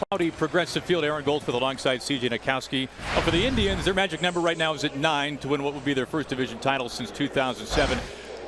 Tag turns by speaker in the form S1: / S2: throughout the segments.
S1: Cloudy Progressive Field. Aaron Goldsmith alongside CJ Nitkowski. For the Indians, their magic number right now is at 9 to win what would be their first division title since 2007.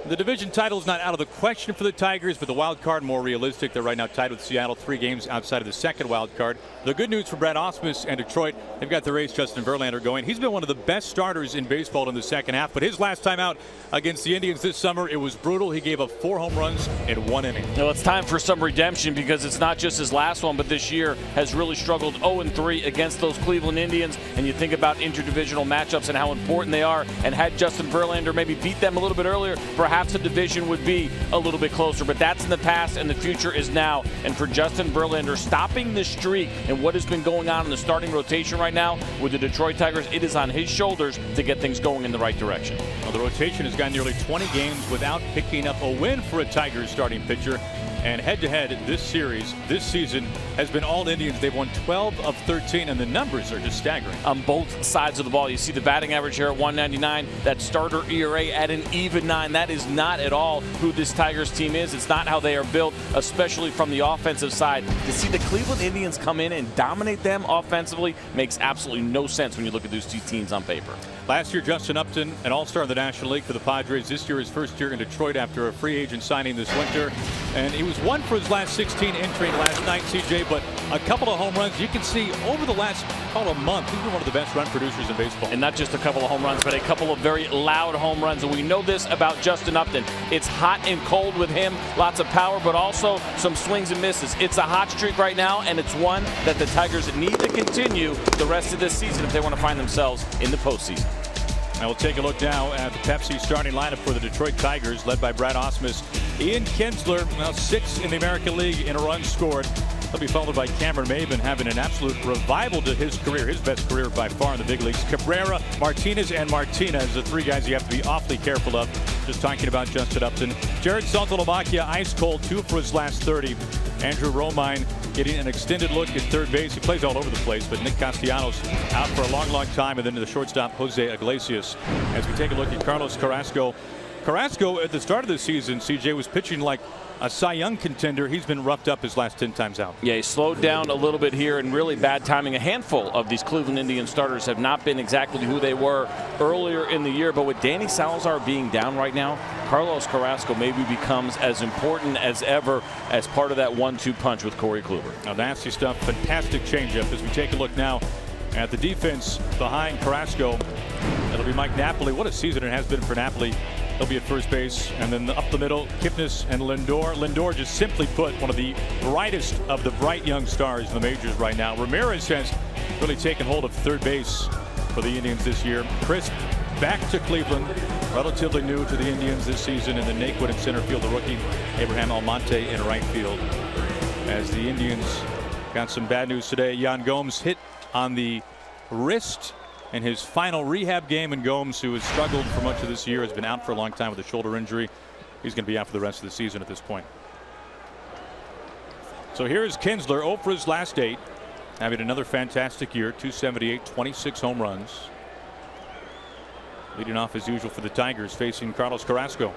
S1: The division title is not out of the question for the Tigers, but the wild card more realistic. They're right now tied with Seattle, 3 games outside of the second wild card. The good news for Brad Ausmus and Detroit, they've got their ace Justin Verlander going. He's been one of the best starters in baseball in the second half, but his last time out against the Indians this summer, it was brutal. He gave up 4 home runs in 1 inning.
S2: Well, it's time for some redemption because it's not just his last one, but this year has really struggled 0-3 against those Cleveland Indians. And you think about interdivisional matchups and how important they are. And had Justin Verlander maybe beat them a little bit earlier, perhaps the division would be a little bit closer. But that's in the past, and the future is now. And for Justin Verlander, stopping the streak and what has been going on in the starting rotation right now with the Detroit Tigers, it is on his shoulders to get things going in the right direction.
S1: Well, the rotation has gone nearly 20 games without picking up a win for a Tigers starting pitcher. And head-to-head, this series, this season, has been all Indians. They've won 12 of 13, and the numbers are just staggering.
S2: On both sides of the ball, you see the batting average here at 199, that starter ERA at an even 9. That is not at all who this Tigers team is. It's not how they are built, especially from the offensive side. To see the Cleveland Indians come in and dominate them offensively makes absolutely no sense when you look at those two teams on paper.
S1: Last year, Justin Upton, an all-star in the National League for the Padres. This year, his first year in Detroit after a free agent signing this winter. And he was 1 for his last 16 entering last night, CJ, but a couple of home runs. You can see over the last month, he's been one of the best run producers in baseball.
S2: And not just a couple of home runs, but a couple of very loud home runs. And we know this about Justin Upton. It's hot and cold with him. Lots of power, but also some swings and misses. It's a hot streak right now, and it's one that the Tigers need to continue the rest of this season if they want to find themselves in the postseason.
S1: Now we'll take a look now at the Pepsi starting lineup for the Detroit Tigers, led by Brad Ausmus. Ian Kinsler, now 6 in the American League in runs scored. He'll be followed by Cameron Maybin, having an absolute revival to his career, his best career by far in the big leagues. Cabrera, Martinez, and Martinez, the 3 guys you have to be awfully careful of. Just talking about Justin Upton. Jared Saltalamacchia, ice cold, 2 for his last 30. Andrew Romine getting an extended look at third base. He plays all over the place, but Nick Castellanos out for a long time, and then to the shortstop, Jose Iglesias. As we take a look at Carlos Carrasco. Carrasco at the start of the season, CJ, was pitching like a Cy Young contender. He's been roughed up his last 10 times out.
S2: Yeah, he slowed down a little bit here, and really bad timing. A handful of these Cleveland Indians starters have not been exactly who they were earlier in the year, but with Danny Salazar being down right now, Carlos Carrasco maybe becomes as important as ever as part of that 1-2 punch with Corey Kluber.
S1: Now, nasty stuff. Fantastic changeup. As we take a look now at the defense behind Carrasco, it'll be Mike Napoli. What a season it has been for Napoli. He'll be at first base, and then up the middle, Kipnis and Lindor. Lindor, just simply put, one of the brightest of the bright young stars in the majors right now. Ramirez has really taken hold of third base for the Indians this year. Crisp back to Cleveland, relatively new to the Indians this season, and then Naquin in center field, the rookie Abraham Almonte in right field. As the Indians got some bad news today, Yan Gomes hit on the wrist in his final rehab game, and Gomes, who has struggled for much of this year, has been out for a long time with a shoulder injury. He's going to be out for the rest of the season at this point. So here's Kinsler, 0 for his last 8, having another fantastic year, 278, 26 home runs. Leading off as usual for the Tigers, facing Carlos Carrasco.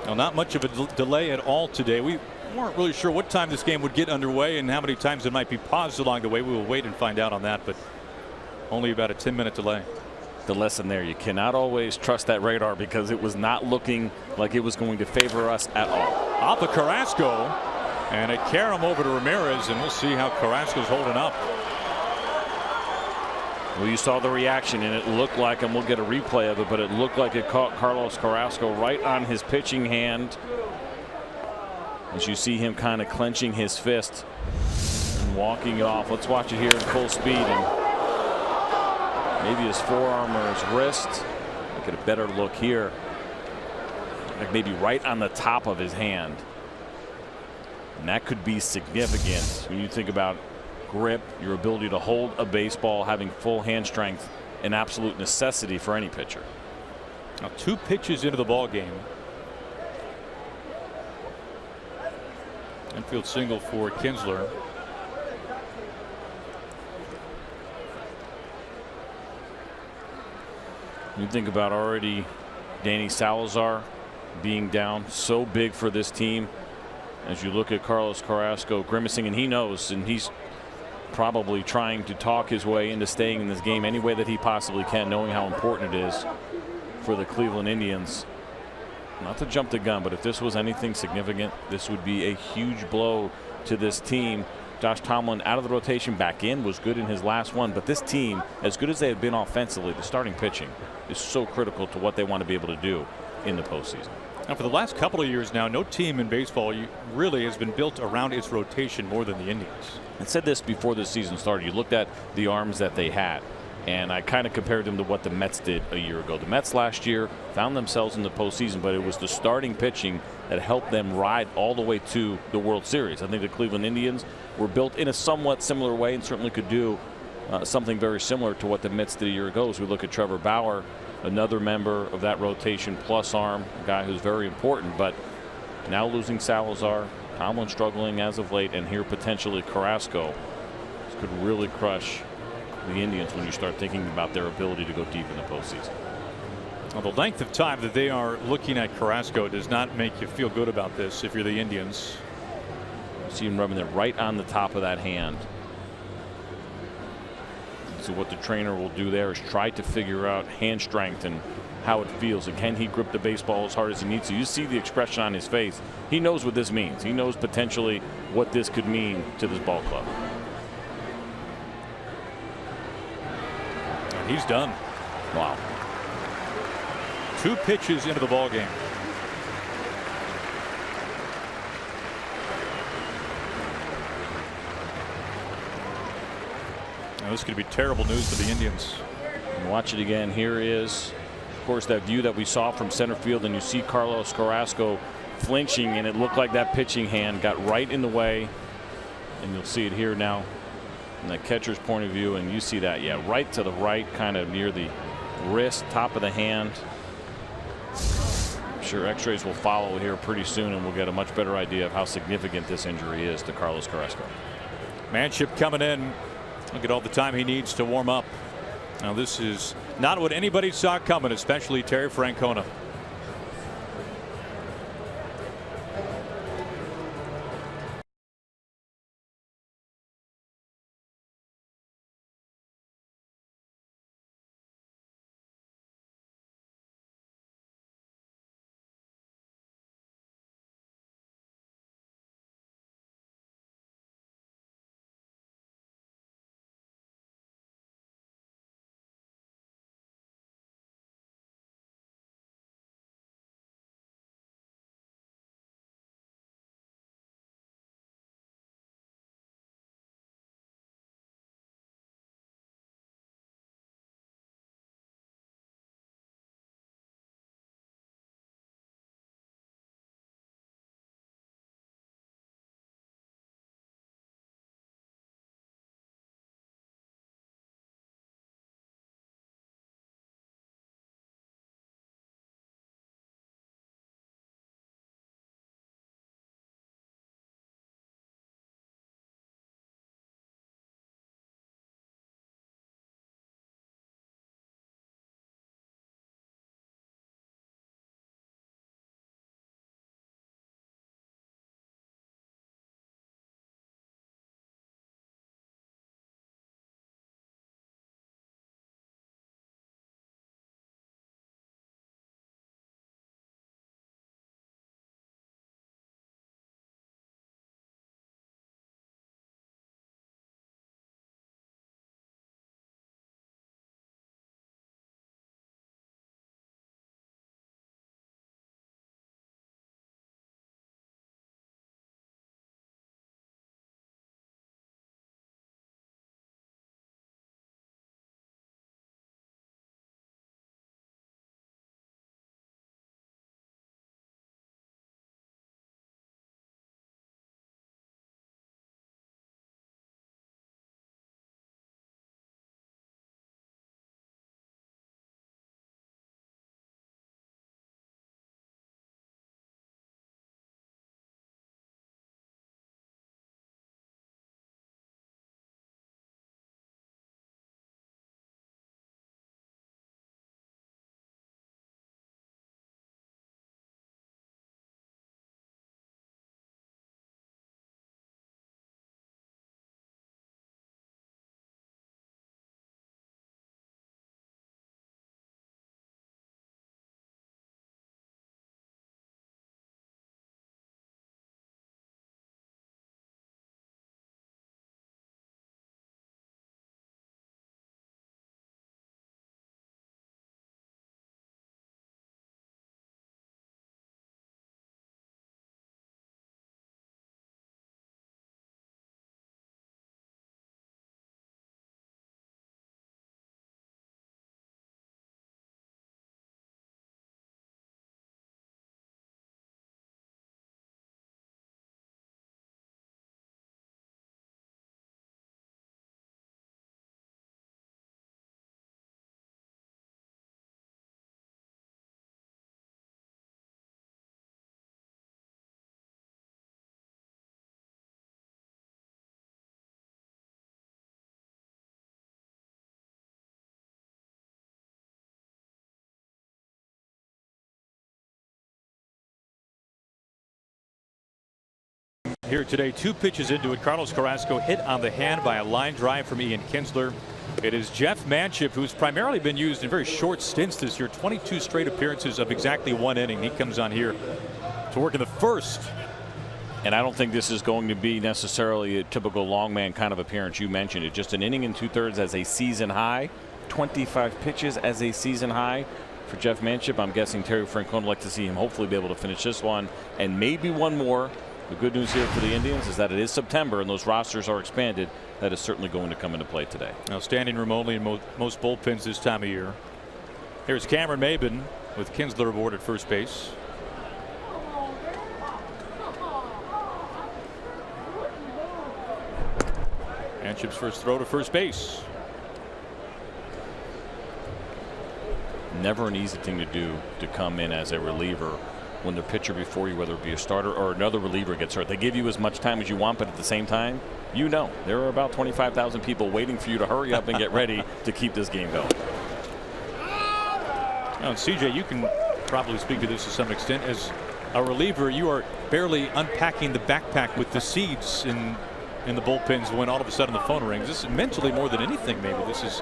S1: Now, not much of a delay at all today. We weren't really sure what time this game would get underway and how many times it might be paused along the way. We will wait and find out on that, but only about a 10-minute delay.
S2: The lesson there, you cannot always trust that radar because it was not looking like it was going to favor us at all.
S1: Off of Carrasco, and a carom over to Ramirez, and we'll see how Carrasco's holding up.
S2: Well, you saw the reaction, and it looked like, and we'll get a replay of it, but it looked like it caught Carlos Carrasco right on his pitching hand. As you see him kind of clenching his fist and walking it off. Let's watch it here in full speed. And maybe his forearm or his wrist. Look at a better look here. Like maybe right on the top of his hand. And that could be significant when you think about grip, your ability to hold a baseball, having full hand strength, an absolute necessity for any pitcher.
S1: Now 2 pitches into the ball game. Infield single for Kinsler.
S2: You think about already Danny Salazar being down so big for this team. As you look at Carlos Carrasco grimacing, and he knows, and he's probably trying to talk his way into staying in this game any way that he possibly can, knowing how important it is for the Cleveland Indians. Not to jump the gun, but if this was anything significant, this would be a huge blow to this team. Josh Tomlin out of the rotation, back in, was good in his last one, but this team, as good as they have been offensively, the starting pitching is so critical to what they want to be able to do in the postseason.
S1: Now, for the last couple of years now, no team in baseball really has been built around its rotation more than the Indians.
S2: I said this before the season started. You looked at the arms that they had, and I kind of compared them to what the Mets did a year ago. The Mets last year found themselves in the postseason, but it was the starting pitching that helped them ride all the way to the World Series. I think the Cleveland Indians were built in a somewhat similar way and certainly could do something very similar to what the Mets did a year ago. As we look at Trevor Bauer, another member of that rotation plus arm, a guy who's very important, but now losing Salazar, Tomlin struggling as of late, and here potentially Carrasco. This could really crush the Indians when you start thinking about their ability to go deep in the postseason.
S1: Well, the length of time that they are looking at Carrasco does not make you feel good about this if you're the Indians.
S2: You see him rubbing it right on the top of that hand. So what the trainer will do there is try to figure out hand strength and how it feels, and can he grip the baseball as hard as he needs to. You see the expression on his face. He knows what this means. He knows potentially what this could mean to this ball club.
S1: And he's done.
S2: Wow.
S1: 2 pitches into the ball game. Now, this could be terrible news for the Indians.
S2: And watch it again. Here is, of course, that view that we saw from center field, and you see Carlos Carrasco flinching, and it looked like that pitching hand got right in the way. And you'll see it here now from that catcher's point of view, and you see that, yeah, right to the right, kind of near the wrist, top of the hand. I'm sure x-rays will follow here pretty soon, and we'll get a much better idea of how significant this injury is to Carlos Carrasco.
S1: Manship coming in. Look at all the time he needs to warm up. Now, this is not what anybody saw coming, especially Terry Francona. Here today, 2 pitches into it. Carlos Carrasco hit on the hand by a line drive from Ian Kinsler. It is Jeff Manship, who's primarily been used in very short stints this year. 22 straight appearances of exactly 1 inning. He comes on here to work in the first.
S2: And I don't think this is going to be necessarily a typical long man kind of appearance. You mentioned it. Just an inning and 2/3 as a season high. 25 pitches as a season high for Jeff Manship. I'm guessing Terry Francona would like to see him hopefully be able to finish this one and maybe one more. The good news here for the Indians is that it is September and those rosters are expanded. That is certainly going to come into play today.
S1: Now standing room only in most bullpens this time of year. Here's Cameron Maybin with Kinsler aboard at first base. Manship's first throw to first base.
S2: Never an easy thing to do to come in as a reliever when the pitcher before you, whether it be a starter or another reliever, gets hurt. They give you as much time as you want, but at the same time, you know there are about 25,000 people waiting for you to hurry up and get ready to keep this game going.
S1: Now, CJ, you can probably speak to this to some extent. As a reliever, you are barely unpacking the backpack with the seeds in the bullpens when all of a sudden the phone rings. This is mentally more than anything. Maybe this is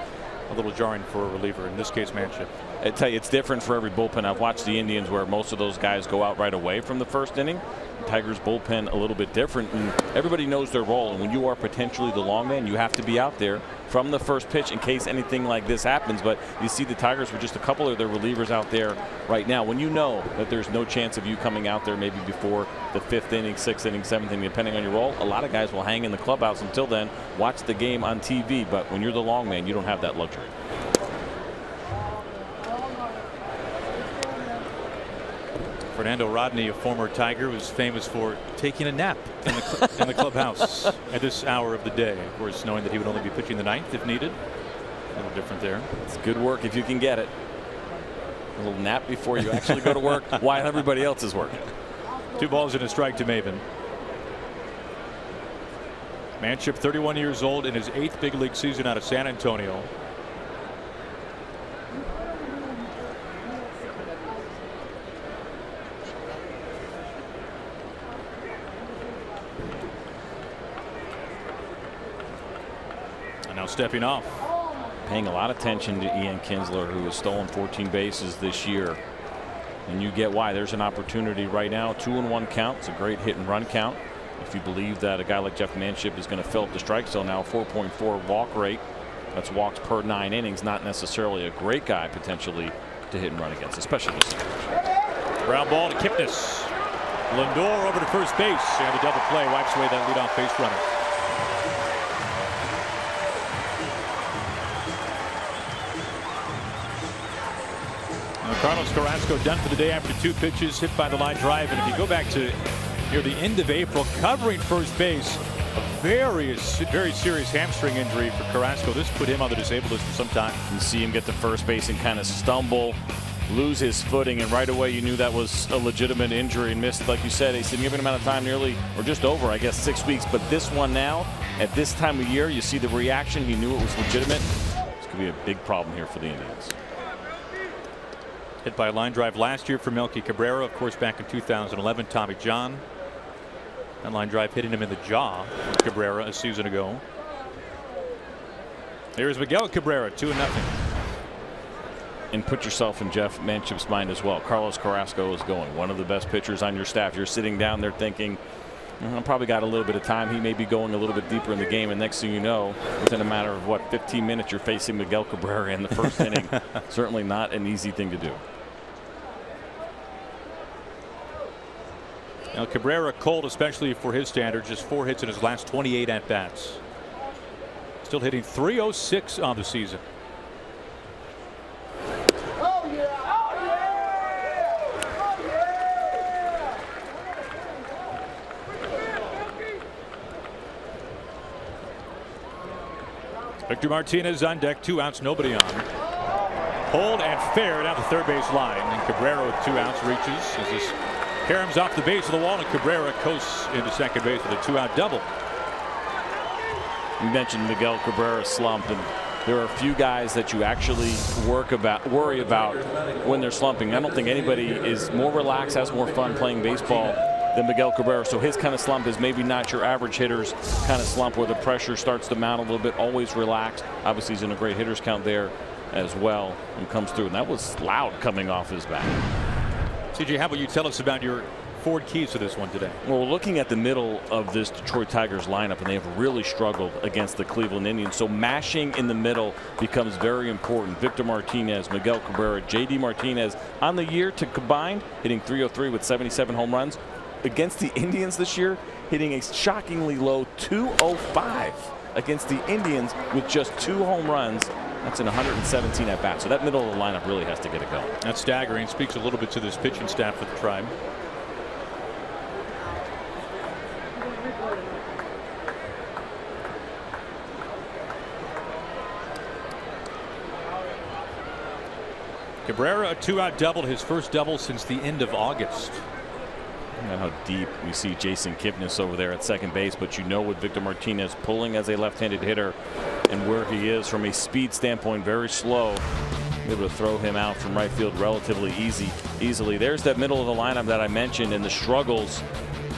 S1: a little jarring for a reliever, in this case Manship.
S2: I tell you, it's different for every bullpen. I've watched the Indians where most of those guys go out right away from the first inning. Tigers bullpen a little bit different, and everybody knows their role. And when you are potentially the long man, you have to be out there from the first pitch in case anything like this happens. But you see the Tigers with just a couple of their relievers out there right now. When you know that there's no chance of you coming out there maybe before the 5th inning, 6th inning, 7th inning, depending on your role, a lot of guys will hang in the clubhouse until then, watch the game on TV. But when you're the long man, you don't have that luxury.
S1: Fernando Rodney, a former Tiger, was famous for taking a nap in the clubhouse at this hour of the day. Of course, knowing that he would only be pitching the 9th if needed. A little different there.
S2: It's good work if you can get it. A little nap before you actually go to work while everybody else is working.
S1: 2 balls and a strike to Maybin. Manship, 31 years old, in his 8th big league season out of San Antonio. Now stepping off.
S2: Paying a lot of attention to Ian Kinsler, who has stolen 14 bases this year. And you get why. There's an opportunity right now. 2-1 count. It's a great hit and run count. If you believe that a guy like Jeff Manship is going to fill up the strike zone now, 4.4 walk rate. That's walks per 9 innings. Not necessarily a great guy potentially to hit and run against, especially this situation.
S1: Ground ball to Kipnis. Lindor over to first base, and the double play wipes away that leadoff base runner. Carlos Carrasco done for the day after 2 pitches, hit by the line drive. And if you go back to near the end of April, covering first base, a very serious hamstring injury for Carrasco. This put him on the disabled list for some time.
S2: You see him get to first base and kind of stumble, lose his footing, and right away you knew that was a legitimate injury and missed, like you said, a significant amount of time, nearly or just over, I guess, 6 weeks. But this one now, at this time of year, you see the reaction. He knew it was legitimate. This could be a big problem here for the Indians.
S1: Hit by a line drive last year for Melky Cabrera, of course, back in 2011. Tommy John. That line drive hitting him in the jaw with Cabrera a season ago. Here's Miguel Cabrera, 2-0.
S2: And put yourself in Jeff Manship's mind as well. Carlos Carrasco is going, one of the best pitchers on your staff. You're sitting down there thinking, I probably got a little bit of time. He may be going a little bit deeper in the game, and next thing you know, within a matter of 15 minutes, you're facing Miguel Cabrera in the first inning. Certainly not an easy thing to do.
S1: Now Cabrera cold, especially for his standards, just 4 hits in his last 28 at bats. Still hitting .306 on the season.
S3: Oh yeah! Oh yeah! Oh yeah!
S1: Victor Martinez on deck, 2 outs, nobody on. Hold and fair down the third base line, and Cabrera with 2 outs reaches as this caroms off the base of the wall, and Cabrera coasts into second base with a 2-out double.
S2: You mentioned Miguel Cabrera's slump, and there are a few guys that you actually worry about when they're slumping. I don't think anybody is more relaxed, has more fun playing baseball than Miguel Cabrera. So his kind of slump is maybe not your average hitter's kind of slump where the pressure starts to mount a little bit, always relaxed. Obviously, he's in a great hitter's count there as well and comes through. And that was loud coming off his bat.
S1: CJ, how about you tell us about your Ford keys to this one today?
S2: Well, we're looking at the middle of this Detroit Tigers lineup, and they have really struggled against the Cleveland Indians. So mashing in the middle becomes very important. Victor Martinez, Miguel Cabrera, JD Martinez on the year to combine, hitting .303 with 77 home runs. Against the Indians this year, hitting a shockingly low .205 against the Indians with just 2 home runs. That's in 117 at bats. So that middle of the lineup really has to get it going.
S1: That's staggering. Speaks a little bit to this pitching staff for the Tribe. Cabrera, a 2-out double, his first double since the end of August.
S2: And how deep we see Jason Kipnis over there at second base, but you know with Victor Martinez pulling as a left-handed hitter and where he is from a speed standpoint, very slow, able to throw him out from right field relatively easily. There's that middle of the lineup that I mentioned and the struggles.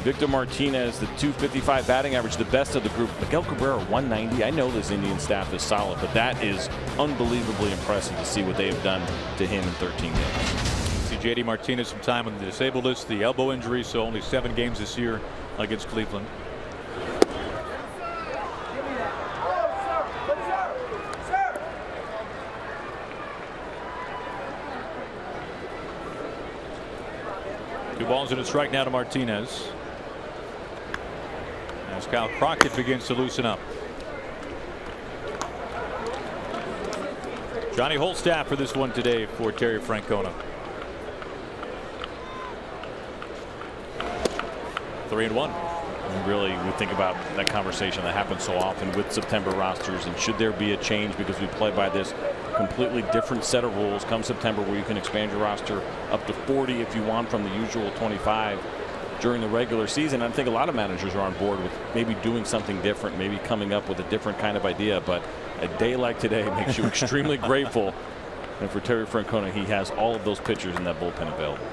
S2: Victor Martinez, the .255 batting average, the best of the group. Miguel Cabrera, 190. I know this Indian staff is solid, but that is unbelievably impressive to see what they have done to him in 13 games.
S1: See JD Martinez some time on the disabled list, the elbow injury, so only 7 games this year against Cleveland. Two balls and a strike now to Martinez. As Kyle Crockett begins to loosen up. Johnny Holstaff for this one today for Terry Francona. 3-1.
S2: Really, we think about that conversation that happens so often with September rosters, and should there be a change because we play by this completely different set of rules come September where you can expand your roster up to 40 if you want from the usual 25 during the regular season. I think a lot of managers are on board with maybe doing something different, maybe coming up with a different kind of idea, but a day like today makes you extremely grateful. And for Terry Francona, he has all of those pitchers in that bullpen available.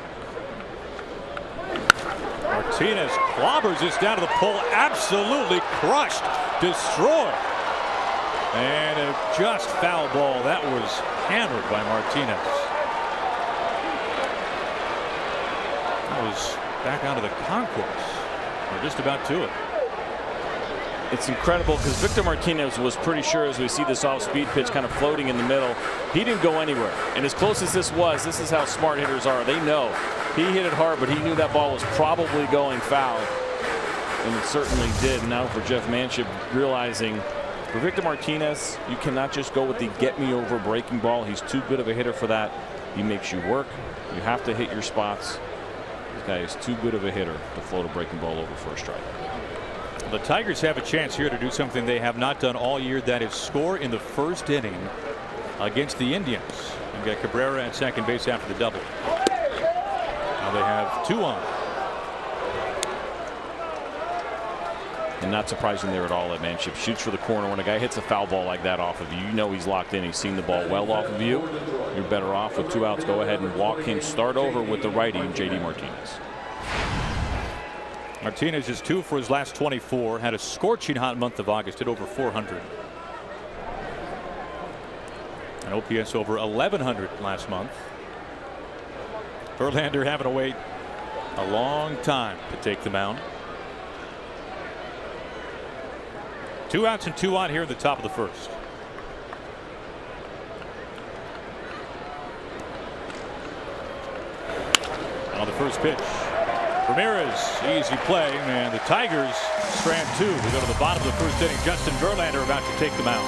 S1: Martinez clobbers this down to the pole, absolutely crushed, destroyed, and a just foul ball. That was hammered by Martinez. That was back onto the concourse, or just about to it.
S2: It's incredible because Victor Martinez was pretty sure, as we see this off-speed pitch kind of floating in the middle, he didn't go anywhere. And as close as this was, this is how smart hitters are. They know he hit it hard, but he knew that ball was probably going foul, and it certainly did. Now for Jeff Manship, realizing for Victor Martinez, you cannot just go with the get-me-over breaking ball. He's too good of a hitter for that. He makes you work. You have to hit your spots. This guy is too good of a hitter to float a breaking ball over for a strike.
S1: The Tigers have a chance here to do something they have not done all year. That is score in the first inning against the Indians. You've got Cabrera at second base after the double. Now they have 2 on.
S2: And not surprising there at all that Manship shoots for the corner. When a guy hits a foul ball like that off of you, you know he's locked in. He's seen the ball well off of you. You're better off with 2 outs. Go ahead and walk him. Start over with the righty, JD Martinez.
S1: Martinez is 2 for his last 24. Had a scorching hot month of August. Hit over 400. An OPS over 1100 last month. Verlander having to wait a long time to take the mound. 2 outs and 2 on here in the top of the first. On the first pitch, Ramirez, easy play, and the Tigers strand 2. We go to the bottom of the first inning. Justin Verlander about to take the mound.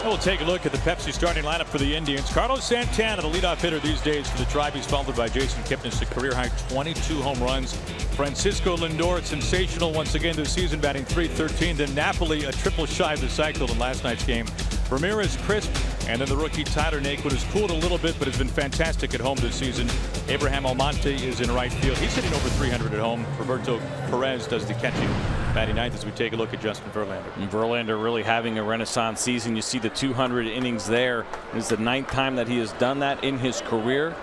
S1: We'll take a look at the Pepsi starting lineup for the Indians. Carlos Santana, the leadoff hitter these days for the Tribe. He's followed by Jason Kipnis, a career-high 22 home runs. Francisco Lindor, sensational once again this season, batting .313. Then Napoli, a triple shy of the cycle in last night's game. Ramirez crisp, and then the rookie Tyler Naquin has cooled a little bit, but has been fantastic at home this season. Abraham Almonte is in right field. He's hitting over .300 at home. Roberto Perez does the catching, batting ninth as we take a look at Justin Verlander.
S2: And Verlander really having a renaissance season. You see the 200 innings there. This is the 9th time that he has done that in his career.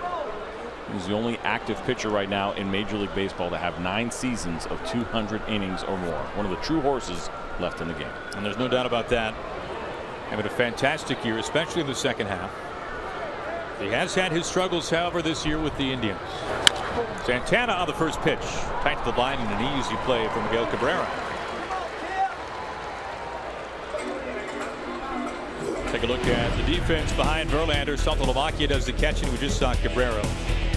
S2: He's the only active pitcher right now in Major League Baseball to have 9 seasons of 200 innings or more. One of the true horses left in the game.
S1: And there's no doubt about that. Having a fantastic year, especially in the second half. He has had his struggles, however, this year with the Indians. Santana on the first pitch. Tight to the line and an easy play from Miguel Cabrera. Take a look at the defense behind Verlander. Saltalamacchia does the catching. We just saw Cabrera.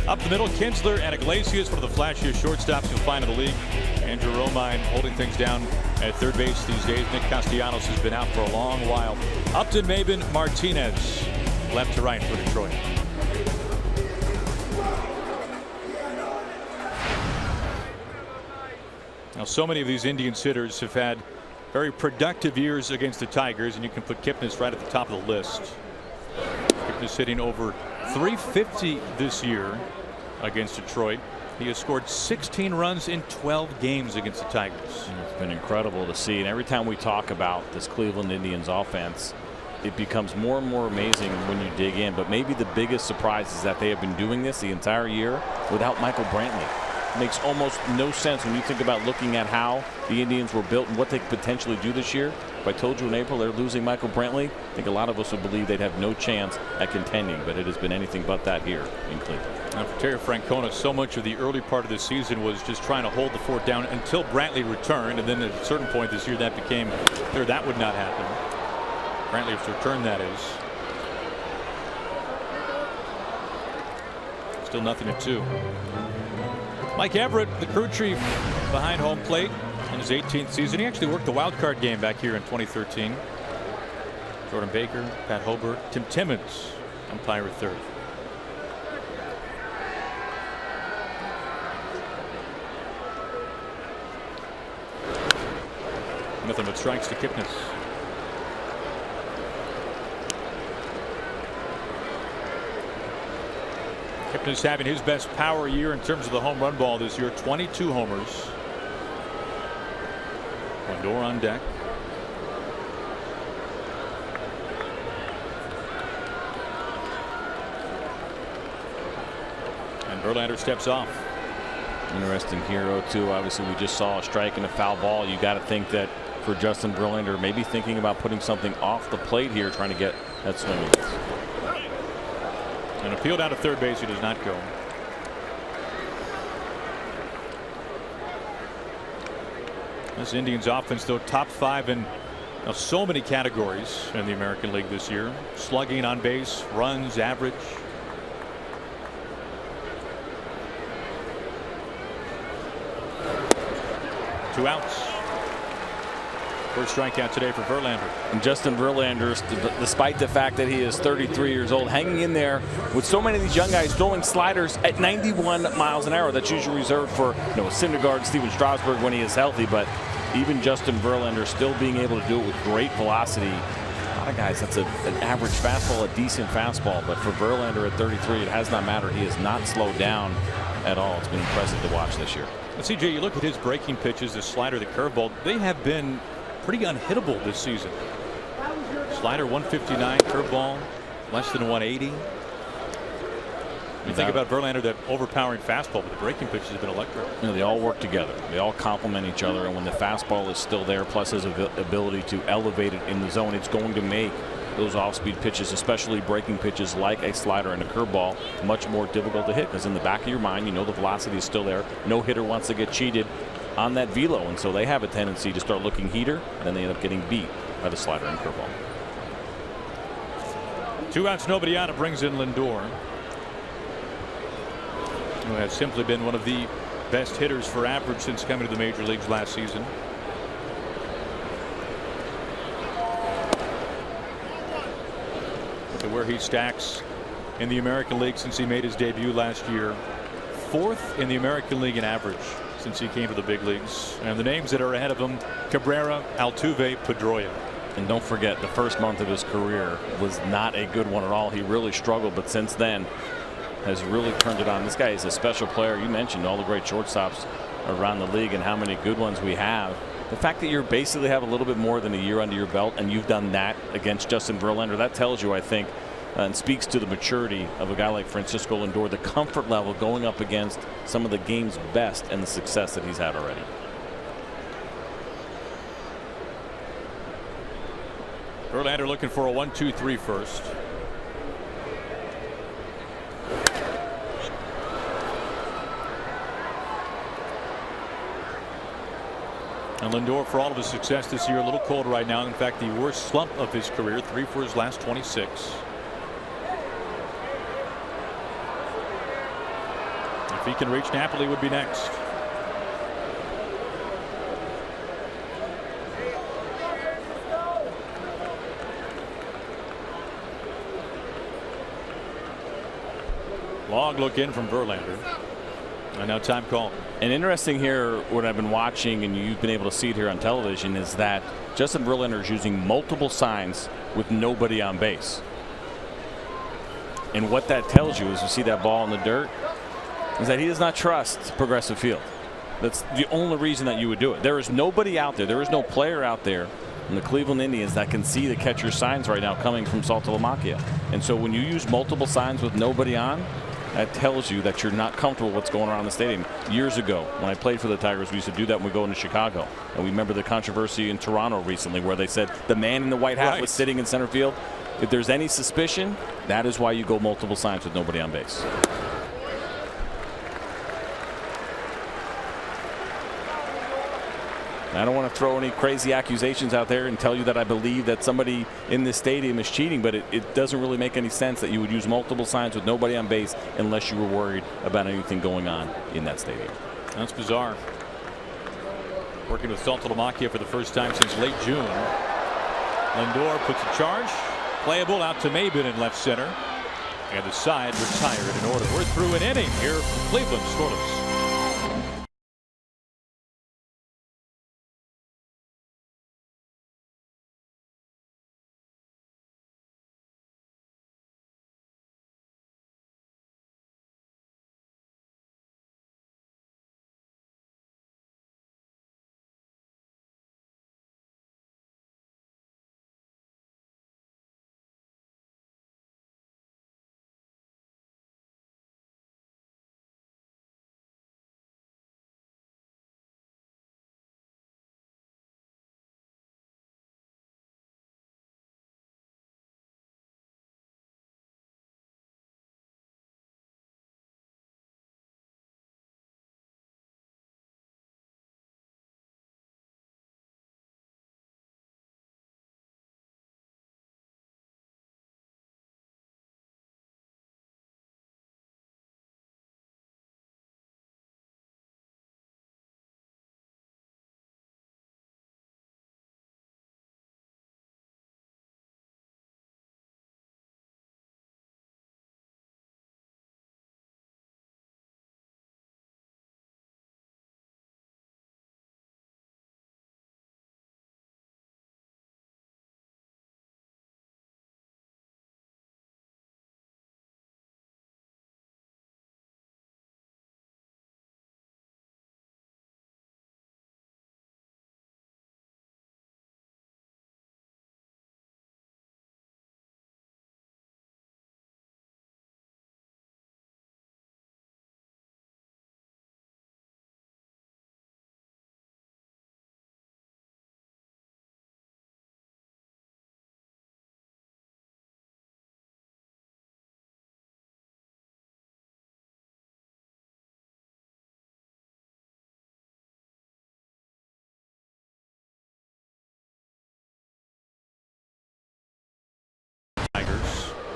S1: Up the middle, Kinsler and Iglesias, one of the flashiest shortstops you'll find in the league. Andrew Romine holding things down at third base these days. Nick Castellanos has been out for a long while. Upton, Maben, Martinez, left to right for Detroit. Now, so many of these Indians hitters have had very productive years against the Tigers, and you can put Kipnis right at the top of the list. Kipnis hitting over .350 this year against Detroit. He has scored 16 runs in 12 games against the Tigers.
S2: It's been incredible to see, and every time we talk about this Cleveland Indians offense, it becomes more and more amazing when you dig in. But maybe the biggest surprise is that they have been doing this the entire year without Michael Brantley. It makes almost no sense when you think about looking at how the Indians were built and what they could potentially do this year. If I told you in April they're losing Michael Brantley, I think a lot of us would believe they'd have no chance at contending, but it has been anything but that here in Cleveland.
S1: Now for Terry Francona, so much of the early part of the season was just trying to hold the fort down until Brantley returned, and then at a certain point this year that became clear that would not happen. Brantley's return, that is. Still 0-2. Mike Everett, the crew chief behind home plate in his 18th season. He actually worked the wild card game back here in 2013. Jordan Baker, Pat Hobert, Tim Timmons, umpire at third. Nothing but strikes to Kipnis. Kipnis having his best power year in terms of the home run ball this year. 22 homers. Lindor on deck. And Verlander steps off.
S2: Interesting here, 0-2. Obviously, we just saw a strike and a foul ball. You got to think that for Justin Verlander, maybe thinking about putting something off the plate here, trying to get that swing.
S1: And appealed out of third base. He does not go. This Indians offense, though, top 5 in so many categories in the American League this year. Slugging, on base, runs, average. Two outs. First strikeout today for Verlander.
S2: And Justin Verlander, despite the fact that he is 33 years old, hanging in there with so many of these young guys throwing sliders at 91 miles an hour. That's usually reserved for Syndergaard, Steven Strasburg when he is healthy. But even Justin Verlander still being able to do it with great velocity. A lot of guys, that's an average fastball, a decent fastball. But for Verlander at 33, it has not mattered. He has not slowed down at all. It's been impressive to watch this year.
S1: CJ, you look at his breaking pitches, the slider, the curveball, they have been pretty unhittable this season. Slider 159, curveball less than 180. You think about Verlander, that overpowering fastball, but the breaking pitches have been electric.
S2: They all work together. They all complement each other, and when the fastball is still there, plus his ability to elevate it in the zone, it's going to make those off-speed pitches, especially breaking pitches like a slider and a curveball, much more difficult to hit, because in the back of your mind, you know the velocity is still there. No hitter wants to get cheated on that velo, and so they have a tendency to start looking heater, and then they end up getting beat by the slider and curveball.
S1: 2 outs, nobody out. It brings in Lindor, who has simply been one of the best hitters for average since coming to the major leagues last season. to where he stacks in the American League since he made his debut last year. 4th in the American League in average since he came to the big leagues. And the names that are ahead of him: Cabrera, Altuve, Pedroia.
S2: And don't forget, the first month of his career was not a good one at all. He really struggled, but since then has really turned it on. This guy is a special player. You mentioned all the great shortstops around the league and how many good ones we have. The fact that you basically have a little bit more than a year under your belt, and you've done that against Justin Verlander, that tells you, I think, and speaks to the maturity of a guy like Francisco Lindor, the comfort level going up against some of the game's best and the success that he's had already.
S1: Verlander looking for a 1-2-3 first. And Lindor, for all of his success this year, a little cold right now. In fact, the worst slump of his career, 3 for his last 26. If he can reach Napoli, would be next. Long look in from Verlander. And now time call.
S2: And interesting here, what I've been watching, and you've been able to see it here on television, is that Justin Verlander is using multiple signs with nobody on base. And what that tells you is, you see that ball in the dirt, is that he does not trust Progressive Field. That's the only reason that you would do it. There is nobody out there. There is no player out there in the Cleveland Indians that can see the catcher's signs right now coming from Saltalamacchia. And so when you use multiple signs with nobody on, that tells you that you're not comfortable with what's going on in the stadium. Years ago, when I played for the Tigers, we used to do that when we go into Chicago. And we remember the controversy in Toronto recently where they said the man in the white hat was sitting in center field. If there's any suspicion, that is why you go multiple signs with nobody on base. I don't want to throw any crazy accusations out there and tell you that I believe that somebody in this stadium is cheating, but it doesn't really make any sense that you would use multiple signs with nobody on base unless you were worried about anything going on in that stadium.
S1: That's bizarre. Working with Saltalamacchia for the first time since late June. Lindor puts a charge. Playable out to Maybin in left center. And the side retired in order. We're through an inning here from Cleveland. Scoreless.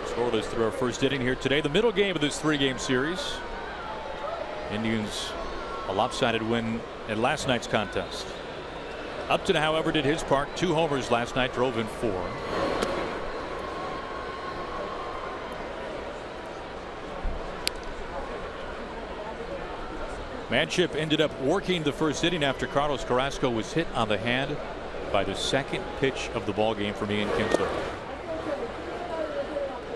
S1: Scoreless through our first inning here today. The middle game of this 3-game series. Indians a lopsided win in last night's contest. Upton, however, did his part. 2 homers last night, drove in 4. Manship ended up working the first inning after Carlos Carrasco was hit on the hand by the second pitch of the ball game from Ian Kinsler.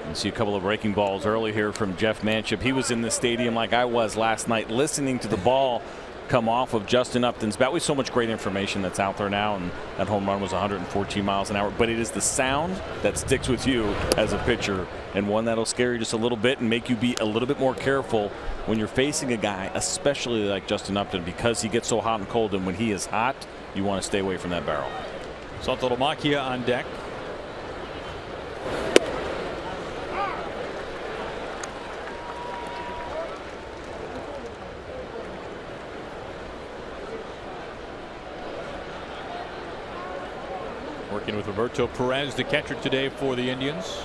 S2: You see a couple of breaking balls early here from Jeff Manship. He was in the stadium like I was last night, listening to the ball come off of Justin Upton's bat. With so much great information that's out there now, and that home run was 114 miles an hour. But it is the sound that sticks with you as a pitcher, and one that'll scare you just a little bit and make you be a little bit more careful when you're facing a guy, especially like Justin Upton, because he gets so hot and cold, and when he is hot, you want to stay away from that barrel.
S1: Saltalamacchia on deck. Working with Roberto Perez, the catcher today for the Indians.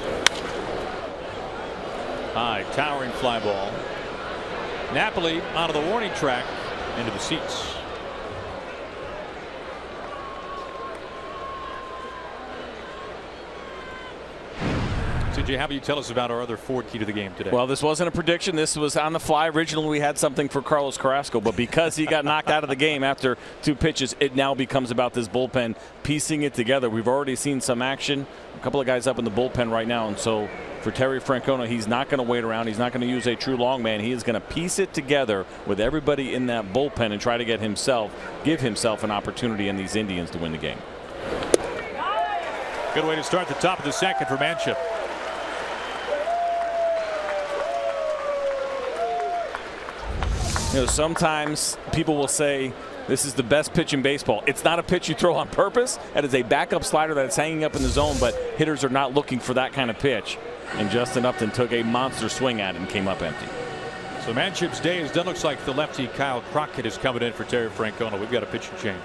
S1: High, towering fly ball. Napoli out of the warning track into the seats. CJ, how about you tell us about our other Ford key to the game today?
S2: Well, this wasn't a prediction. This was on the fly. Originally, we had something for Carlos Carrasco, but because he got knocked out of the game after 2 pitches, it now becomes about this bullpen piecing it together. We've already seen some action. A couple of guys up in the bullpen right now, and so for Terry Francona, he's not going to wait around. He's not going to use a true long man. He is going to piece it together with everybody in that bullpen and try to give himself an opportunity in these Indians to win the game.
S1: Good way to start the top of the second for Manship.
S2: You know, sometimes people will say this is the best pitch in baseball. It's not a pitch you throw on purpose. That is a backup slider that's hanging up in the zone, but hitters are not looking for that kind of pitch. And Justin Upton took a monster swing at it and came up empty.
S1: So Manship's day is done. Looks like the lefty Kyle Crockett is coming in for Terry Francona. We've got a pitching change.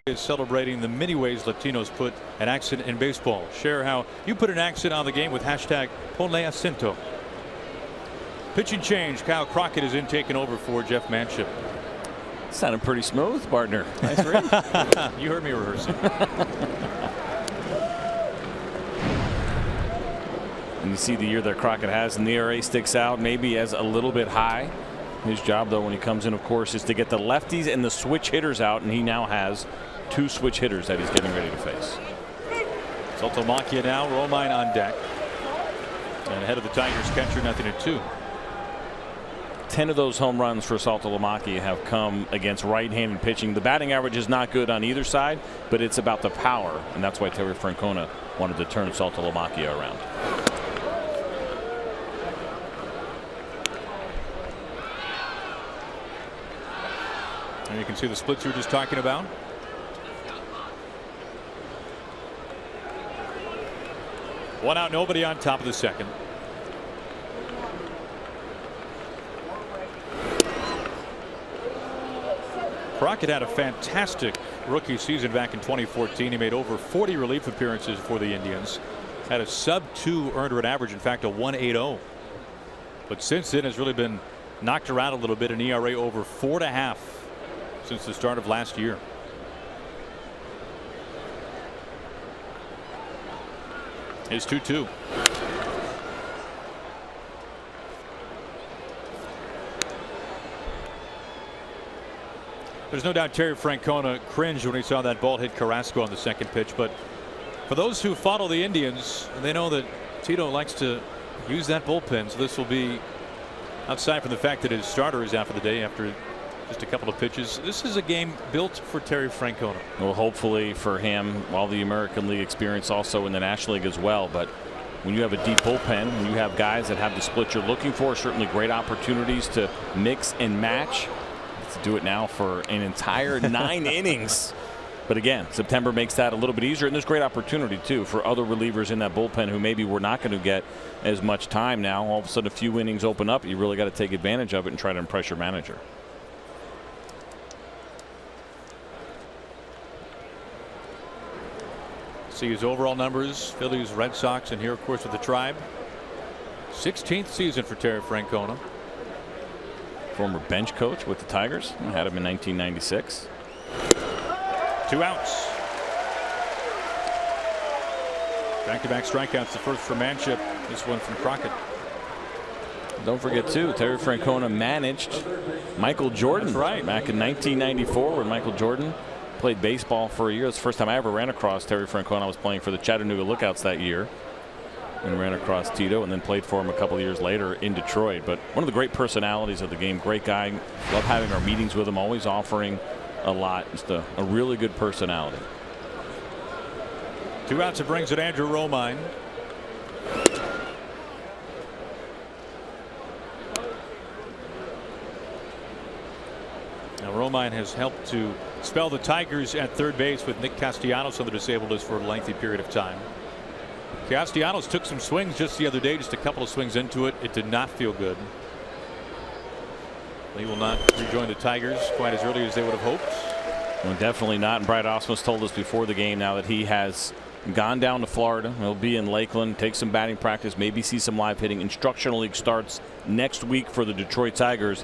S1: Is celebrating the many ways Latinos put an accent in baseball. Share how you put an accent on the game with hashtag Ponle Acento. Pitching change. Kyle Crockett is in, taking over for Jeff Manship.
S2: Sounded pretty smooth, partner. Nice read.
S1: You heard me rehearsing.
S2: And you see the year that Crockett has, and the ERA sticks out maybe as a little bit high. His job, though, when he comes in, of course, is to get the lefties and the switch hitters out, and he now has 2 switch hitters that he's getting ready to face.
S1: Saltalamacchia now, Romine on deck. And ahead of the Tigers catcher, 0-2.
S2: 10 of those home runs for Saltalamacchia have come against right-handed pitching. The batting average is not good on either side, but it's about the power, and that's why Terry Francona wanted to turn Saltalamacchia around.
S1: And you can see the splits you were just talking about. One out, nobody on top of the second. Crockett had a fantastic rookie season back in 2014. He made over 40 relief appearances for the Indians. Had a sub-2 earned run average, in fact a 1.80. But since then has really been knocked around a little bit, an ERA over 4.5 since the start of last year. His 2-2. There's no doubt Terry Francona cringed when he saw that ball hit Carrasco on the second pitch, but for those who follow the Indians, they know that Tito likes to use that bullpen, so this will be, outside from the fact that his starter is out for the day after just a couple of pitches, this is a game built for Terry Francona.
S2: Well, hopefully for him, while the American League experience also in the National League as well, but when you have a deep bullpen, when you have guys that have the split you're looking for, certainly great opportunities to mix and match. To do it now for an entire 9 innings. But again, September makes that a little bit easier, and there's great opportunity too for other relievers in that bullpen who maybe were not going to get as much time. Now all of a sudden a few innings open up. You really got to take advantage of it and try to impress your manager.
S1: See his overall numbers, Phillies, Red Sox, and here of course with the Tribe. 16th season for Terry Francona.
S2: Former bench coach with the Tigers. Had him in 1996.
S1: 2 outs. Back-to-back strikeouts. The first from Manship. This one from Crockett.
S2: Don't forget too, Terry Francona managed Michael Jordan.
S1: That's right.
S2: Back in 1994 when Michael Jordan played baseball for a year. It's the first time I ever ran across Terry Francona. I was playing for the Chattanooga Lookouts that year. And ran across Tito and then played for him a couple of years later in Detroit. But one of the great personalities of the game. Great guy. Love having our meetings with him. Always offering a lot. Just a really good personality.
S1: 2 outs. It brings it Andrew Romine. Now Romine has helped to spell the Tigers at third base with Nick Castellanos on the disabled list for a lengthy period of time. Castellanos took some swings just the other day, just a couple of swings into it. It did not feel good. He will not rejoin the Tigers quite as early as they would have hoped.
S2: Well, definitely not. And Brad Ausmus told us before the game now that he has gone down to Florida. He'll be in Lakeland, take some batting practice, maybe see some live hitting. Instructional league starts next week for the Detroit Tigers.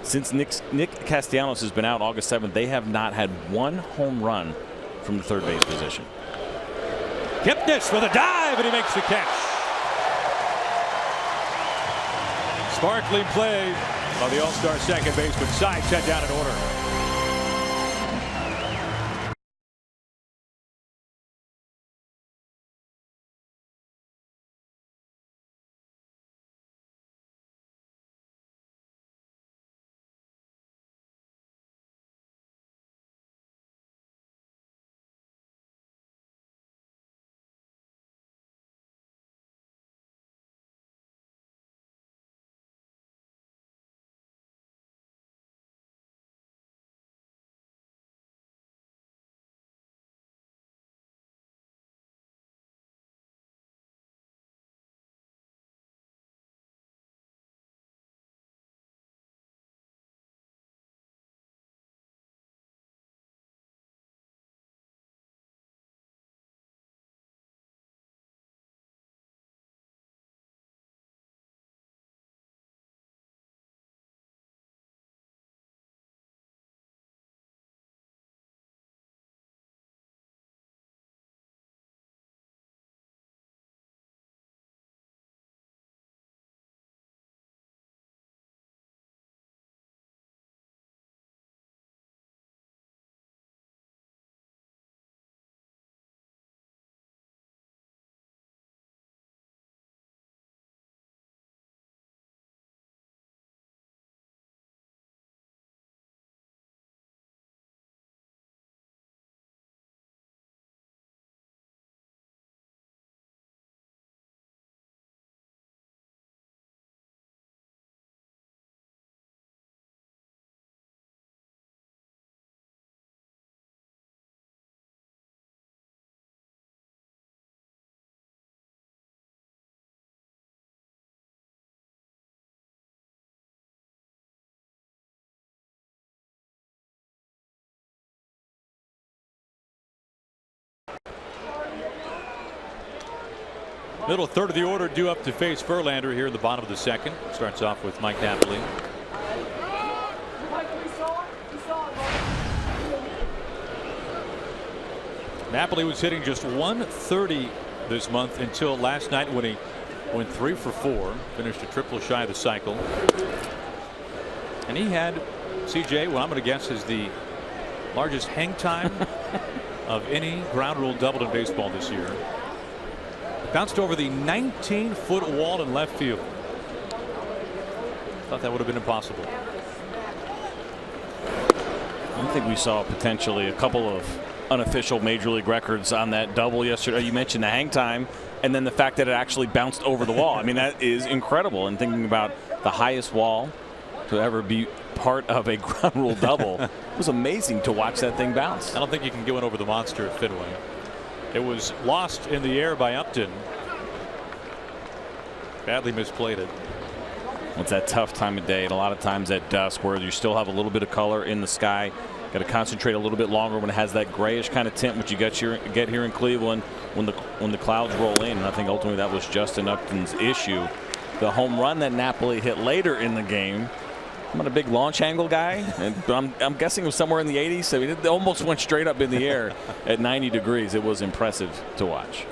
S2: Since Nick Castellanos has been out August 7th, they have not had one home run from the third base position.
S1: Kipnis with a dive, and he makes the catch. Sparkling play by the All-Star second baseman. Side set down in order. Middle third of the order due up to face Verlander here in the bottom of the second. Starts off with Mike Napoli. Napoli was hitting just 130 this month until last night when he went 3 for 4. Finished a triple shy of the cycle. And he had, CJ, what I'm going to guess is the largest hang time of any ground rule double in baseball this year. Bounced over the 19-foot wall in left field. Thought that would have been impossible.
S2: I think we saw potentially a couple of unofficial major league records on that double yesterday. You mentioned the hang time and then the fact that it actually bounced over the wall. I mean, that is incredible. And thinking about the highest wall to ever be part of a ground rule double, it was amazing to watch that thing bounce.
S1: I don't think you can get one over the monster at Fenway. It was lost in the air by Upton. Badly misplayed it.
S2: It's that tough time of day, and a lot of times at dusk where you still have a little bit of color in the sky. Got to concentrate a little bit longer when it has that grayish kind of tint, which you get here in Cleveland when the clouds roll in. And I think ultimately that was Justin Upton's issue. The home run that Napoli hit later in the game. I'm not a big launch angle guy, and I'm guessing it was somewhere in the 80s, so it almost went straight up in the air at 90 degrees. It was impressive to watch.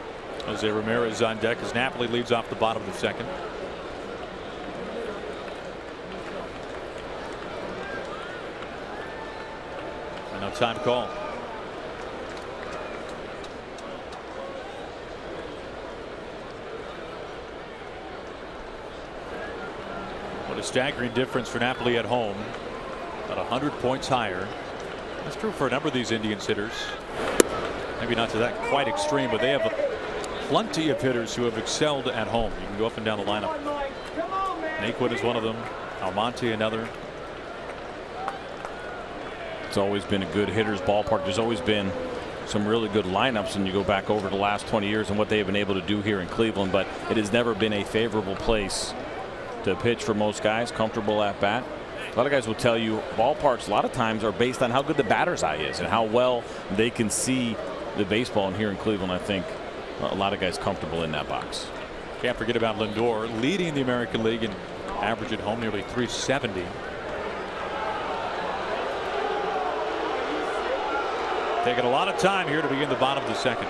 S1: Jose Ramirez on deck as Napoli leads off the bottom of the second. And now time call. What a staggering difference for Napoli at home. About 100 points higher. That's true for a number of these Indians hitters. Maybe not to that quite extreme, but they have plenty of hitters who have excelled at home. You can go up and down the lineup. Naquin is one of them. Almonte another.
S2: It's always been a good hitter's ballpark. There's always been some really good lineups, and you go back over the last 20 years and what they've been able to do here in Cleveland, but it has never been a favorable place to pitch for most guys. Comfortable at bat. A lot of guys will tell you ballparks a lot of times are based on how good the batter's eye is and how well they can see the baseball. And here in Cleveland, I think a lot of guys comfortable in that box.
S1: Can't forget about Lindor leading the American League in average at home, nearly 370. Taking a lot of time here to begin the bottom of the second.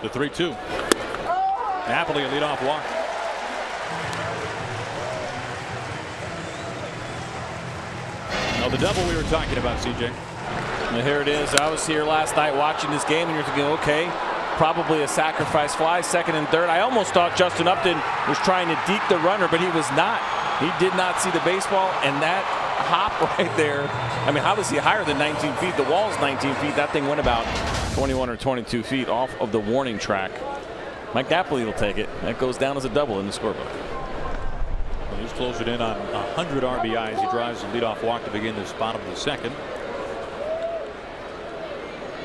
S1: The 3-2. Napoli a leadoff walk. Now the double we were talking about, CJ.
S2: Now here it is. I was here last night watching this game, and you're thinking, okay, probably a sacrifice fly, second and third. I almost thought Justin Upton was trying to deke the runner, but he was not. He did not see the baseball, and that hop right there. I mean, how is he higher than 19 feet? The wall's 19 feet. That thing went about 21 or 22 feet off of the warning track. Mike Napoli will take it. That goes down as a double in the scorebook.
S1: Well, he's closing in on 100 RBIs. He drives the leadoff walk to begin this bottom of the second.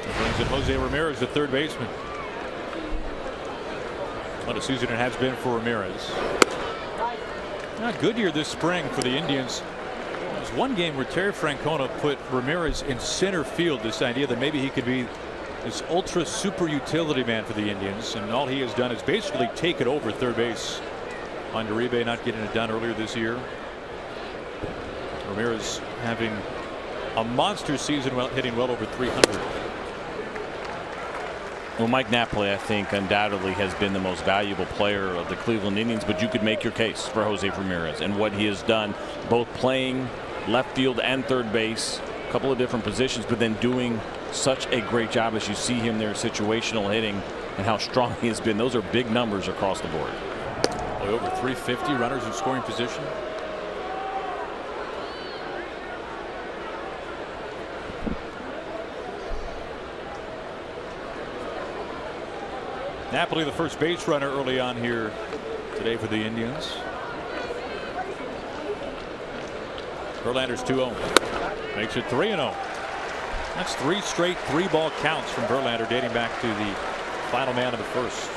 S1: He brings in Jose Ramirez, the third baseman. What a season it has been for Ramirez. A good year this spring for the Indians. There was one game where Terry Francona put Ramirez in center field. This idea that maybe he could be this ultra super utility man for the Indians, and all he has done is basically take it over third base on Uribe not getting it done earlier this year. Ramirez having a monster season, hitting well over 300.
S2: Well, Mike Napoli, I think, undoubtedly has been the most valuable player of the Cleveland Indians, but you could make your case for Jose Ramirez and what he has done, both playing left field and third base, a couple of different positions, but then doing such a great job as you see him there, situational hitting, and how strong he has been. Those are big numbers across the board.
S1: Over 350 runners in scoring position. Napoli, the first base runner early on here today for the Indians. Verlander's 2-0. Makes it 3-0. That's 3 straight 3-ball counts from Verlander dating back to the final man of the first.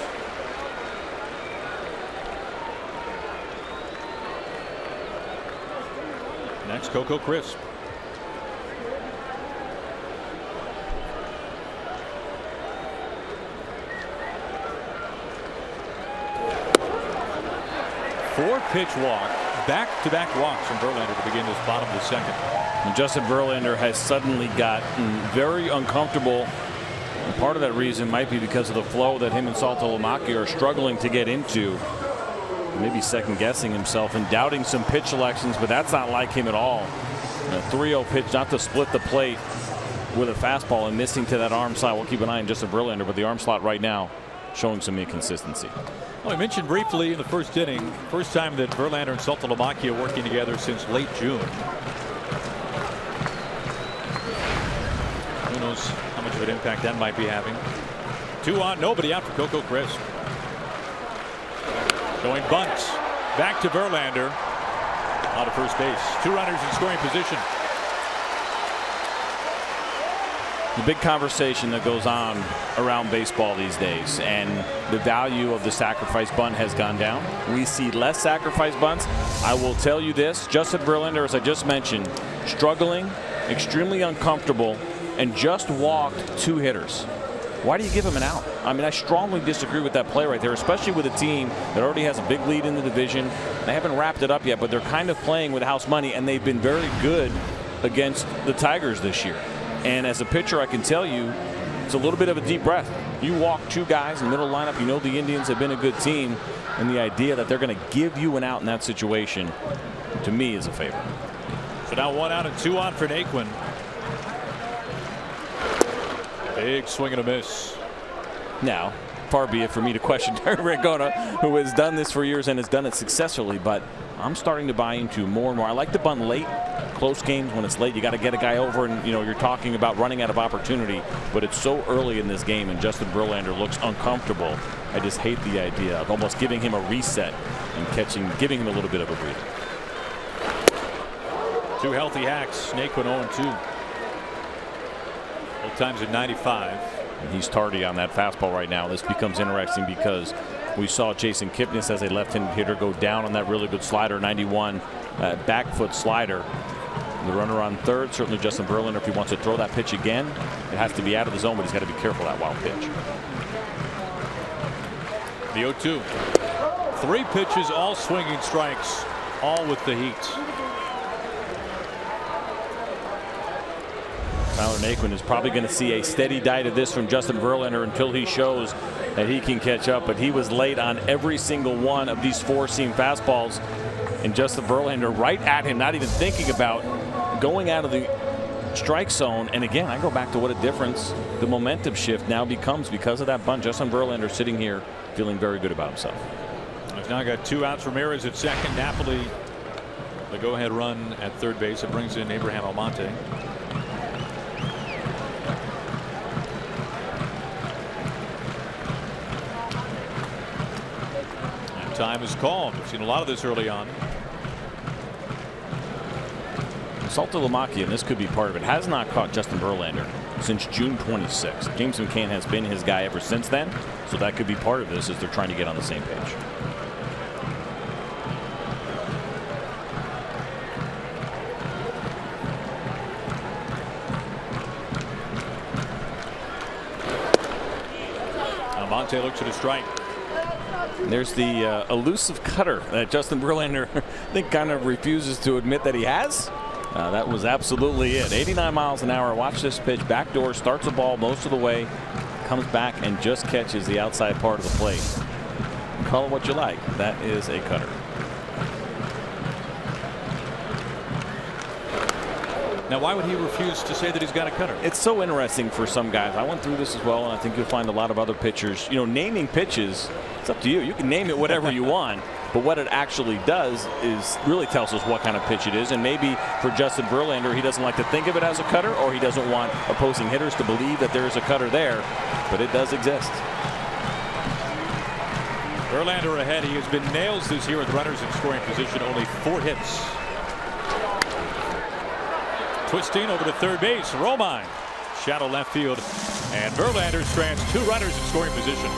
S1: Next, Coco Crisp. Four-pitch walk, back-to-back walks from Verlander to begin this bottom of the second.
S2: And Justin Verlander has suddenly gotten very uncomfortable. And part of that reason might be because of the flow that him and Saltalamacchia are struggling to get into. Maybe second-guessing himself and doubting some pitch selections, but that's not like him at all. A 3-0 pitch, not to split the plate with a fastball and missing to that arm slot. We'll keep an eye on Justin Verlander, but the arm slot right now showing some inconsistency.
S1: Well, I mentioned briefly in the first inning, first time that Verlander and Saltalamacchia working together since late June. Who knows how much of an impact that might be having. 2 on, nobody out for Coco Crisp. Going bunts. Back to Verlander. Out of first base. 2 runners in scoring position.
S2: The big conversation that goes on around baseball these days, and the value of the sacrifice bunt has gone down. We see less sacrifice bunts. I will tell you this, Justin Verlander, as I just mentioned, struggling, extremely uncomfortable, and just walked 2 hitters. Why do you give him an out? I mean, I strongly disagree with that play right there, especially with a team that already has a big lead in the division. They haven't wrapped it up yet, but they're kind of playing with house money, and they've been very good against the Tigers this year. And as a pitcher, I can tell you, it's a little bit of a deep breath. You walk 2 guys in the middle lineup, you know the Indians have been a good team, and the idea that they're going to give you an out in that situation, to me, is a favor.
S1: So now 1 out and 2 on for Naquin. Big swing and a miss.
S2: Now, far be it for me to question Terry Francona, who has done this for years and has done it successfully, but I'm starting to buy into more and more. I like to bunt late. Close games, when it's late, you got to get a guy over, and you're talking about running out of opportunity, but it's so early in this game, and Justin Verlander looks uncomfortable. I just hate the idea of almost giving him a reset and giving him a little bit of a breather.
S1: 2 healthy hacks. Naquin 0-2. Both times at 95.
S2: And he's tardy on that fastball right now. This becomes interesting because we saw Jason Kipnis, as a left-handed hitter, go down on that really good slider, 91 back foot slider. The runner on third, certainly Justin Verlander, if he wants to throw that pitch again, it has to be out of the zone, but he's got to be careful of that wild pitch.
S1: The 0-2. 3 pitches, all swinging strikes, all with the heat.
S2: Tyler Naquin is probably going to see a steady diet of this from Justin Verlander until he shows that he can catch up, but he was late on every single one of these 4-seam fastballs, and Justin Verlander right at him, not even thinking about going out of the strike zone. And again, I go back to what a difference the momentum shift now becomes because of that bunt. Justin Verlander sitting here feeling very good about himself.
S1: He's now got 2 outs. Ramirez at second. Napoli the go-ahead run at third base. It brings in Abraham Almonte. And time is called. We've seen a lot of this early on.
S2: Saltalamacchia, and this could be part of it, has not caught Justin Verlander since June 26th. James McCann has been his guy ever since then, so that could be part of this as they're trying to get on the same page.
S1: Almonte looks at a strike.
S2: There's the elusive cutter that Justin Verlander, I think, kind of refuses to admit that he has. That was absolutely it. 89 miles an hour. Watch this pitch. Backdoor, starts the ball most of the way, comes back and just catches the outside part of the plate. Call it what you like. That is a cutter.
S1: Now, why would he refuse to say that he's got a cutter?
S2: It's so interesting for some guys. I went through this as well, and I think you'll find a lot of other pitchers. Naming pitches, it's up to you. You can name it whatever you want. But what it actually does is really tells us what kind of pitch it is. And maybe for Justin Verlander, he doesn't like to think of it as a cutter, or he doesn't want opposing hitters to believe that there is a cutter there. But it does exist.
S1: Verlander ahead. He has been nails this year with runners in scoring position. Only 4 hits. Twisting over to third base. Romine. Shallow left field. And Verlander strands 2 runners in scoring position.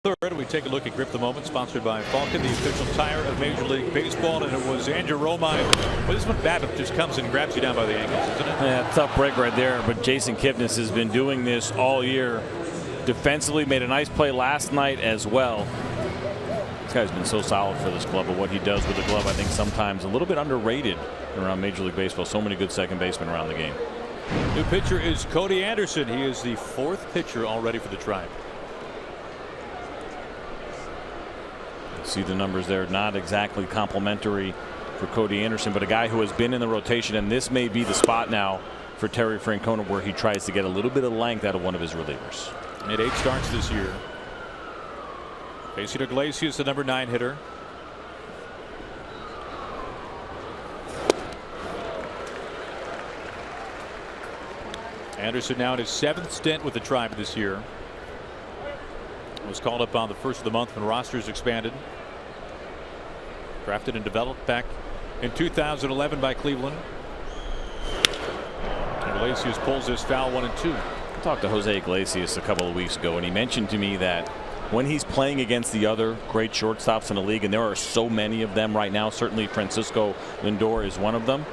S1: Third, we take a look at Grip the Moment, sponsored by Falcon, the official tire of Major League Baseball, and it was Andrew Romine. Well, this one Babbitt just comes and grabs you down by the ankles, isn't it?
S2: Yeah, tough break right there, but Jason Kipnis has been doing this all year. Defensively, made a nice play last night as well. This guy's been so solid for this club, but what he does with the glove, I think sometimes a little bit underrated around Major League Baseball. So many good second basemen around the game.
S1: New pitcher is Cody Anderson. He is the 4th pitcher already for the Tribe.
S2: See the numbers there, not exactly complimentary for Cody Anderson, but a guy who has been in the rotation, and this may be the spot now for Terry Francona where he tries to get a little bit of length out of one of his relievers.
S1: Made 8 starts this year. Facing Iglesias, the number 9 hitter. Anderson now in his 7th stint with the Tribe this year. Was called up on the 1st of the month when rosters expanded. Drafted and developed back in 2011 by Cleveland. Iglesias pulls this foul 1-2.
S2: I talked to Jose Iglesias a couple of weeks ago, and he mentioned to me that when he's playing against the other great shortstops in the league, and there are so many of them right now, certainly Francisco Lindor is one of them,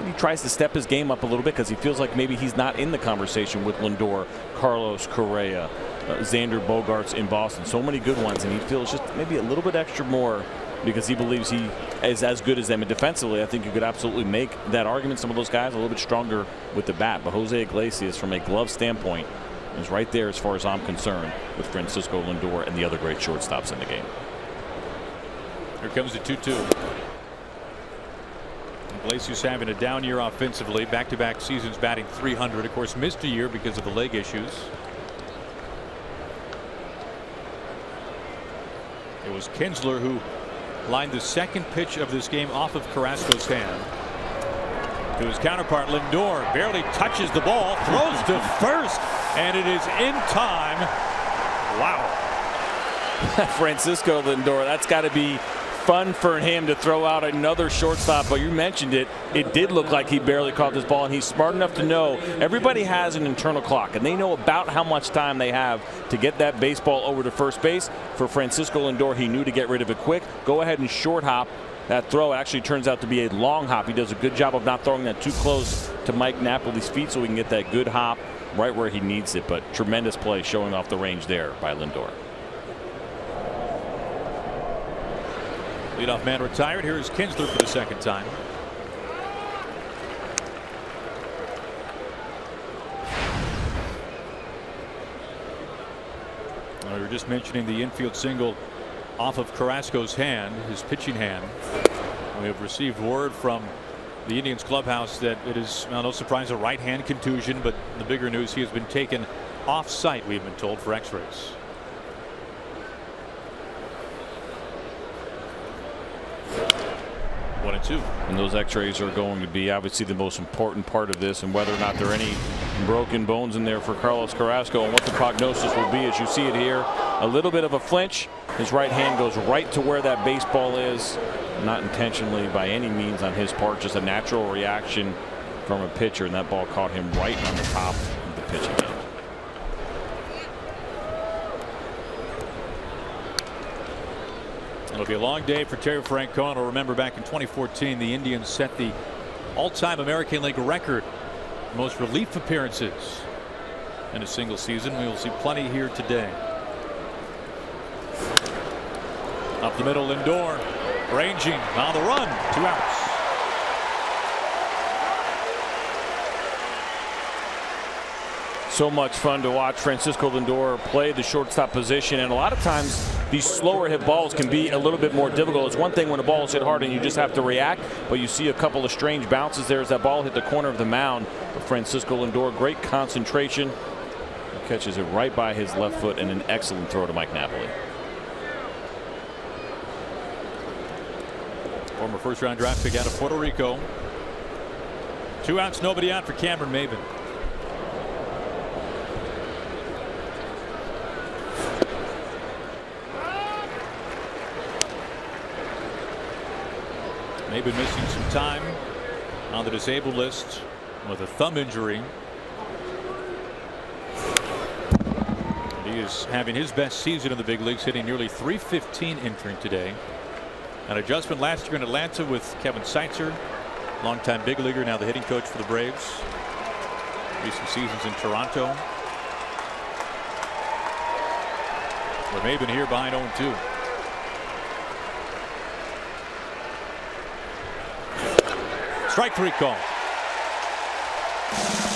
S2: he tries to step his game up a little bit because he feels like maybe he's not in the conversation with Lindor, Carlos Correa, Xander Bogaerts in Boston. So many good ones, and he feels just maybe a little bit extra more because he believes he is as good as them. And defensively, I think you could absolutely make that argument. Some of those guys a little bit stronger with the bat, but Jose Iglesias, from a glove standpoint, is right there as far as I'm concerned with Francisco Lindor and the other great shortstops in the game.
S1: Here comes the 2-2. Iglesias having a down year offensively, back-to-back seasons batting .300. Of course, missed a year because of the leg issues. It was Kinsler who lined the 2nd pitch of this game off of Carrasco's hand. To his counterpart, Lindor barely touches the ball, throws to first, and it is in time. Wow.
S2: Francisco Lindor, that's got to be fun for him to throw out another shortstop, but you mentioned it. It did look like he barely caught this ball, and he's smart enough to know everybody has an internal clock, and they know about how much time they have to get that baseball over to first base. For Francisco Lindor, he knew to get rid of it quick. Go ahead and short hop that throw. It actually turns out to be a long hop. He does a good job of not throwing that too close to Mike Napoli's feet so he can get that good hop right where he needs it. But tremendous play showing off the range there by Lindor.
S1: Leadoff man retired. Here is Kinsler for the 2nd time. We were just mentioning the infield single off of Carrasco's hand, his pitching hand. We have received word from the Indians clubhouse that it is, well, no surprise, a right hand contusion, but the bigger news, he has been taken off site, we've been told, for x-rays.
S2: And those x-rays are going to be obviously the most important part of this, and whether or not there are any broken bones in there for Carlos Carrasco and what the prognosis will be. As you see it here, a little bit of a flinch. His right hand goes right to where that baseball is, not intentionally by any means on his part, just a natural reaction from a pitcher, and that ball caught him right on the top of the pitching hand.
S1: It'll be a long day for Terry Francona. Remember, back in 2014, the Indians set the all-time American League record for most relief appearances in a single season. We will see plenty here today. Up the middle, Lindor ranging on the run. 2 outs.
S2: So much fun to watch Francisco Lindor play the shortstop position, and a lot of times these slower hit balls can be a little bit more difficult. It's one thing when a ball is hit hard and you just have to react, but you see a couple of strange bounces there as that ball hit the corner of the mound. But Francisco Lindor, great concentration. He catches it right by his left foot, and an excellent throw to Mike Napoli.
S1: Former first-round draft pick out of Puerto Rico. 2 outs, nobody out for Cameron Maybin. Maybin missing some time on the disabled list with a thumb injury. He He is having his best season in the big leagues, hitting nearly .315 entering today. An adjustment last year in Atlanta with Kevin Seitzer, longtime big leaguer, now the hitting coach for the Braves. Recent seasons in Toronto. Or may have been here behind 0-2. Strike 3 call.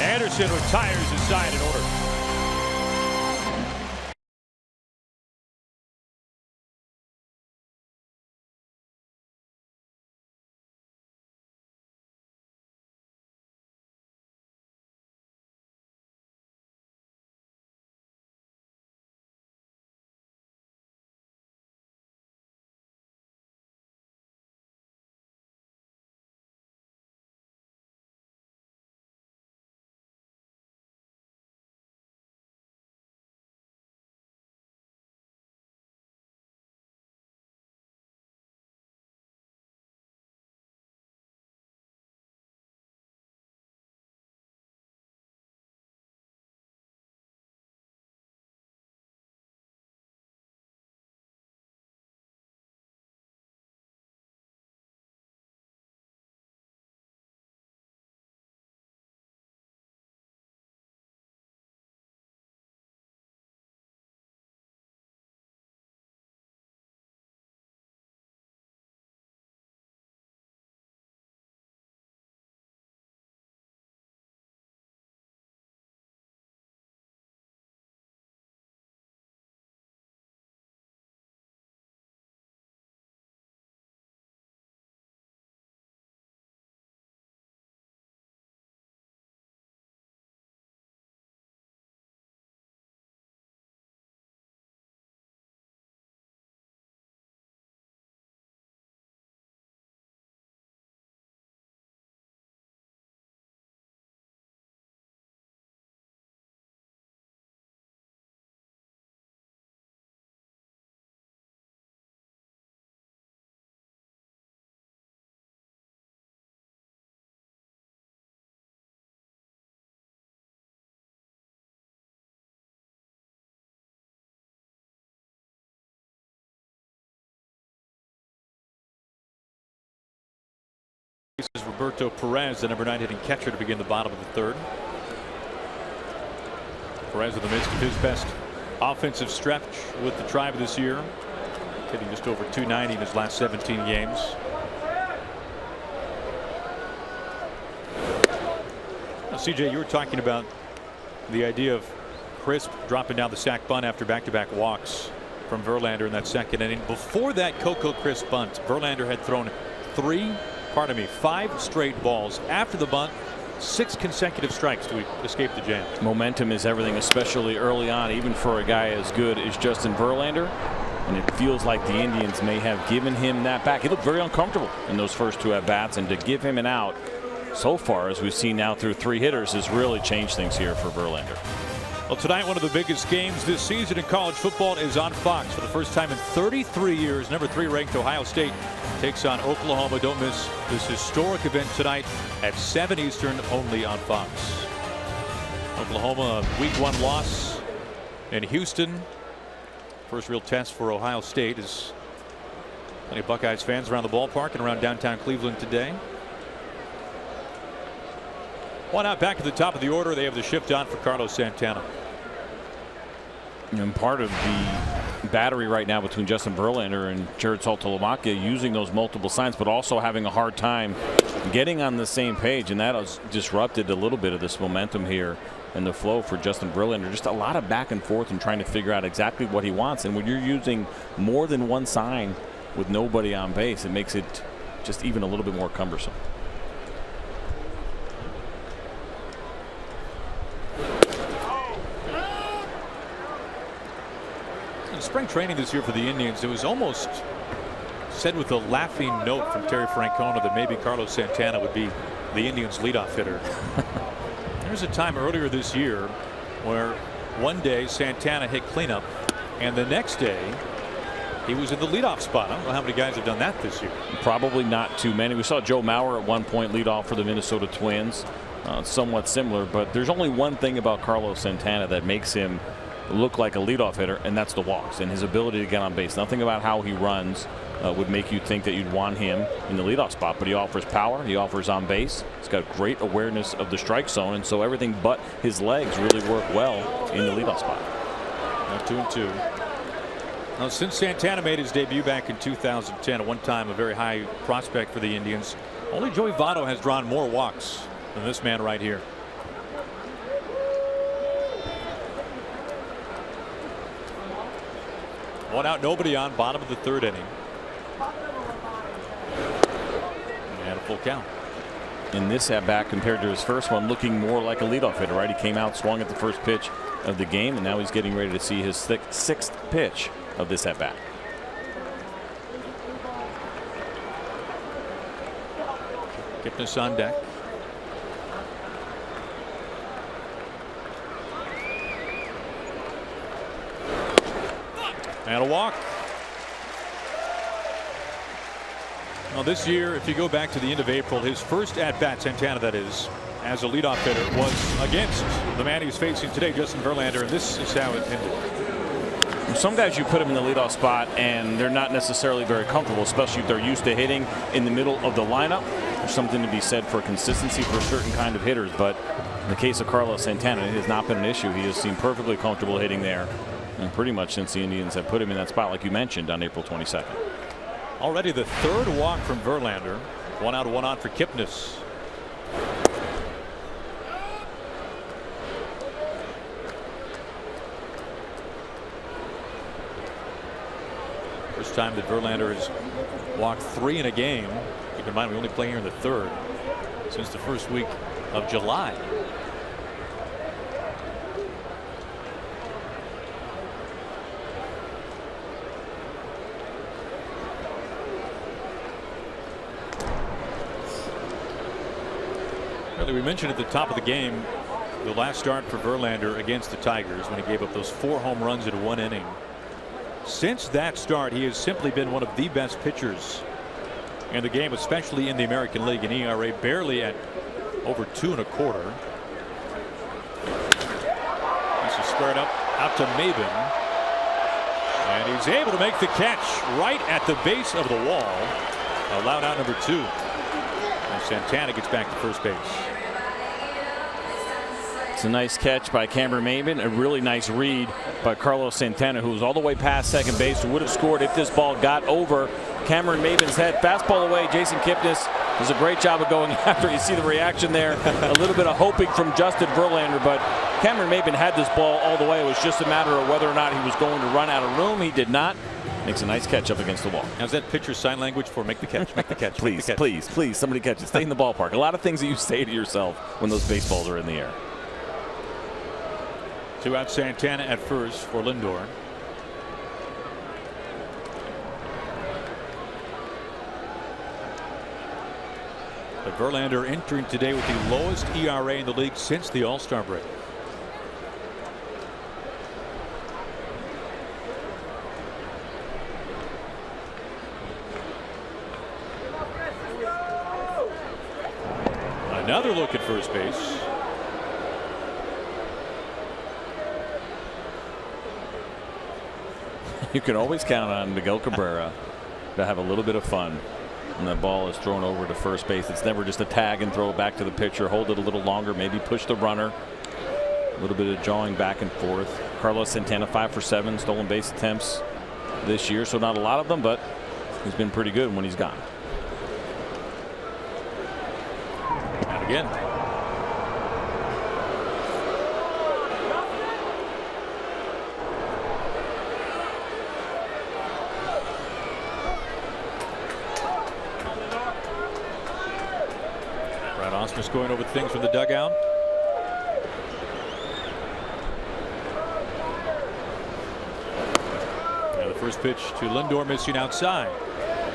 S1: Anderson retires his side in order. This is Roberto Perez, the #9 hitting catcher, to begin the bottom of the third. Perez in the midst of his best offensive stretch with the Tribe this year, hitting just over .290 in his last 17 games. Now, CJ, you were talking about the idea of Crisp dropping down the sac bunt after back-to-back walks from Verlander in that second inning. Before that Coco Crisp bunt, Verlander had thrown 5 straight balls. After the bunt, 6 consecutive strikes to escape the jam.
S2: Momentum is everything, especially early on, even for a guy as good as Justin Verlander. And it feels like the Indians may have given him that back. He looked very uncomfortable in those first 2 at-bats, and to give him an out so far, as we've seen now through 3 hitters, has really changed things here for Verlander.
S1: Well, tonight, one of the biggest games this season in college football is on Fox. For the first time in 33 years, #3 ranked Ohio State takes on Oklahoma. Don't miss this historic event tonight at 7 Eastern, only on Fox. Oklahoma, a Week 1 loss in Houston. First real test for Ohio State, as plenty of Buckeyes fans around the ballpark and around downtown Cleveland today. One out, back at the top of the order. They have the shift on for Carlos Santana.
S2: And part of the battery right now between Justin Verlander and Jared Saltalamacchia, using those multiple signs, but also having a hard time getting on the same page, and that has disrupted a little bit of this momentum here and the flow for Justin Verlander. Just a lot of back and forth and trying to figure out exactly what he wants. And when you're using more than one sign with nobody on base, it makes it just even a little bit more cumbersome.
S1: In spring training this year for the Indians, it was almost said with a laughing note from Terry Francona that maybe Carlos Santana would be the Indians' leadoff hitter. There's a time earlier this year where one day Santana hit cleanup, and the next day he was in the leadoff spot. I don't know how many guys have done that this year.
S2: Probably not too many. We saw Joe Mauer at one point lead off for the Minnesota Twins. Somewhat similar, but there's only one thing about Carlos Santana that makes him look like a leadoff hitter, and that's the walks and his ability to get on base. Nothing about how he runs would make you think that you'd want him in the leadoff spot, but he offers power, he offers on base, he's got great awareness of the strike zone, and so everything but his legs really work well in the leadoff spot.
S1: Now 2-2. Now, since Santana made his debut back in 2010, at one time a very high prospect for the Indians, only Joey Votto has drawn more walks than this man right here. One out, nobody on, bottom of the third inning. And a full count.
S2: In this at bat compared to his first one, looking more like a leadoff hitter, right? He came out, swung at the first pitch of the game, and now he's getting ready to see his sixth pitch of this at bat.
S1: Kipnis on deck. And a walk. Now this year, if you go back to the end of April, his first at bat, Santana that is, as a leadoff hitter, was against the man he's facing today, Justin Verlander, and this is how it ended.
S2: Some guys, you put them in the leadoff spot and they're not necessarily very comfortable, especially if they're used to hitting in the middle of the lineup. There's something to be said for consistency for certain kind of hitters, but in the case of Carlos Santana, it has not been an issue. He has seemed perfectly comfortable hitting there, and pretty much since the Indians have put him in that spot, like you mentioned, on April 22nd.
S1: Already the third walk from Verlander. One out, one on for Kipnis. First time that Verlander has walked 3 in a game. Keep in mind, we only play here in the third since the first week of July. We mentioned at the top of the game the last start for Verlander against the Tigers when he gave up those 4 home runs in 1 inning. Since that start, he has simply been one of the best pitchers in the game, especially in the American League. An ERA barely at over 2 1/4. This is squared up out to Maybin, and he's able to make the catch right at the base of the wall. Allowed out number 2. And Santana gets back to first base.
S2: It's a nice catch by Cameron Maybin, a really nice read by Carlos Santana, who was all the way past second base, who would have scored if this ball got over Cameron Maybin's head. Fastball away. Jason Kipnis does a great job of going after. You see the reaction there. A little bit of hoping from Justin Verlander, but Cameron Maybin had this ball all the way. It was just a matter of whether or not he was going to run out of room. He did not. Makes a nice catch up against the wall.
S1: How's that pitcher's sign language for make the catch, make the catch?
S2: Please,
S1: make the catch.
S2: please, somebody catch it. Stay in the ballpark. A lot of things that you say to yourself when those baseballs are in the air.
S1: 2 out Santana at first for Lindor. But Verlander entering today with the lowest ERA in the league since the All-Star break. Another look at first base.
S2: You can always count on Miguel Cabrera to have a little bit of fun when that ball is thrown over to first base. It's never just a tag and throw it back to the pitcher. Hold it a little longer, maybe push the runner. A little bit of jawing back and forth. Carlos Santana 5 for 7 stolen base attempts this year, so not a lot of them, but he's been pretty good when he's gone.
S1: And again. Osmus going over things from the dugout. Now the first pitch to Lindor, missing outside.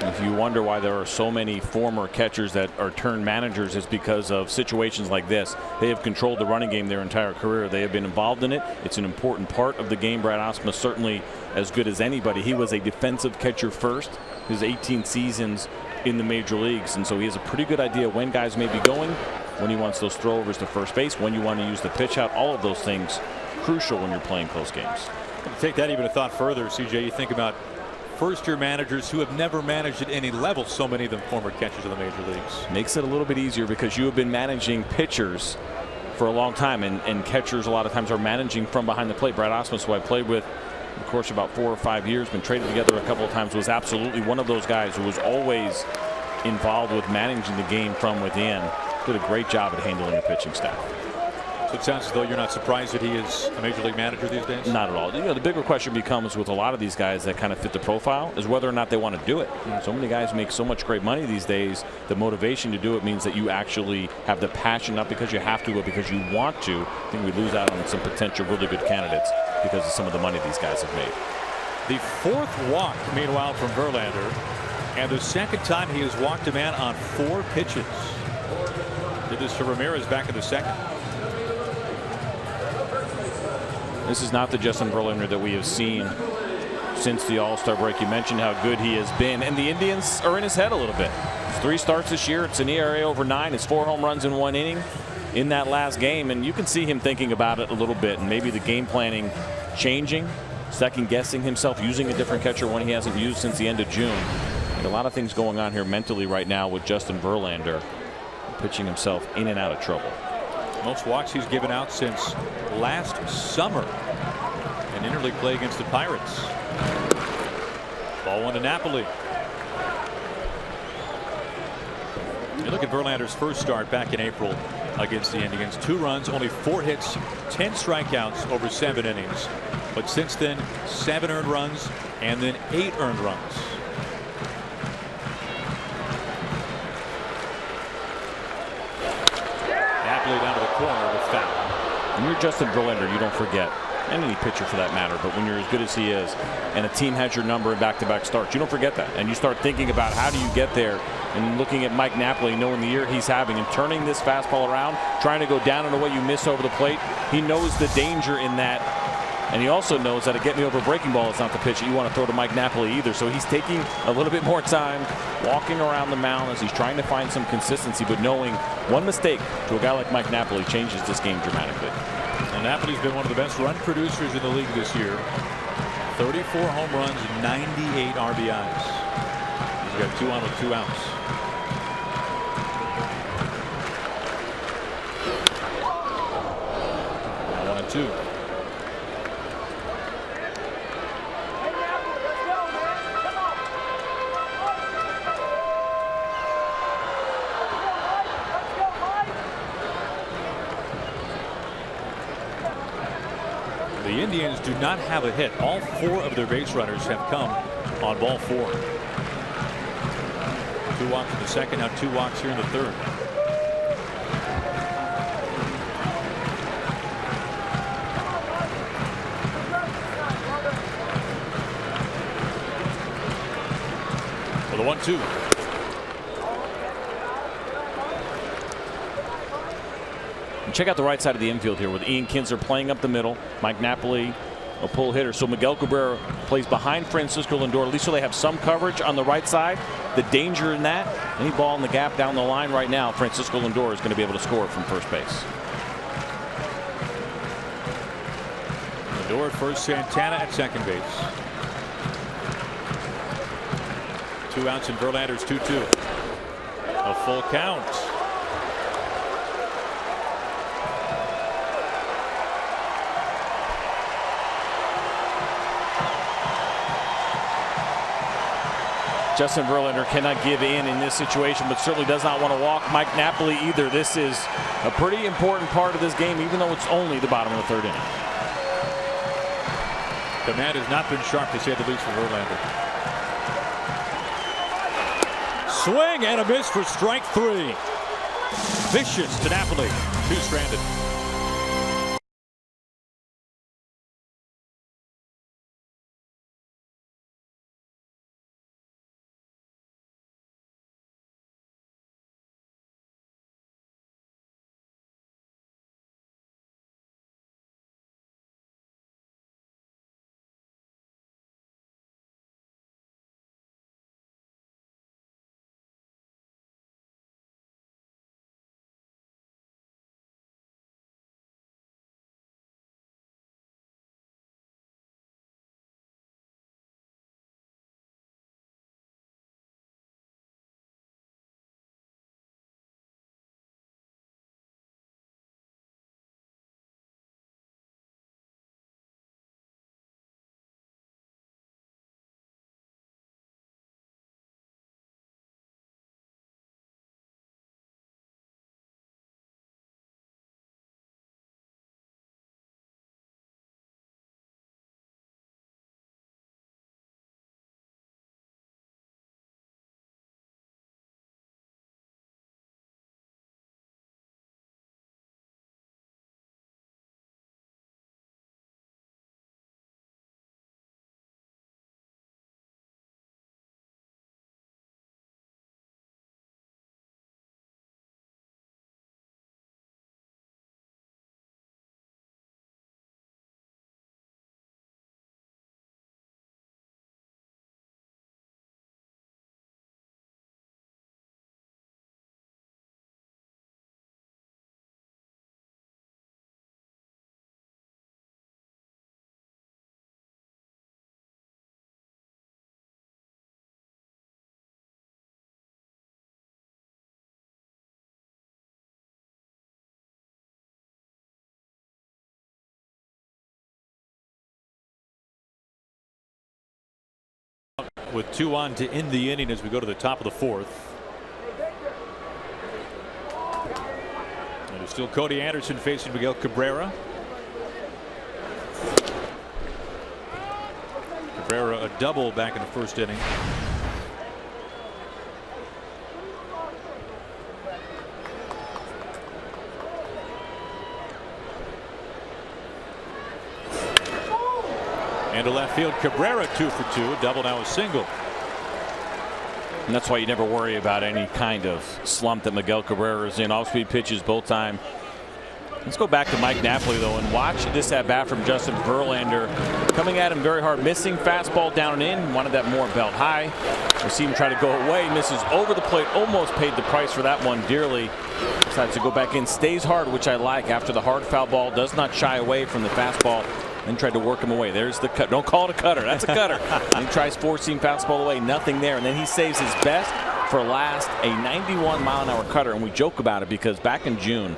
S2: If you wonder why there are so many former catchers that are turned managers, it's because of situations like this. They have controlled the running game their entire career. They have been involved in it. It's an important part of the game. Brad Osmus certainly as good as anybody. He was a defensive catcher first. His 18 seasons in the major leagues, and so he has a pretty good idea when guys may be going, when he wants those throwovers to first base, when you want to use the pitch out. All of those things crucial when you're playing close games.
S1: To take that even a thought further, CJ, you think about first-year managers who have never managed at any level, so many of them former catchers in the major leagues.
S2: Makes it a little bit easier because you have been managing pitchers for a long time, and catchers a lot of times are managing from behind the plate. Brad Ausmus, who I played with, of course, about 4 or 5 years, been traded together a couple of times, was absolutely one of those guys who was always involved with managing the game from within. Did a great job at handling the pitching staff.
S1: So it sounds as though you're not surprised that he is a major league manager these days?
S2: Not at all. The bigger question becomes with a lot of these guys that kind of fit the profile is whether or not they want to do it. So many guys make so much great money these days. The motivation to do it means that you actually have the passion, not because you have to, but because you want to. I think we lose out on some potential really good candidates because of some of the money these guys have made.
S1: The 4th walk, meanwhile, from Verlander, and the 2nd time he has walked a man on 4 pitches. Did this to Ramirez back in the 2nd.
S2: This is not the Justin Verlander that we have seen since the All-Star break. You mentioned how good he has been, and the Indians are in his head a little bit. It's 3 starts this year. It's an ERA over 9. It's 4 home runs in 1 inning in that last game, and you can see him thinking about it a little bit, and maybe the game planning changing, second-guessing himself, using a different catcher one he hasn't used since the end of June. And a lot of things going on here mentally right now with Justin Verlander, pitching himself in and out of trouble.
S1: Most walks he's given out since last summer in interleague play against the Pirates. Ball 1 to Napoli. You look at Verlander's first start back in April against the Indians. 2 runs, only 4 hits, 10 strikeouts over 7 innings. But since then, 7 earned runs and then 8 earned runs. Napoli down to the corner with foul.
S2: When you're Justin Verlander, you don't forget, and any pitcher for that matter, but when you're as good as he is and a team has your number in back-to-back starts, you don't forget that, and you start thinking about how do you get there, and looking at Mike Napoli, knowing the year he's having and turning this fastball around, trying to go down in a way you miss over the plate. He knows the danger in that, and he also knows that a get me over breaking ball is not the pitch that you want to throw to Mike Napoli either. So he's taking a little bit more time walking around the mound as he's trying to find some consistency, but knowing one mistake to a guy like Mike Napoli changes this game dramatically.
S1: And Napoli's been one of the best run producers in the league this year. 34 home runs, 98 RBIs. He's got 2 on with 2 outs. One and 2. The Indians do not have a hit. All 4 of their base runners have come on ball 4. 2 walks in the 2nd, now 2 walks here in the 3rd. For the 1-2.
S2: Check out the right side of the infield here with Ian Kinsler playing up the middle. Mike Napoli, a pull hitter. So Miguel Cabrera plays behind Francisco Lindor, at least so they have some coverage on the right side. The danger in that, any ball in the gap down the line right now, Francisco Lindor is going to be able to score from first base.
S1: Lindor at first, Santana at second base. 2 outs in Verlander's 2-2. A full count.
S2: Justin Verlander cannot give in this situation, but certainly does not want to walk Mike Napoli either. This is a pretty important part of this game, even though it's only the bottom of the 3rd inning.
S1: Command has not been sharp, to say the least, for Verlander. Swing and a miss for strike 3. Vicious to Napoli. 2 stranded. with 2 on to end the inning as we go to the top of the 4th. And it's still Cody Anderson facing Miguel Cabrera. Cabrera a double back in the 1st inning. And to left field, Cabrera 2 for 2, a double, now a single.
S2: And that's why you never worry about any kind of slump that Miguel Cabrera is in. Off-speed pitches both time. Let's go back to Mike Napoli, though, and watch this at bat from Justin Verlander. Coming at him very hard, missing fastball down and in. Wanted that more belt high. We see him try to go away, misses over the plate, almost paid the price for that one dearly. Decides to go back in, stays hard, which I like after the hard foul ball, does not shy away from the fastball. Then tried to work him away. There's the cut. Don't call it a cutter. That's a cutter. And he tries 4-seam fastball away. Nothing there. And then he saves his best for last, a 91-mile-an-hour cutter. And we joke about it because back in June,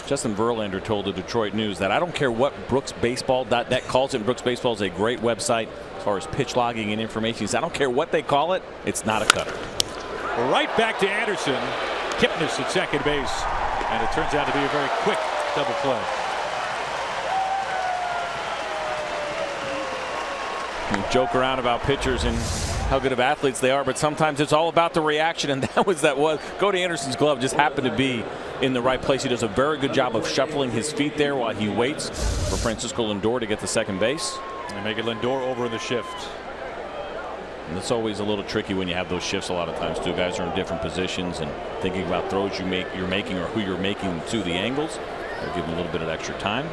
S2: Justin Verlander told the Detroit News that I don't care what BrooksBaseball.net calls it. Brooks Baseball is a great website as far as pitch logging and information. He said, I don't care what they call it. It's not a cutter.
S1: Right back to Anderson. Kipnis at second base. And it turns out to be a very quick double play.
S2: We joke around about pitchers and how good of athletes they are, but sometimes it's all about the reaction, and that was Cody Anderson's glove just happened to be in the right place. He does a very good job of shuffling his feet there while he waits for Francisco Lindor to get to second base.
S1: And make it Lindor over in the shift.
S2: And it's always a little tricky when you have those shifts a lot of times too. Guys are in different positions and thinking about throws you're making or who you're making to the angles. They'll give them a little bit of extra time.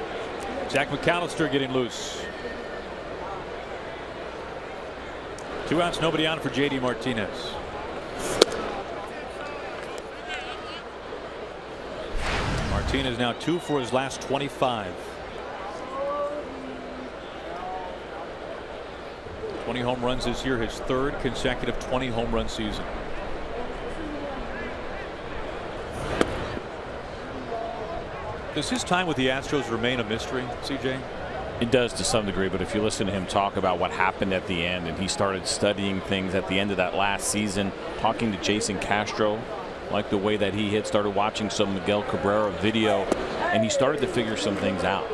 S1: Zach McAllister getting loose. 2 outs, nobody on for JD Martinez. Martinez now 2 for his last 25. 20 home runs this year, his 3rd consecutive 20 home run season. Does his time with the Astros remain a mystery, CJ?
S2: It does to some degree, but if you listen to him talk about what happened at the end, and he started studying things at the end of that last season, talking to Jason Castro, like the way that he hit, started watching some Miguel Cabrera video, and he started to figure some things out.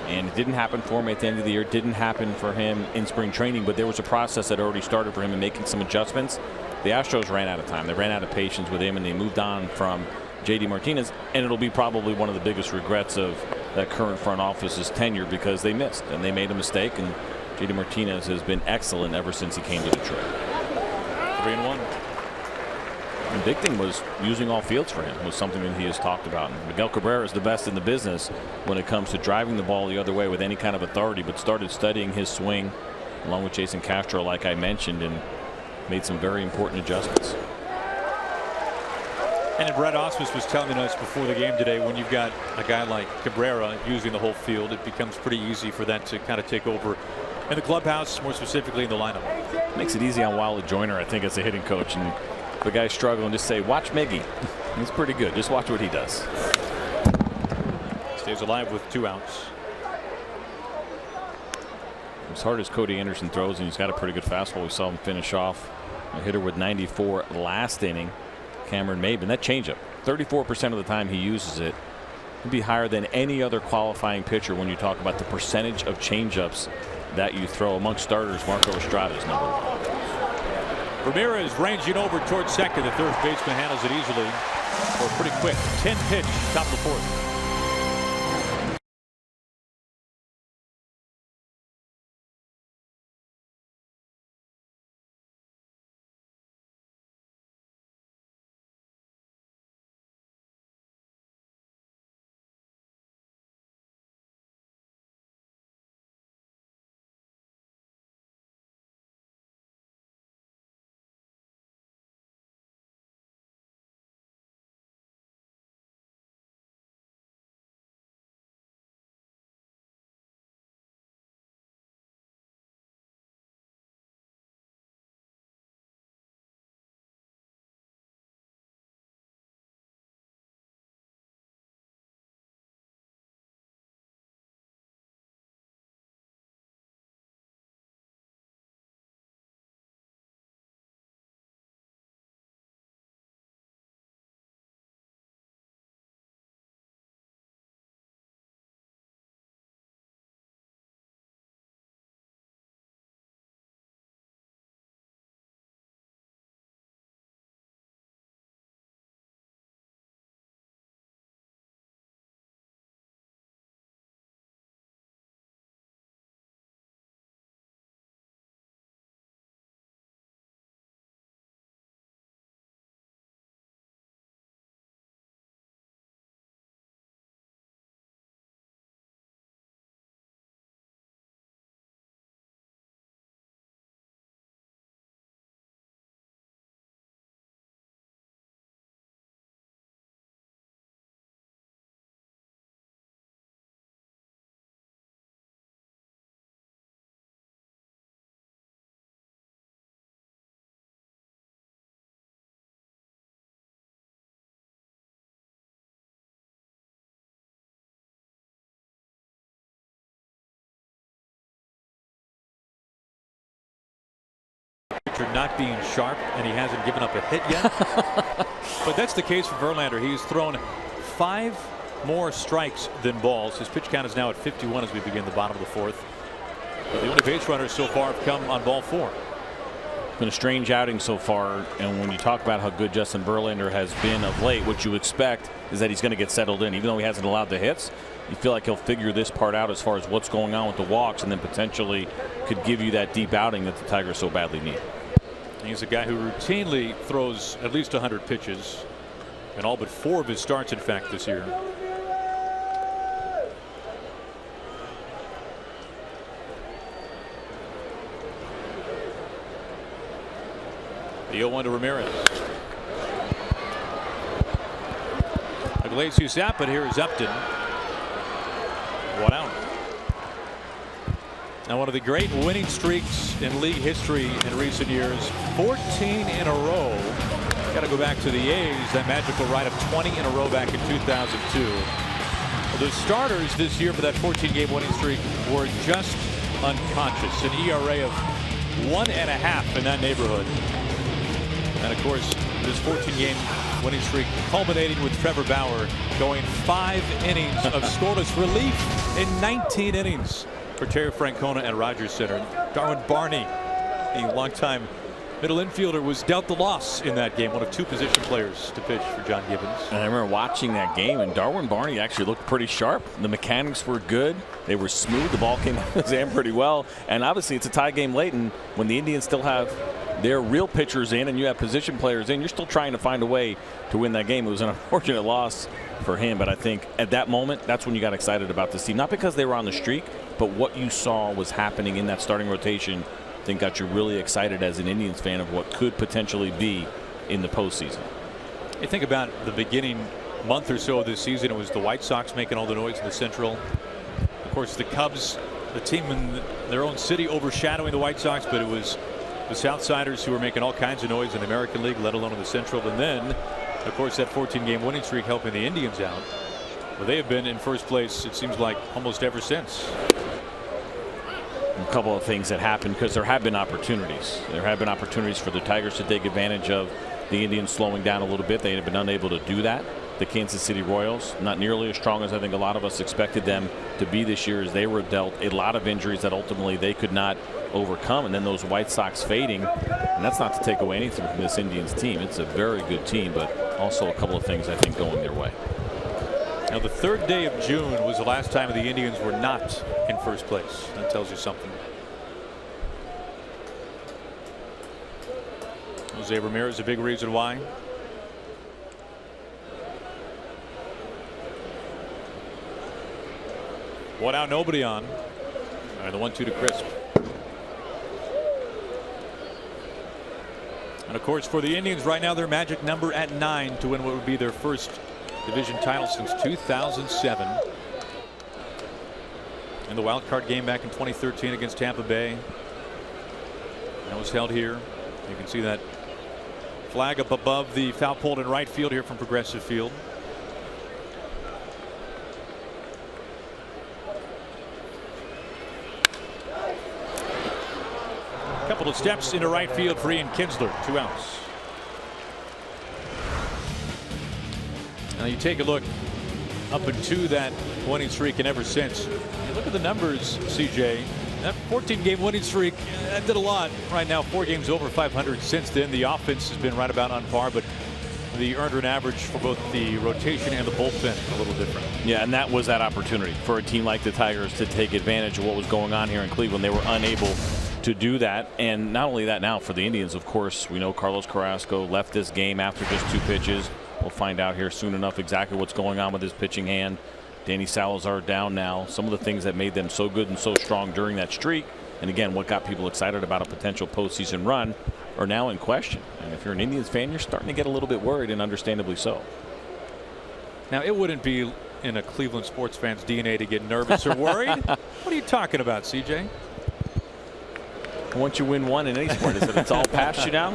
S2: And it didn't happen for him at the end of the year. It didn't happen for him in spring training, but there was a process that already started for him in making some adjustments. The Astros ran out of time. They ran out of patience with him, and they moved on from JD Martinez, and it'll be probably one of the biggest regrets of that current front office's tenure because they missed and they made a mistake, and JD Martinez has been excellent ever since he came to Detroit.
S1: 3-1.
S2: And big thing was using all fields for him was something that he has talked about. And Miguel Cabrera is the best in the business when it comes to driving the ball the other way with any kind of authority, but started studying his swing along with Jason Castro, like I mentioned, and made some very important adjustments.
S1: And Brett Ausmus was telling us before the game today, when you've got a guy like Cabrera using the whole field, it becomes pretty easy for that to kind of take over in the clubhouse, more specifically in the lineup.
S2: Makes it easy on Wally Joyner, I think, as a hitting coach. And if the guy's struggling, just say, watch Miggy. He's pretty good. Just watch what he does.
S1: Stays alive with 2 outs.
S2: As hard as Cody Anderson throws, and he's got a pretty good fastball. We saw him finish off a hitter with 94 last inning. Cameron Maybin, that changeup, 34% of the time he uses it. It'd be higher than any other qualifying pitcher when you talk about the percentage of changeups that you throw. Amongst starters, Marco Estrada is number 1.
S1: Ramirez ranging over towards second. The third baseman handles it easily for a pretty quick 10-pitch top of the 4th. of not being sharp, and he hasn't given up a hit yet. But that's the case for Verlander. He's thrown 5 more strikes than balls. His pitch count is now at 51 as we begin the bottom of the 4th. But the only base runners so far have come on ball 4.
S2: It's been a strange outing so far, and when you talk about how good Justin Verlander has been of late, what you expect is that he's going to get settled in. Even though he hasn't allowed the hits, you feel like he'll figure this part out as far as what's going on with the walks, and then potentially could give you that deep outing that the Tigers so badly need.
S1: He's a guy who routinely throws at least 100 pitches in all but 4 of his starts, in fact, this year. The 0-1 to Ramirez. Iglesias out, but here is Upton. 1 out. Now, one of the great winning streaks in league history in recent years, 14 in a row. Got to go back to the A's, that magical ride of 20 in a row back in 2002. The starters this year for that 14-game winning streak were just unconscious. An ERA of 1.5 in that neighborhood. And of course, this 14-game winning streak culminating with Trevor Bauer going 5 innings of scoreless relief in 19 innings for Terry Francona and Rogers Center. Darwin Barney, a longtime middle infielder, was dealt the loss in that game. One of 2 position players to pitch for John Gibbons.
S2: And I remember watching that game, and Darwin Barney actually looked pretty sharp. The mechanics were good. They were smooth. The ball came out of his hand pretty well. And obviously, it's a tie game late, and when the Indians still have their real pitchers in and you have position players in, you're still trying to find a way to win that game. It was an unfortunate loss for him, but I think at that moment, that's when you got excited about this team. Not because they were on the streak, but what you saw was happening in that starting rotation, I think got you really excited as an Indians fan of what could potentially be in the postseason.
S1: You think about the beginning month or so of this season, it was the White Sox making all the noise in the Central. Of course, the Cubs, the team in their own city, overshadowing the White Sox, but it was the Southsiders who were making all kinds of noise in the American League, let alone in the Central. And then, of course, that 14-game winning streak helping the Indians out. Well, they have been in first place, it seems like, almost ever since.
S2: A couple of things that happened because there have been opportunities. There have been opportunities for the Tigers to take advantage of the Indians slowing down a little bit. They have been unable to do that. The Kansas City Royals, not nearly as strong as I think a lot of us expected them to be this year, as they were dealt a lot of injuries that ultimately they could not overcome. And then those White Sox fading, and that's not to take away anything from this Indians team. It's a very good team, but also a couple of things I think going their way.
S1: Now, the 3rd day of June was the last time the Indians were not in first place. That tells you something. Jose Ramirez, a big reason why. One out, nobody on. All right, the 1-2 to Crisp. And of course, for the Indians right now, their magic number at 9 to win what would be their first division title since 2007. In the wild card game back in 2013 against Tampa Bay. That was held here. You can see that flag up above the foul pole in right field here from Progressive Field. Couple of steps into right field for Ian Kinsler. 2 outs. Now you take a look up into that winning streak and ever since. You look at the numbers, CJ. That 14-game winning streak, that did a lot. Right now, 4 games over 500 since then. The offense has been right about on par, but the earned run average for both the rotation and the bullpen a little different.
S2: Yeah, and that was that opportunity for a team like the Tigers to take advantage of what was going on here in Cleveland. They were unable to do that. And not only that, now for the Indians, of course, we know Carlos Carrasco left this game after just 2 pitches. We'll find out here soon enough exactly what's going on with his pitching hand. Danny Salazar down now. Some of the things that made them so good and so strong during that streak, and again, what got people excited about a potential postseason run, are now in question. And if you're an Indians fan, you're starting to get a little bit worried, and understandably so.
S1: Now, it wouldn't be in a Cleveland sports fan's DNA to get nervous or worried. What are you talking about, CJ?
S2: Once you win one in any sport, is it it's all past you now?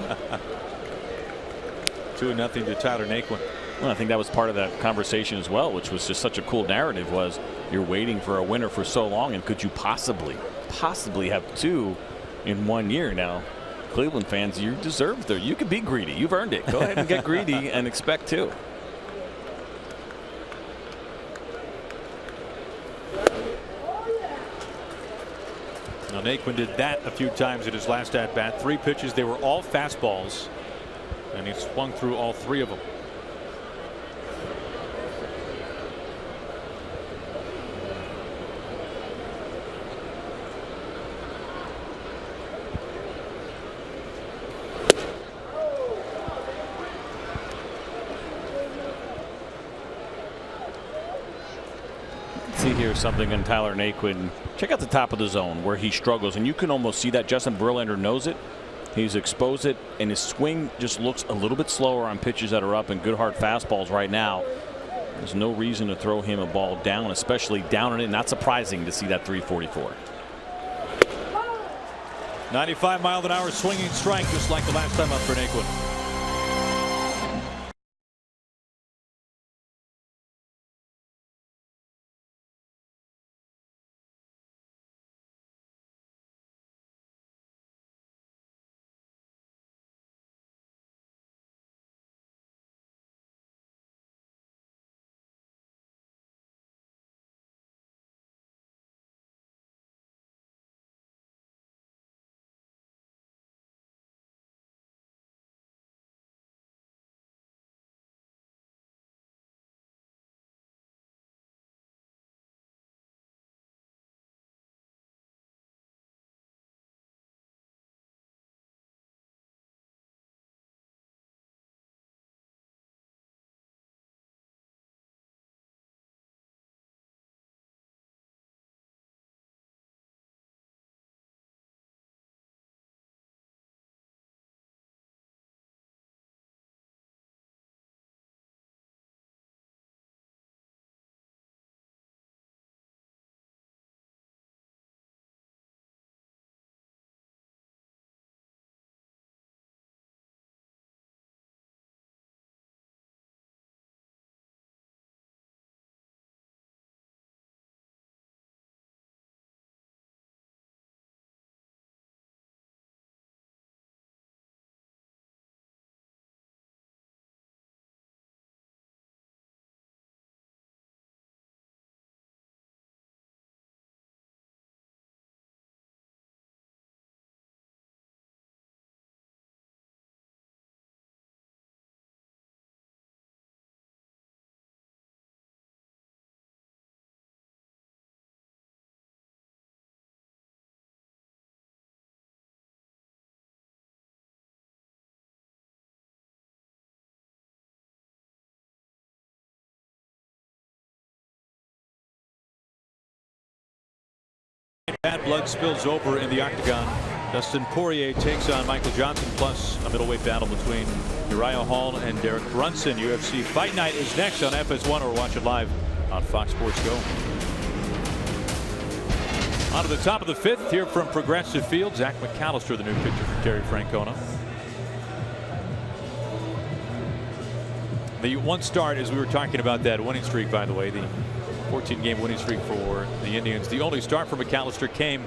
S1: 2-0 to Tyler Naquin.
S2: Well, I think that was part of that conversation as well, which was just such a cool narrative, was you're waiting for a winner for so long, and could you possibly have 2 in 1 year now? Cleveland fans, you deserve there. You can be greedy. You've earned it. Go ahead and get greedy and expect to.
S1: Now, Naquin did that a few times at his last at bat. 3 pitches, they were all fastballs, and he swung through all 3 of them.
S2: See here something in Tyler Naquin. Check out the top of the zone where he struggles, and you can almost see that Justin Verlander knows it. He's exposed it, and his swing just looks a little bit slower on pitches that are up and good hard fastballs right now. There's no reason to throw him a ball down, especially down and in. Not surprising to see that 344.
S1: 95-mile-an-hour swinging strike, just like the last time up for Naquin. Bad blood spills over in the octagon. Dustin Poirier takes on Michael Johnson, plus a middleweight battle between Uriah Hall and Derek Brunson. UFC Fight Night is next on FS1, or watch it live on Fox Sports Go. On to the top of the 5th here from Progressive Field. Zach McAllister, the new pitcher for Terry Francona. The one start, as we were talking about that winning streak, by the way, the 14-game winning streak for the Indians. The only start for McAllister came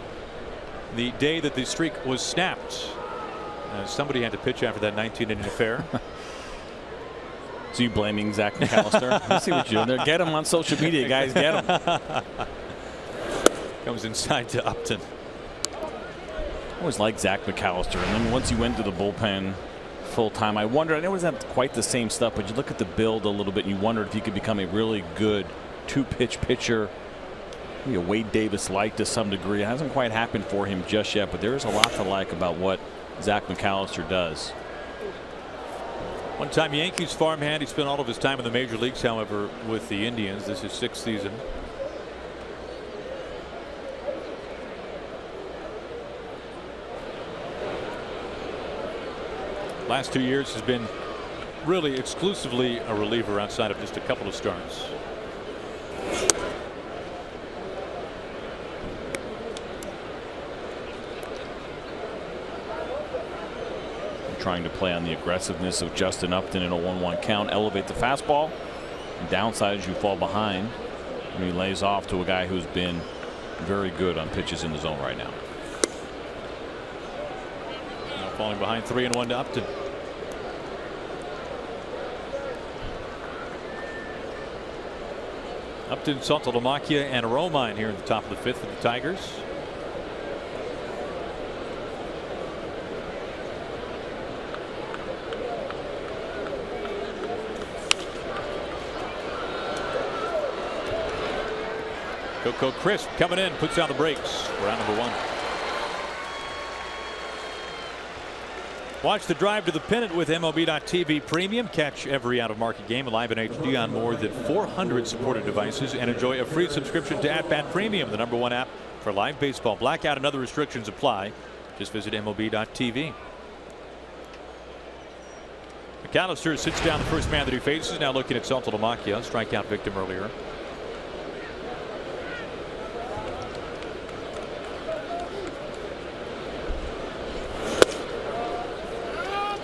S1: the day that the streak was snapped. Somebody had to pitch after that 19-inning affair.
S2: So you blaming Zach McAllister? I see what you're doing there. Get him on social media, guys. Get him.
S1: Comes inside to Upton.
S2: I always liked Zach McAllister, and then once he went to the bullpen full time, I wonder. I know it wasn't quite the same stuff, but you look at the build a little bit, and you wonder if he could become a really good 2-pitch pitcher. Maybe a Wade Davis like to some degree. It hasn't quite happened for him just yet, but there is a lot to like about what Zach McAllister does.
S1: One-time Yankees farmhand. He spent all of his time in the major leagues, however, with the Indians. This is his 6th season. Last 2 years has been really exclusively a reliever outside of just a couple of starts.
S2: Trying to play on the aggressiveness of Justin Upton in a 1-1 count, elevate the fastball. The downside is you fall behind when he lays off to a guy who's been very good on pitches in the zone right now.
S1: falling behind 3-1 to Upton. Upton, Saltalamacchia, and Romine here at the top of the fifth for the Tigers. Coco Crisp coming in, puts down the brakes. Round number one. Watch the drive to the pennant with MLB.TV Premium. Catch every out-of-market game live in HD on more than 400 supported devices and enjoy a free subscription to At-Bat Premium, the #1 app for live baseball. Blackout and other restrictions apply. Just visit MLB.TV. McAllister sits down the first man that he faces. Now looking at Saltalamacchia, strikeout victim earlier.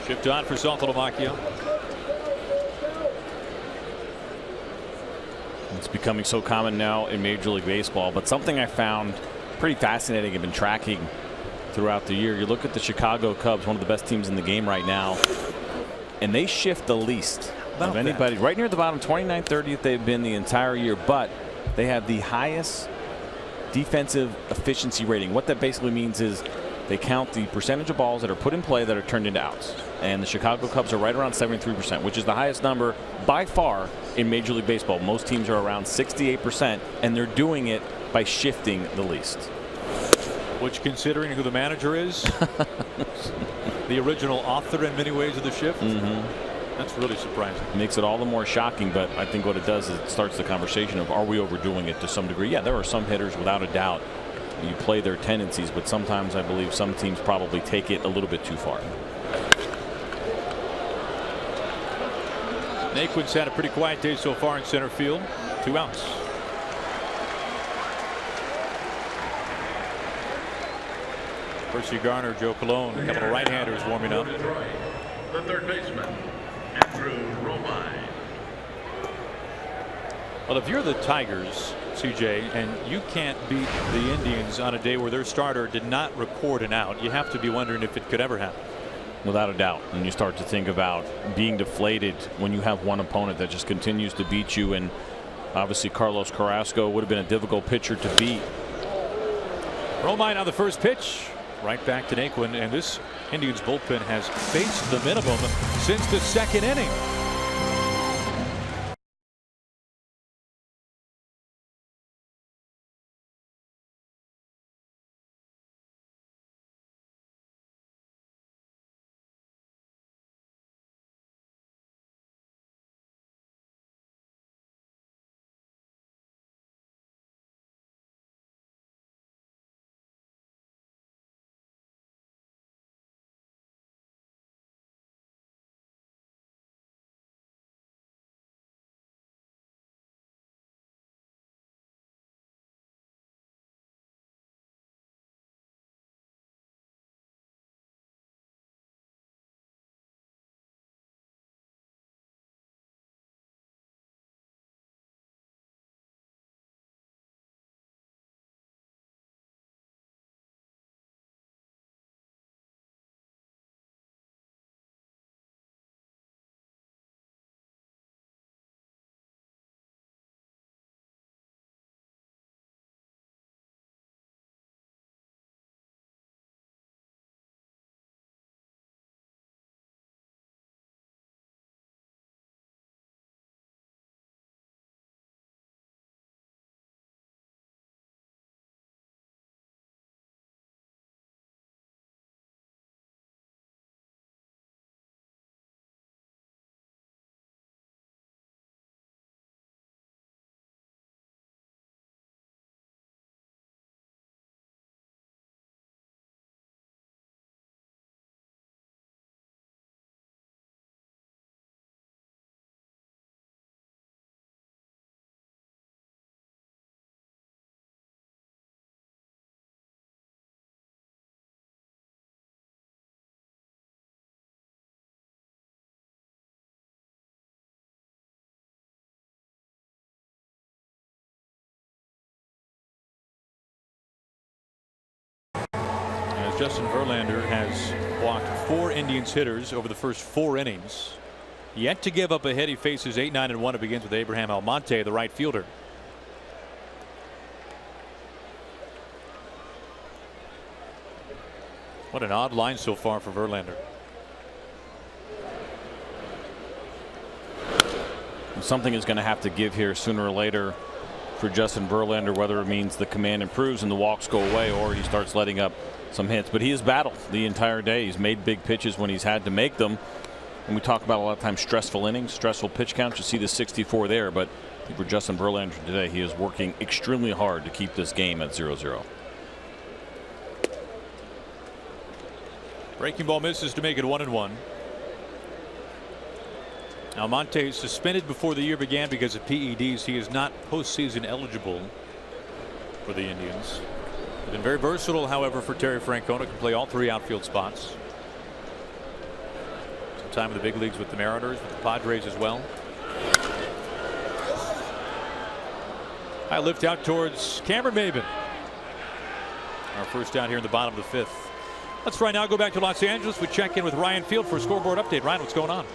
S1: Shift on for Saltalamacchia.
S2: It's becoming so common now in Major League Baseball, but something I found pretty fascinating and been tracking throughout the year. You look at the Chicago Cubs, one of the best teams in the game right now, and they shift the least of anybody. Right near the bottom, 29th, 30th they've been the entire year, but they have the highest defensive efficiency rating. What that basically means is they count the percentage of balls that are put in play that are turned into outs. And the Chicago Cubs are right around 73%, which is the highest number by far in Major League Baseball. Most teams are around 68%, and they're doing it by shifting the least.
S1: Which, considering who the manager is, the original author in many ways of the shift, that's really surprising.
S2: Makes it all the more shocking, but I think what it does is it starts the conversation of, are we overdoing it to some degree? Yeah, there are some hitters, without a doubt, you play their tendencies, but sometimes I believe some teams probably take it a little bit too far.
S1: Naquin's had a pretty quiet day so far in center field. 2 outs. Percy Garner, Joe Colon, a couple of right-handers warming up.
S4: The third baseman, Andrew Romine.
S1: Well, if you're the Tigers, CJ, and you can't beat the Indians on a day where their starter did not record an out, you have to be wondering if it could ever happen.
S2: Without a doubt. And you start to think about being deflated when you have one opponent that just continues to beat you. And obviously Carlos Carrasco would have been a difficult pitcher to beat.
S1: Romine on the first pitch. Right back to Naquin. And this Indians bullpen has faced the minimum since the second inning. Justin Verlander has walked 4 Indians hitters over the first 4 innings. Yet to give up a hit. He faces 8-9-1. It begins with Abraham Almonte, the right fielder. What an odd line so far for Verlander.
S2: Something is going to have to give here sooner or later for Justin Verlander, whether it means the command improves and the walks go away or he starts letting up some hits. But he has battled the entire day. He's made big pitches when he's had to make them. And we talk about a lot of times stressful innings, stressful pitch counts. You see the 64 there, but for Justin Verlander today, he is working extremely hard to keep this game at 0-0.
S1: Breaking ball misses to make it 1-1. Almonte suspended before the year began because of PEDs. He is not postseason eligible for the Indians. Been very versatile, however, for Terry Francona. Can play all 3 outfield spots. Some time in the big leagues with the Mariners, with the Padres as well. High lift out towards Cameron Maybin. Our first out here in the bottom of the 5th. Let's right now go back to Los Angeles. We check in with Ryan Field for a scoreboard update. Ryan, what's going on?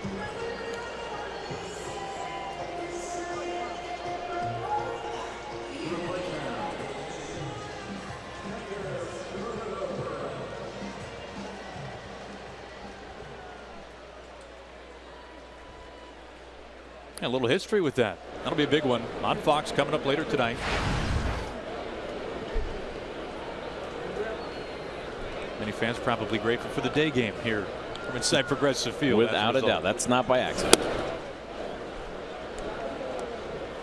S1: A little history with that. That'll be a big one on Fox coming up later tonight. Many fans probably grateful for the day game here from inside Progressive Field.
S2: Without a doubt. That's not by accident.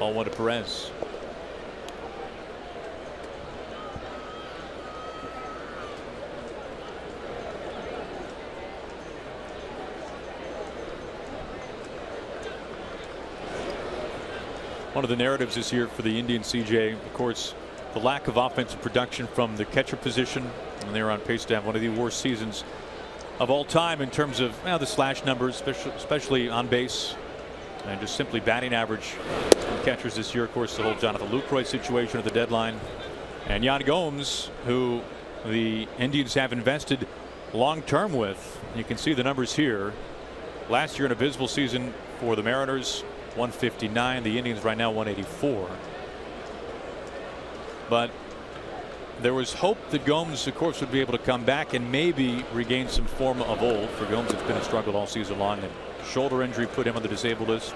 S1: Ball 1 to Perez. One of the narratives this year for the Indians, CJ, of course, the lack of offensive production from the catcher position. And they're on pace to have one of the worst seasons of all time in terms of the slash numbers, especially on base, and just simply batting average from catchers this year. Of course, the whole Jonathan Lucroy situation at the deadline, and Yan Gomes, who the Indians have invested long term with. You can see the numbers here. Last year, an abysmal season for the Mariners, 159. The Indians right now 184. But there was hope that Gomes, of course, would be able to come back and maybe regain some form of old. For Gomes, it's been a struggle all season long, and shoulder injury put him on the disabled list.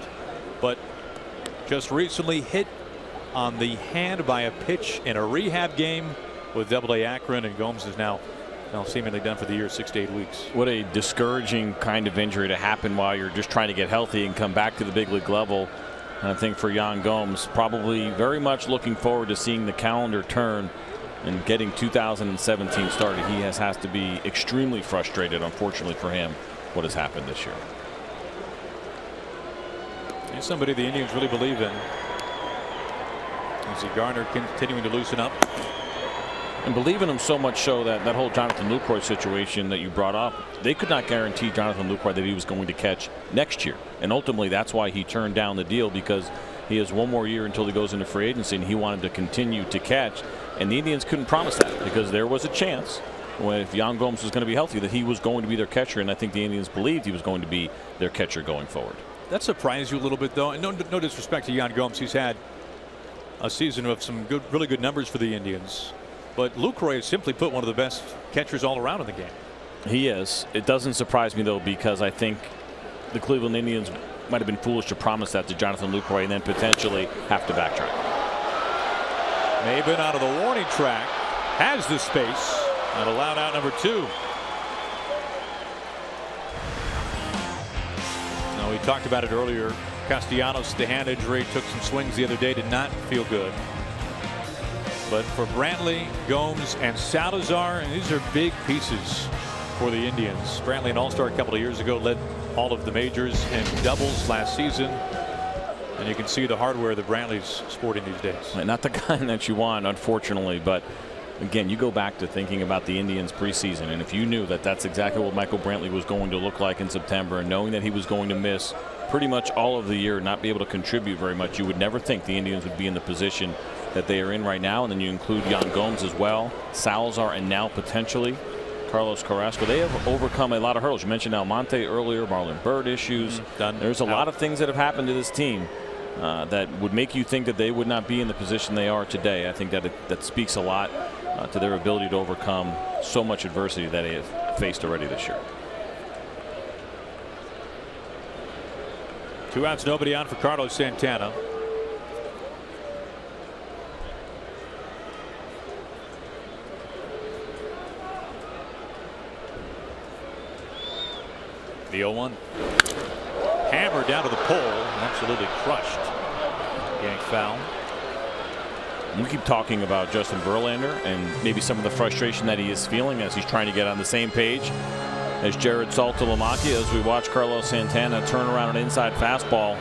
S1: But just recently hit on the hand by a pitch in a rehab game with Double-A Akron, and Gomes is now seemingly done for the year, 6 to 8 weeks.
S2: What a discouraging kind of injury to happen while you're just trying to get healthy and come back to the big league level. And I think for Yan Gomes, probably very much looking forward to seeing the calendar turn and getting 2017 started. He has to be extremely frustrated, unfortunately for him, what has happened this year.
S1: He's somebody the Indians really believe in. You see Garner continuing to loosen up.
S2: And believe in him so much so that that whole Jonathan Lucroy situation that you brought up, they could not guarantee Jonathan Lucroy that he was going to catch next year. And ultimately that's why he turned down the deal, because he has one more year until he goes into free agency and he wanted to continue to catch. And the Indians couldn't promise that, because there was a chance when if Yan Gomes was going to be healthy that he was going to be their catcher. And I think the Indians believed he was going to be their catcher going forward. That
S1: surprised you a little bit, though. And no disrespect to Yan Gomes. He's had a season of some really good numbers for the Indians. But Lucroy has simply put one of the best catchers all around in the game.
S2: He is. It doesn't surprise me, though, because I think the Cleveland Indians might have been foolish to promise that to Jonathan Lucroy and then potentially have to backtrack.
S1: Maybin out of the warning track, has the space, and allowed out number 2. Now, we talked about it earlier. Castellanos, the hand injury, took some swings the other day, did not feel good. But for Brantley, Gomes, and Salazar, and these are big pieces for the Indians. Brantley, an all-star a couple of years ago, led all of the majors in doubles last season. And you can see the hardware that Brantley's sporting these days.
S2: Not the kind that you want, unfortunately. But again, you go back to thinking about the Indians preseason, and if you knew that that's exactly what Michael Brantley was going to look like in September, and knowing that he was going to miss pretty much all of the year, not be able to contribute very much, you would never think the Indians would be in the position that they are in right now. And then you include Yan Gomes as well, Salazar, and now potentially Carlos Carrasco. They have overcome a lot of hurdles. You mentioned Almonte earlier, Marlon Byrd issues. There's a lot of things that have happened to this team that would make you think that they would not be in the position they are today. I think that speaks a lot to their ability to overcome so much adversity that they have faced already this year.
S1: 2 outs, nobody on for Carlos Santana. The 0-1. Hammer down to the pole. Absolutely crushed. Yanked foul.
S2: We keep talking about Justin Verlander and maybe some of the frustration that he is feeling as he's trying to get on the same page as Jared Saltalamacchia, as we watch Carlos Santana turn around an inside fastball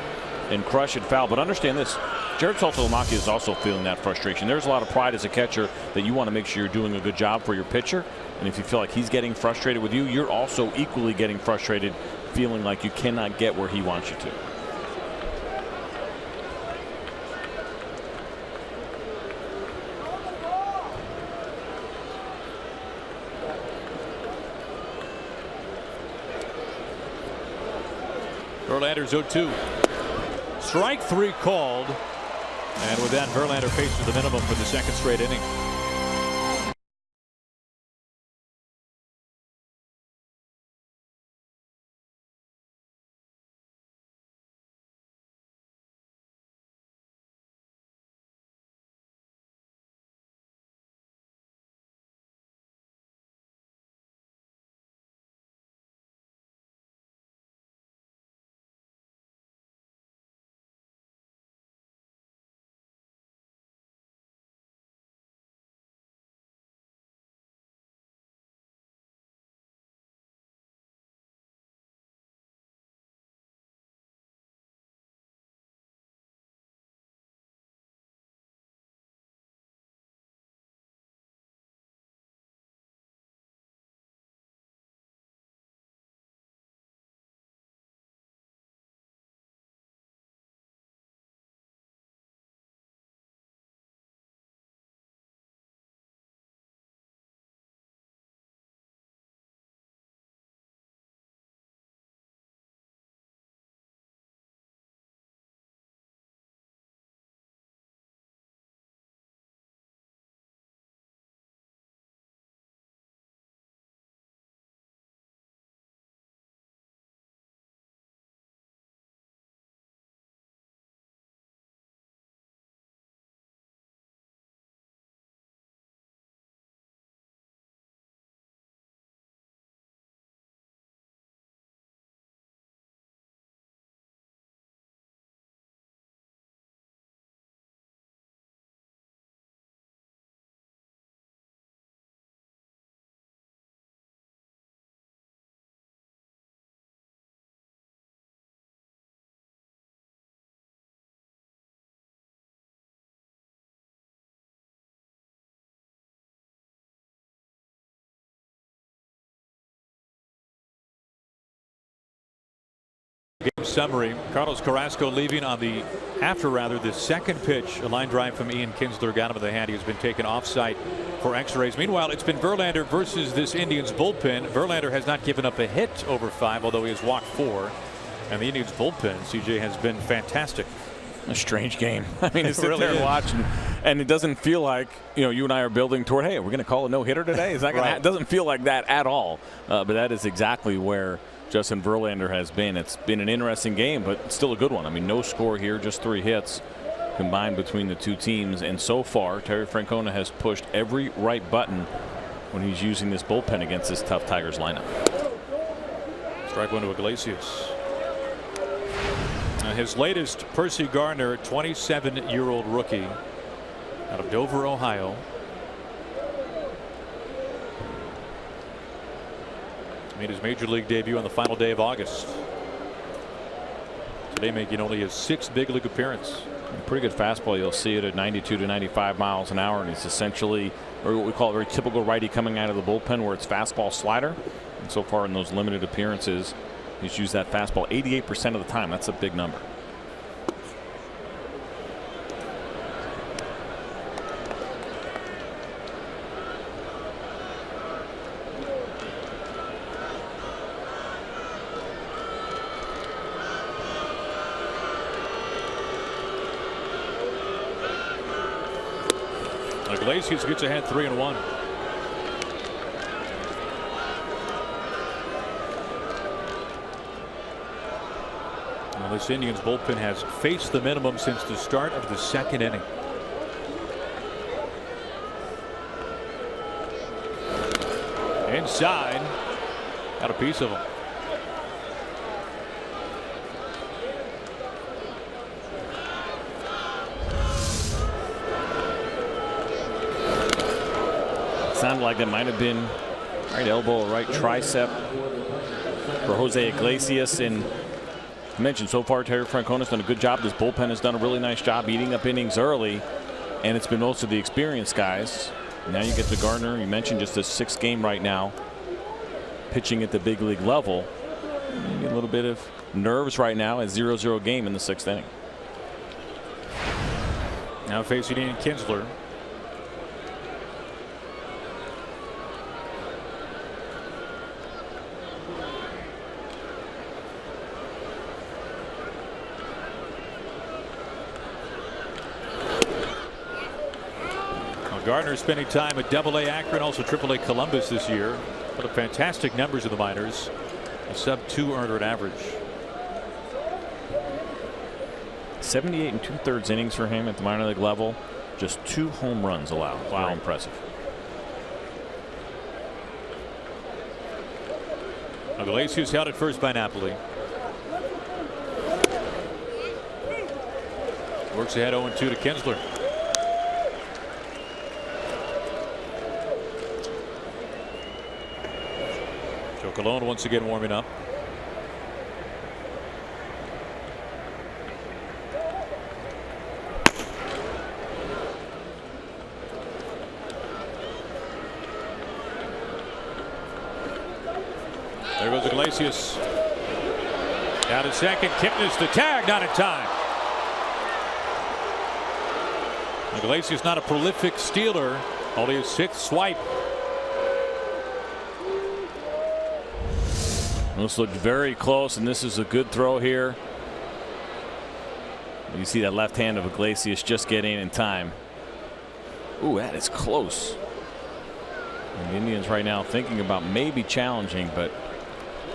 S2: and crush it foul. But understand this, Jared Saltalamacchia is also feeling that frustration. There's a lot of pride as a catcher that you want to make sure you're doing a good job for your pitcher. And if you feel like he's getting frustrated with you, you're also equally getting frustrated, feeling like you cannot get where he wants you to.
S1: Verlander's 0-2. Strike 3 called. And with that, Verlander faces the minimum for the second straight inning. Game summary. Carlos Carrasco leaving on the the second pitch. A line drive from Ian Kinsler got him in the hand. He has been taken off site for x-rays. Meanwhile, it's been Verlander versus this Indians bullpen. Verlander has not given up a hit over 5, although he has walked 4. And the Indians bullpen, CJ, has been fantastic.
S2: A strange game. I mean, you sit there and watch, and it doesn't feel like, you and I are building toward, hey, we're going to call a no-hitter today. Is that going to It doesn't feel like that at all. But that is exactly where Justin Verlander has been. It's been an interesting game, but still a good one. I mean, no score here, just 3 hits combined between the two teams. And so far, Terry Francona has pushed every right button when he's using this bullpen against this tough Tigers lineup.
S1: Strike 1 to Iglesias. His latest, Percy Gardner, 27-year-old rookie out of Dover, Ohio. Made his major league debut on the final day of August. Today making only his 6th big league appearance.
S2: Pretty good fastball. You'll see it at 92 to 95 miles an hour, and it's essentially, or what we call a very typical righty coming out of the bullpen, where it's fastball slider. And so far in those limited appearances, he's used that fastball 88% of the time. That's a big number.
S1: Iglesias gets ahead 3-1. Well, this Indians bullpen has faced the minimum since the start of the second inning. Inside, got a piece of him.
S2: Sounded like that might have been right elbow or right tricep for Jose Iglesias. And I mentioned so far Terry Francona's done a good job. This bullpen has done a really nice job eating up innings early, and it's been most of the experienced guys. Now you get to Gardner. You mentioned just a 6th game right now, pitching at the big league level. Maybe a little bit of nerves right now. A 0-0 game in the 6th inning.
S1: Now facing Ian Kinsler. Gardner spending time at AA Akron, also AAA Columbus this year. Put up fantastic numbers in the minors. A sub-2 earned run average.
S2: 78 2/3 innings for him at the minor league level. Just 2 home runs allowed. Wow. Very impressive.
S1: Iglesias held at first by Napoli. Works ahead 0-2 to Kinsler. Joe Colon once again warming up. There goes Iglesias. Down to second. Kipnis the tag, not in time. Iglesias not a prolific stealer. Only his 6th swipe.
S2: This looked very close, and this is a good throw here. You see that left hand of Iglesias just getting in time. Ooh, that is close. And the Indians right now thinking about maybe challenging, but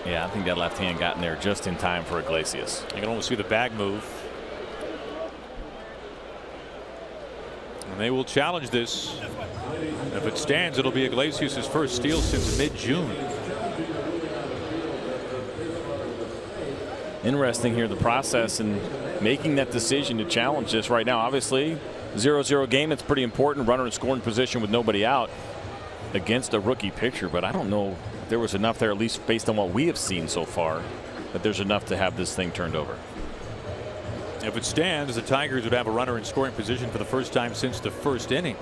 S2: yeah, I think that left hand got in there just in time for Iglesias.
S1: You can almost see the bag move. And they will challenge this. If it stands, it'll be Iglesias' first steal since mid-June.
S2: Interesting here, the process and making that decision to challenge this right now. Obviously, 0-0 game, it's pretty important. Runner in scoring position with nobody out against a rookie pitcher. But I don't know if there was enough there, at least based on what we have seen so far, that there's enough to have this thing turned over.
S1: If it stands, the Tigers would have a runner in scoring position for the first time since the 1st inning,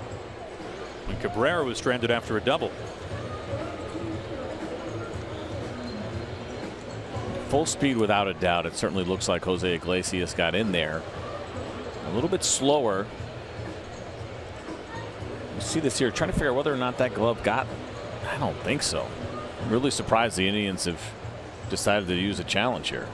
S1: when Cabrera was stranded after a double.
S2: Full speed without a doubt. It certainly looks like Jose Iglesias got in there a little bit slower. You see this here, trying to figure out whether or not that glove got. I don't think so. I'm really surprised the Indians have decided to use a challenge here.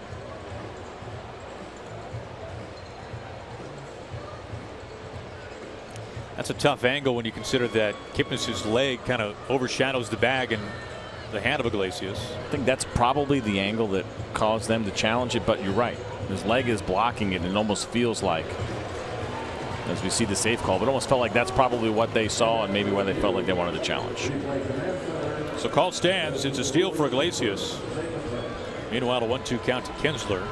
S1: That's a tough angle when you consider that Kipnis' leg kind of overshadows the bag and the hand of Iglesias.
S2: I think that's probably the angle that caused them to challenge it, but you're right. His leg is blocking it, and it almost feels like, as we see the safe call, but it almost felt like that's probably what they saw and maybe why they felt like they wanted to challenge.
S1: So call stands. It's a steal for Iglesias. Meanwhile, a 1-2 count to Kinsler.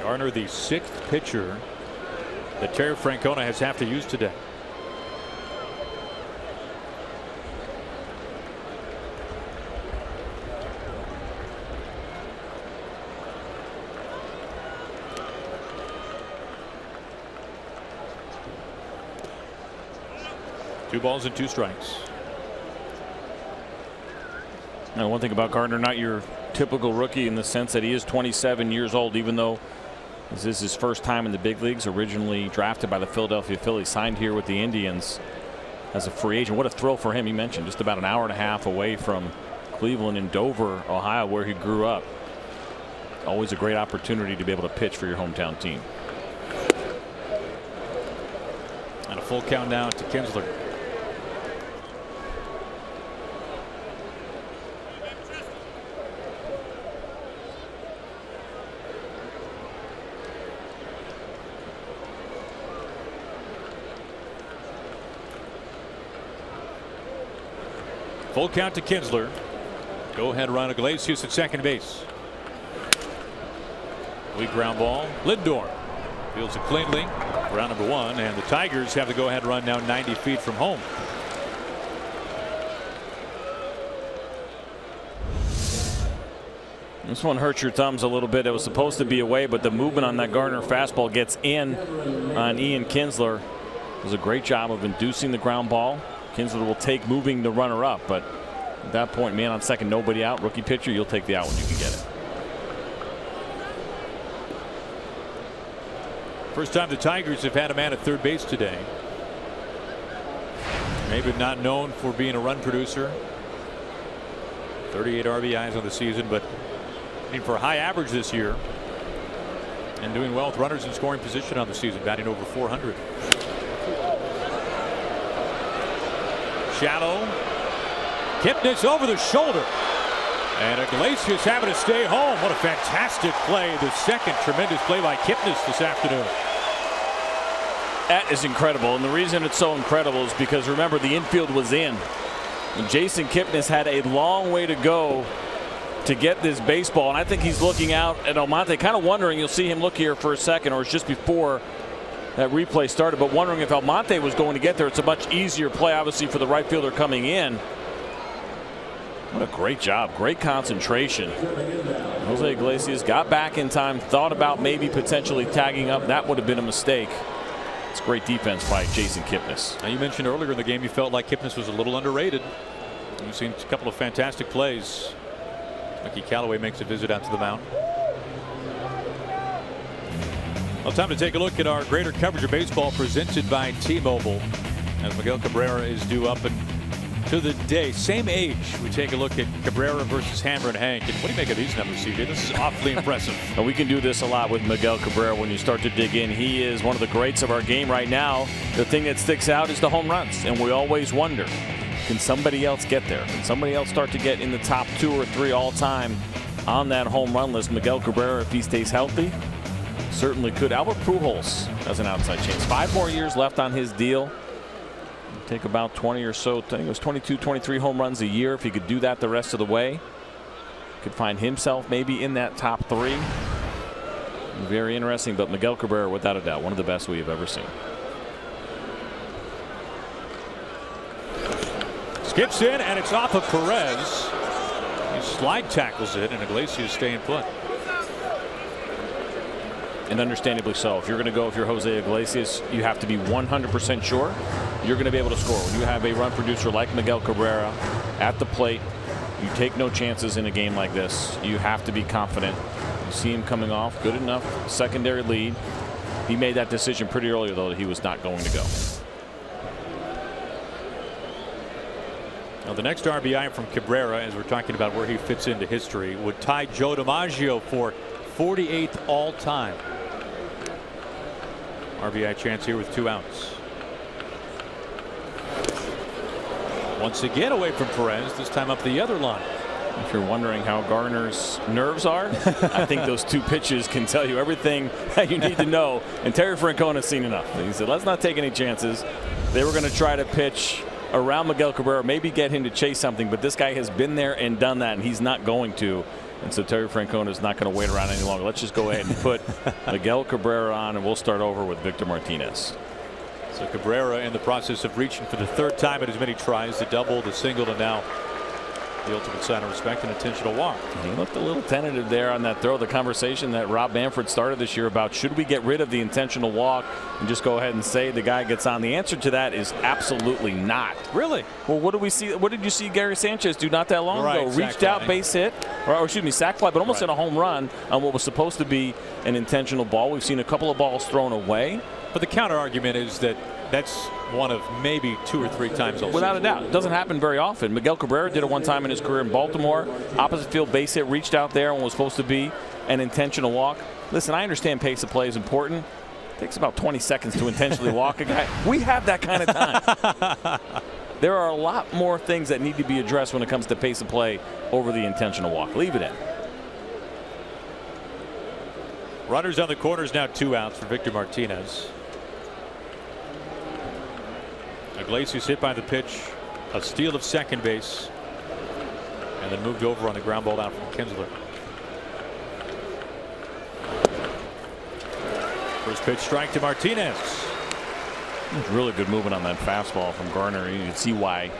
S1: Garner, the 6th pitcher that Terry Francona has have to use today. Two balls and 2 strikes.
S2: Now, one thing about Gardner, not your typical rookie in the sense that he is 27 years old, even though this is his first time in the big leagues. Originally drafted by the Philadelphia Phillies, signed here with the Indians. as a free agent. What a thrill for him. He mentioned just about an hour and a half away from Cleveland in Dover, Ohio, where he grew up. Always a great opportunity to be able to pitch for your hometown team.
S1: And a full count now to Kinsler. Full count to Kinsler. Go ahead run Iglesias at second base. Weak ground ball. Lindor fields it cleanly. Round number 1, and the Tigers have the go ahead run now 90 feet from home.
S2: This one hurts your thumbs a little bit. It was supposed to be away, but the movement on that Gardner fastball gets in on Ian Kinsler. Does a great job of inducing the ground ball. Kinsler will take moving the runner up, but at that point, man on second, nobody out, rookie pitcher, you'll take the out when you can get it.
S1: First time the Tigers have had a man at third base today. Maybe not known for being a run producer. 38 RBIs on the season, but for a high average this year and doing well with runners in scoring position on the season, batting over 400. Shallow. Kipnis over the shoulder. And Iglesias having to stay home. What a fantastic play. The second tremendous play by Kipnis this afternoon.
S2: That is incredible. And the reason it's so incredible is because, remember, the infield was in. And Jason Kipnis had a long way to go to get this baseball. And I think he's looking out at Almonte, kind of wondering, you'll see him look here for a second, or it's just before that replay started, but wondering if Almonte was going to get there. It's a much easier play, obviously, for the right fielder coming in. What a great job. Great concentration. Jose Iglesias got back in time, thought about maybe potentially tagging up. That would have been a mistake. It's great defense by Jason Kipnis.
S1: Now, you mentioned earlier in the game you felt like Kipnis was a little underrated. You've seen a couple of fantastic plays. Mickey Callaway makes a visit out to the mound. Well, time to take a look at our greater coverage of baseball presented by T-Mobile. As Miguel Cabrera is due up and to the day. Same age. We take a look at Cabrera versus Hammer and Hank. And what do you make of these numbers, CJ? This is awfully impressive.
S2: And we can do this a lot with Miguel Cabrera when you start to dig in. He is one of the greats of our game right now. The thing that sticks out is the home runs. And we always wonder, can somebody else get there? Can somebody else start to get in the top 2 or 3 all time on that home run list? Miguel Cabrera, if he stays healthy, certainly could. Albert Pujols has an outside chance. 5 more years left on his deal. Take about 20 or so. I think it was 22, 23 home runs a year. If he could do that the rest of the way, could find himself maybe in that top 3. Very interesting. But Miguel Cabrera, without a doubt, one of the best we have ever seen.
S1: Skips in, and it's off of Perez. He slide tackles it, and Iglesias staying put.
S2: And understandably so. If you're going to go, if you're Jose Iglesias, you have to be 100% sure you're going to be able to score. When you have a run producer like Miguel Cabrera at the plate, you take no chances in a game like this. You have to be confident. You see him coming off good enough secondary lead. He made that decision pretty early, though, that he was not going to go.
S1: Now, the next RBI from Cabrera, as we're talking about where he fits into history, would tie Joe DiMaggio for 48th all time. RBI chance here with 2 outs. Once again away from Perez, this time up the other line.
S2: If you're wondering how Garner's nerves are, I think those 2 pitches can tell you everything that you need to know. And Terry Francona has seen enough. He said, let's not take any chances. They were going to try to pitch around Miguel Cabrera, maybe get him to chase something, but this guy has been there and done that, and he's not going to. And so Terry Francona is not going to wait around any longer. Let's just go ahead and put Miguel Cabrera on, and we'll start over with Victor Martinez.
S1: So Cabrera in the process of reaching for the 3rd time in as many tries, the double, the single, and now the ultimate sign of respect, an intentional walk.
S2: He looked a little tentative there on that throw. The conversation that Rob Manfred started this year about should we get rid of the intentional walk and just go ahead and say the guy gets on. The answer to that is absolutely not.
S1: Really?
S2: Well, what did we see? What did you see Gary Sanchez do not that long ago? Reached out, base hit, or excuse me, sac fly, but almost hit a home run on what was supposed to be an intentional ball. We've seen a couple of balls thrown away.
S1: But the counter argument is that That's one of maybe 2 or 3 times.
S2: Without a doubt. It doesn't happen very often. Miguel Cabrera did it one time in his career in Baltimore. Opposite field base hit, reached out there and was supposed to be an intentional walk. Listen, I understand pace of play is important. It takes about 20 seconds to intentionally walk a guy. We have that kind of time. There are a lot more things that need to be addressed when it comes to pace of play over the intentional walk. Leave it in.
S1: Runners on the corners now, 2 outs for Victor Martinez. Iglesias hit by the pitch, a steal of second base, and then moved over on the ground ball out from Kinsler. First pitch strike to Martinez.
S2: Really good movement on that fastball from Garner. You can see why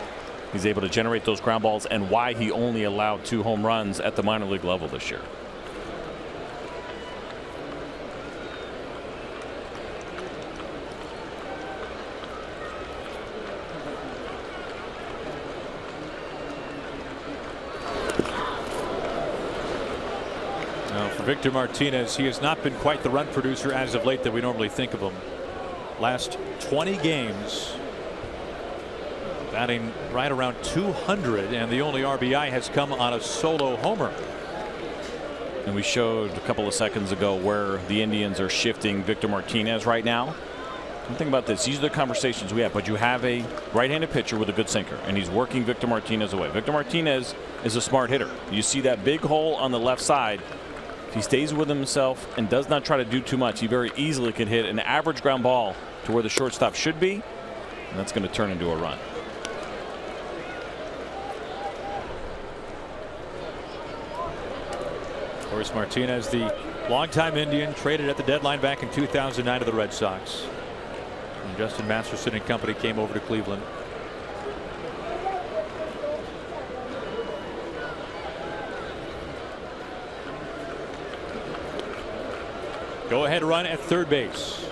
S2: he's able to generate those ground balls and why he only allowed 2 home runs at the minor league level this year.
S1: For Victor Martinez, he has not been quite the run producer as of late that we normally think of him. Last 20 games, batting right around 200, and the only RBI has come on a solo homer.
S2: And we showed a couple of seconds ago where the Indians are shifting Victor Martinez right now. Think about this. These are the conversations we have. But you have a right-handed pitcher with a good sinker, and he's working Victor Martinez away. Victor Martinez is a smart hitter. You see that big hole on the left side. If he stays with himself and does not try to do too much, he very easily could hit an average ground ball to where the shortstop should be, and that's going to turn into a run.
S1: Of course, Martinez, the longtime Indian, traded at the deadline back in 2009 to the Red Sox. When Justin Masterson and company came over to Cleveland. Go ahead run at third base.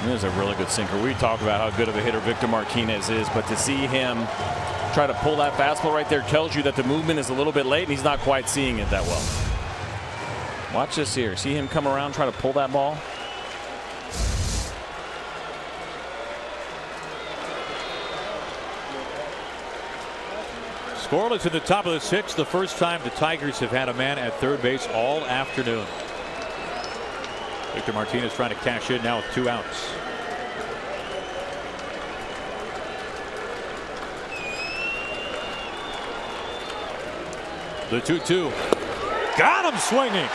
S2: This is a really good sinker. We talk about how good of a hitter Victor Martinez is, but to see him try to pull that fastball right there tells you that the movement is a little bit late and he's not quite seeing it that well. Watch this here. See him come around, try to pull that ball.
S1: Scoreless in the top of the 6th, the first time the Tigers have had a man at third base all afternoon. Victor Martinez trying to cash in now with 2 outs. The 2-2. Got him swinging.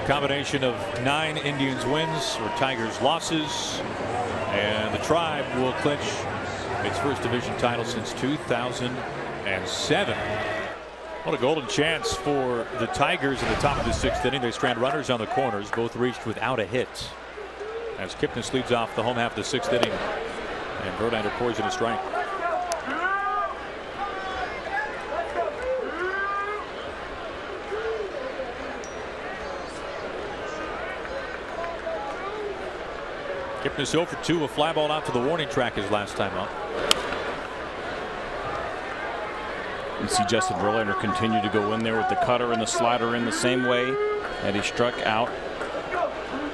S1: combination of 9 Indians wins or Tigers losses, and the Tribe will clinch its first division title since 2007. What a golden chance for the Tigers in the top of the 6th inning. They strand runners on the corners, both reached without a hit, as Kipnis leads off the home half of the 6th inning, and Verlander pours in a strike. Kipnis 0 for 2, a fly ball out to the warning track his last time up.
S2: You see Justin Verlander continue to go in there with the cutter and the slider in the same way that he struck out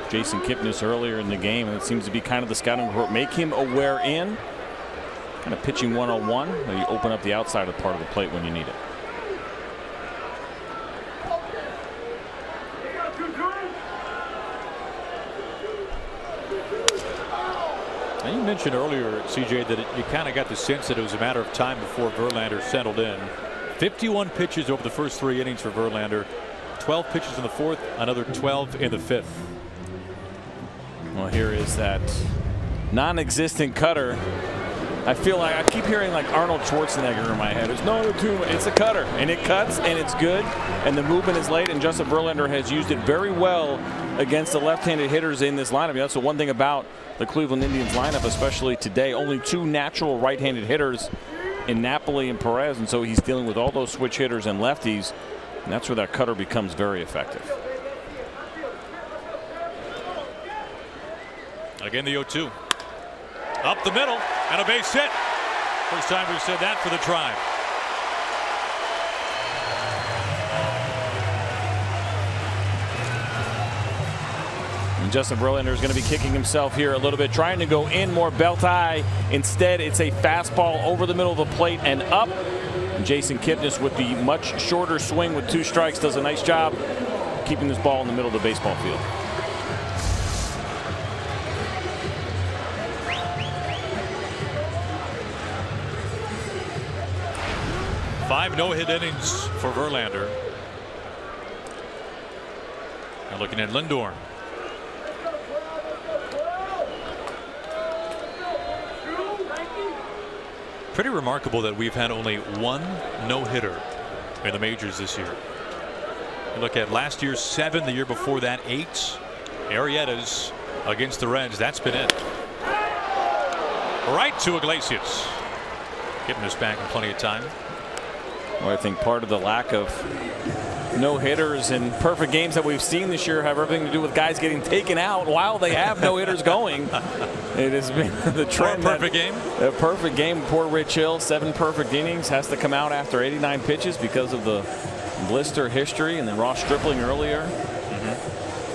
S2: Jason Kipnis earlier in the game, and it seems to be kind of the scouting report. Make him aware in kind of pitching 101, and you open up the outside of part of the plate when you need it.
S1: Now, you mentioned earlier, CJ, that you kind of got the sense that it was a matter of time before Verlander settled in. 51 pitches over the first 3 innings for Verlander, 12 pitches in the 4th, another 12 in the 5th.
S2: Well, here is that non-existent cutter. I feel like I keep hearing like Arnold Schwarzenegger in my head. It's it's a cutter, and it cuts, and it's good, and the movement is late, and Justin Verlander has used it very well against the left-handed hitters in this lineup. That's the one thing about the Cleveland Indians lineup, especially today. Only 2 natural right-handed hitters in Napoli and Perez, and so he's dealing with all those switch hitters and lefties, and that's where that cutter becomes very effective.
S1: Again, the 0-2. Up the middle, and a base hit. First time we've said that for the Tribe.
S2: And Justin Verlander is going to be kicking himself here a little bit, trying to go in more belt high. Instead, it's a fastball over the middle of the plate and up. And Jason Kipnis, with the much shorter swing with 2 strikes, does a nice job keeping this ball in the middle of the baseball field.
S1: Five no-hit innings for Verlander. And looking at Lindor. Pretty remarkable that we've had only 1 no-hitter in the majors this year. You look at last year's 7, the year before that 8. Arrieta's against the Reds. That's been it. Right to Iglesias. Getting this back in plenty of time.
S2: Well, I think part of the lack of no-hitters and perfect games that we've seen this year have everything to do with guys getting taken out while they have no-hitters going. It has been the trend.
S1: Perfect game.
S2: A perfect game. Poor Rich Hill, 7 perfect innings, has to come out after 89 pitches because of the blister history, and then Ross Stripling earlier.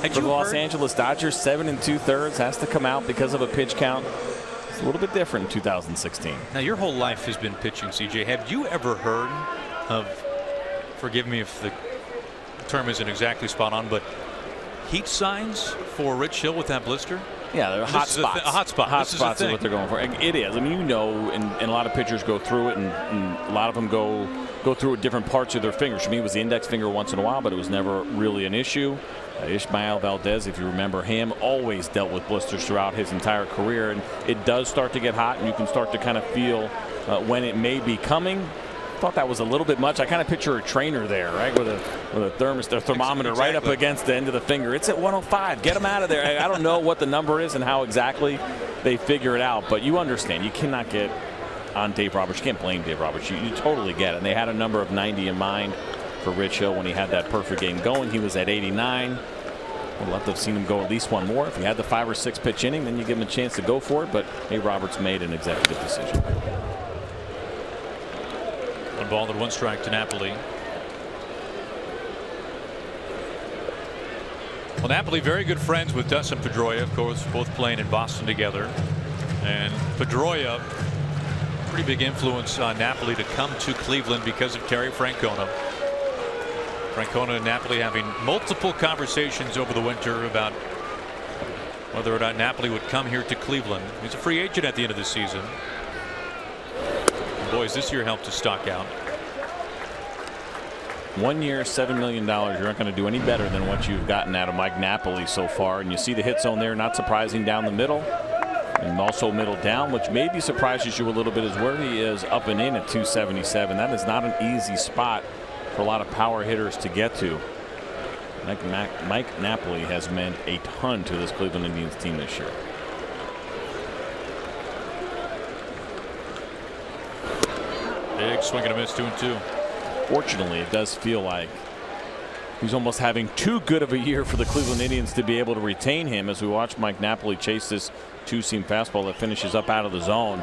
S2: For the Los Angeles Dodgers, 7 2/3 has to come out because of a pitch count. It's a little bit different in 2016.
S1: Now, your whole life has been pitching, CJ. Have you ever heard of, forgive me if the term isn't exactly spot on, but heat signs for Rich Hill with that blister?
S2: Yeah, they're hot spots.
S1: A hot spot.
S2: Hot spots is what they're going for. It is. I mean, you know, and a lot of pitchers go through it, and a lot of them go through it different parts of their fingers. For me, it was the index finger once in a while, but it was never really an issue. Ishmael Valdez, if you remember him, always dealt with blisters throughout his entire career, and it does start to get hot, and you can start to kind of feel when it may be coming. Thought that was a little bit much. I kind of picture a trainer there, right, with a thermometer right up against the end of the finger. It's at 105. Get them out of there. I don't know what the number is and how exactly they figure it out, but you understand. You cannot get on Dave Roberts. You can't blame Dave Roberts. You totally get it. And they had a number of 90 in mind for Rich Hill when he had that perfect game going. He was at 89. We'd love to have seen him go at least one more. If he had the 5 or 6 pitch inning, then you give him a chance to go for it. But Dave Roberts made an executive decision.
S1: 1 ball and 1 strike to Napoli. Well, Napoli very good friends with Dustin Pedroia, of course, both playing in Boston together. And Pedroia, pretty big influence on Napoli to come to Cleveland because of Terry Francona. Francona and Napoli having multiple conversations over the winter about whether or not Napoli would come here to Cleveland. He's a free agent at the end of the season. The boys this year helped to stock out.
S2: 1 year, $7 million. You're not going to do any better than what you've gotten out of Mike Napoli so far. And you see the hit zone there, not surprising, down the middle. And also middle down, which maybe surprises you a little bit, is where he is up and in at 277. That is not an easy spot for a lot of power hitters to get to. Mike Napoli has meant a ton to this Cleveland Indians team this year.
S1: Big swing and a miss, 2-2.
S2: Fortunately, it does feel like he's almost having too good of a year for the Cleveland Indians to be able to retain him, as we watch Mike Napoli chase this two-seam fastball that finishes up out of the zone.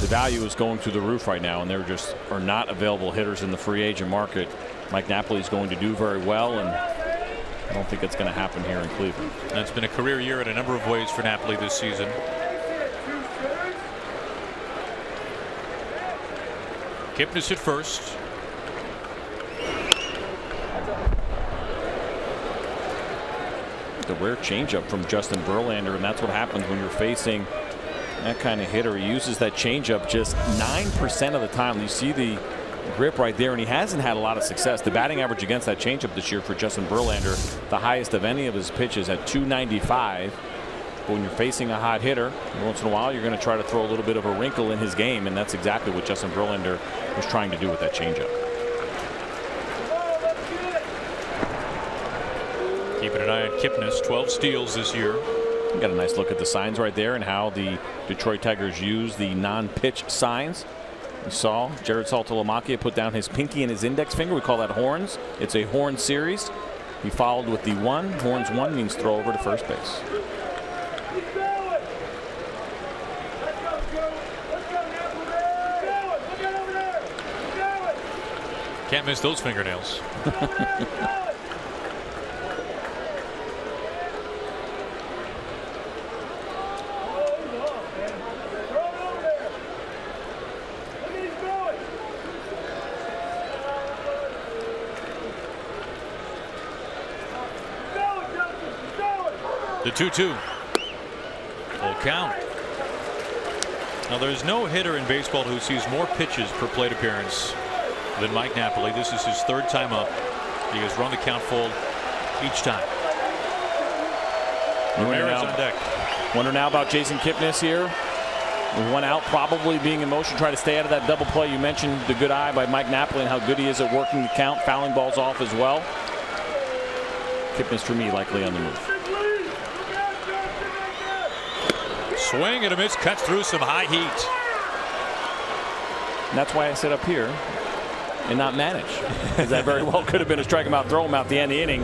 S2: The value is going through the roof right now, and there just are not available hitters in the free agent market. Mike Napoli is going to do very well, and I don't think it's going to happen here in Cleveland.
S1: And it's been a career year in a number of ways for Napoli this season. Kipnis at first.
S2: The rare changeup from Justin Verlander, and that's what happens when you're facing that kind of hitter. He uses that changeup just 9% of the time. You see the grip right there, and he hasn't had a lot of success. The batting average against that changeup this year for Justin Verlander, the highest of any of his pitches at 295. But when you're facing a hot hitter, once in a while you're going to try to throw a little bit of a wrinkle in his game, and that's exactly what Justin Verlander was trying to do with that changeup.
S1: Keeping an eye on Kipnis, 12 steals this year.
S2: You got a nice look at the signs right there and how the Detroit Tigers use the non-pitch signs. You saw Jared Saltalamacchia put down his pinky and his index finger. We call that horns. It's a horn series. He followed with the 1. Horns 1 means throw over to first base.
S1: Can't miss those fingernails. The 2-2. Full count. Now there's no hitter in baseball who sees more pitches per plate appearance than Mike Napoli. This is his third time up. He has run the count full each time. Ramirez on deck.
S2: Wonder now about Jason Kipnis here. With one out, probably being in motion, try to stay out of that double play. You mentioned the good eye by Mike Napoli and how good he is at working the count, fouling balls off as well. Kipnis for me likely on the move.
S1: Swing and a miss, cuts through some high heat.
S2: And that's why I sit up here and not manage, because that very well could have been a strike him out, throw him out the end of the inning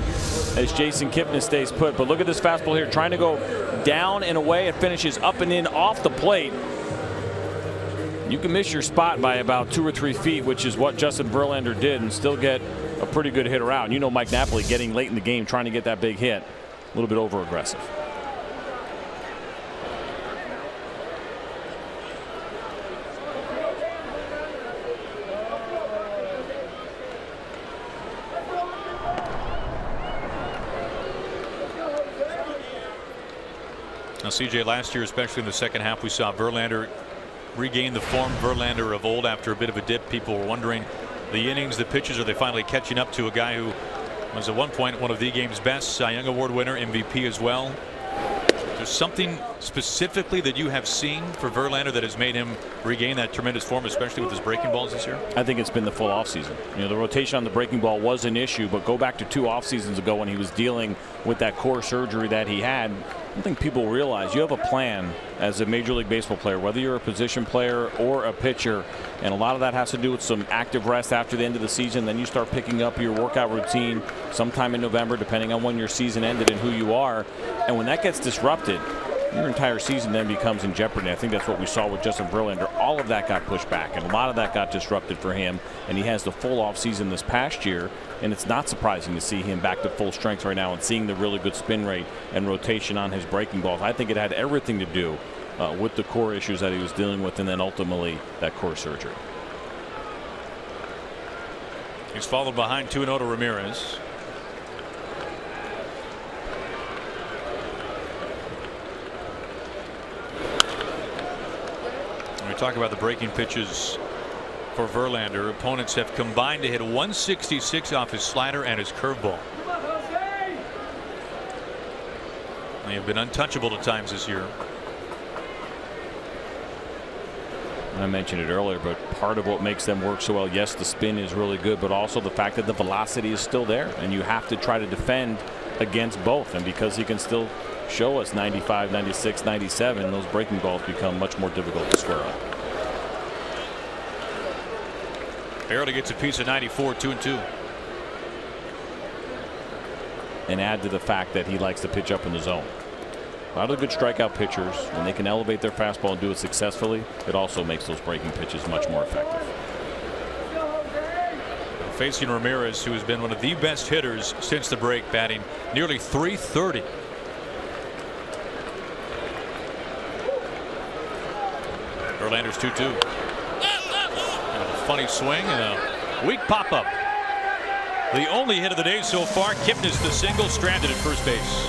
S2: as Jason Kipnis stays put. But look at this fastball here, trying to go down and away. It finishes up and in off the plate. You can miss your spot by about 2 or 3 feet, which is what Justin Verlander did, and still get a pretty good hitter out. And you know Mike Napoli getting late in the game, trying to get that big hit, a little bit over aggressive.
S1: Now, CJ, last year, especially in the second half, we saw Verlander regain the form Verlander of old after a bit of a dip. People were wondering the innings, the pitches, are they finally catching up to a guy who was at one point one of the game's best, Cy Young Award winner, MVP as well. There's something specifically that you have seen for Verlander that has made him regain that tremendous form, especially with his breaking balls this year?
S2: I think it's been the full offseason. You know, the rotation on the breaking ball was an issue, but go back to 2 off seasons ago when he was dealing with that core surgery that he had. I don't think people realize you have a plan as a Major League Baseball player, whether you're a position player or a pitcher, and a lot of that has to do with some active rest after the end of the season. Then you start picking up your workout routine sometime in November, depending on when your season ended and who you are. And when that gets disrupted, your entire season then becomes in jeopardy. I think that's what we saw with Justin Verlander. All of that got pushed back, and a lot of that got disrupted for him, and he has the full off season this past year, and it's not surprising to see him back to full strength right now and seeing the really good spin rate and rotation on his breaking balls. I think it had everything to do with the core issues that he was dealing with, and then ultimately that core surgery.
S1: He's followed behind 2-0 to Ramirez. We talk about the breaking pitches for Verlander. Opponents have combined to hit 166 off his slider and his curveball. They have been untouchable at times this year.
S2: I mentioned it earlier, but part of what makes them work so well, yes, the spin is really good, but also the fact that the velocity is still there, and you have to try to defend against both. And because he can still show us 95, 96, 97, those breaking balls become much more difficult to square up.
S1: Barely gets a piece of 94, 2-2.
S2: And add to the fact that he likes to pitch up in the zone. A lot of good strikeout pitchers, when they can elevate their fastball and do it successfully, it also makes those breaking pitches much more effective.
S1: Facing Ramirez, who has been one of the best hitters since the break, batting nearly .330. Verlander's 2-2. A funny swing and a weak pop-up. The only hit of the day so far. Kipnis the single, stranded at first base.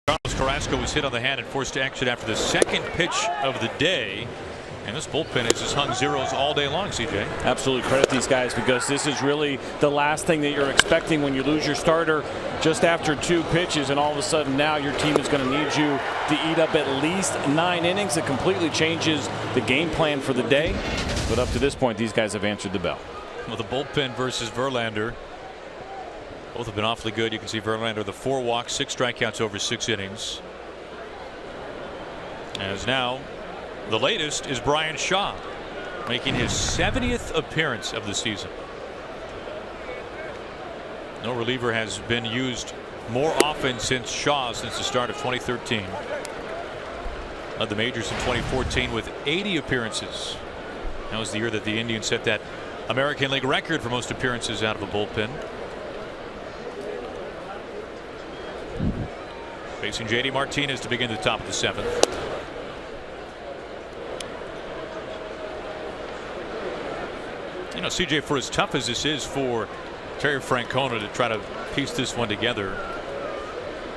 S1: Carlos Carrasco was hit on the hand and forced to exit after the second pitch of the day. And this bullpen has just hung zeros all day long, CJ.
S2: Absolutely credit these guys, because this is really the last thing that you're expecting when you lose your starter just after 2 pitches, and all of a sudden now your team is going to need you to eat up at least 9 innings. It completely changes the game plan for the day. But up to this point, these guys have answered the bell.
S1: Well, the bullpen versus Verlander, both have been awfully good. You can see Verlander, the 4 walks, 6 strikeouts over 6 innings. As now, the latest is Bryan Shaw, making his 70th appearance of the season. No reliever has been used more often since Shaw since the start of 2013. Led the majors in 2014 with 80 appearances. That was the year that the Indians set that American League record for most appearances out of a bullpen. Facing JD Martinez to begin the top of the 7th. You know, CJ, for as tough as this is for Terry Francona to try to piece this one together,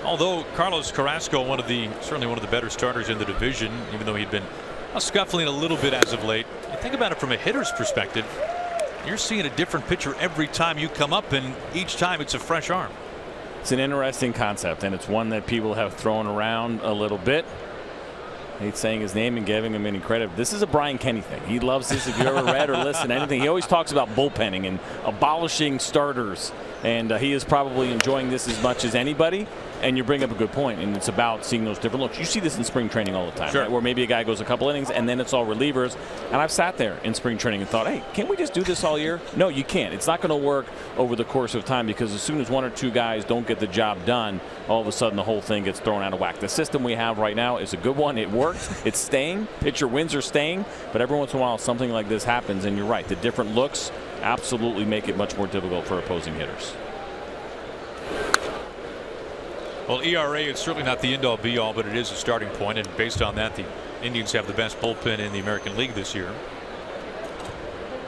S1: although Carlos Carrasco, certainly one of the better starters in the division, even though he'd been scuffling a little bit as of late, you think about it from a hitter's perspective, you're seeing a different pitcher every time you come up, and each time it's a fresh arm.
S2: It's an interesting concept, and it's one that people have thrown around a little bit. I hate saying his name and giving him any credit. This is a Brian Kenny thing. He loves this. If you ever read or listened to anything, he always talks about bullpenning and abolishing starters And he is probably enjoying this as much as anybody. And you bring up a good point, and it's about seeing those different looks. You see this in spring training all the time,
S1: sure.
S2: Right? Where maybe a guy goes a couple innings, and then it's all relievers. And I've sat there in spring training and thought, hey, can't we just do this all year? No, you can't. It's not going to work over the course of time, because as soon as one or two guys don't get the job done, all of a sudden the whole thing gets thrown out of whack. The system we have right now is a good one. It works. It's staying. Pitcher wins are staying. But every once in a while, something like this happens, and you're right. The different looks absolutely make it much more difficult for opposing hitters.
S1: Well, ERA is certainly not the end-all be-all, but it is a starting point, and based on that, the Indians have the best bullpen in the American League this year.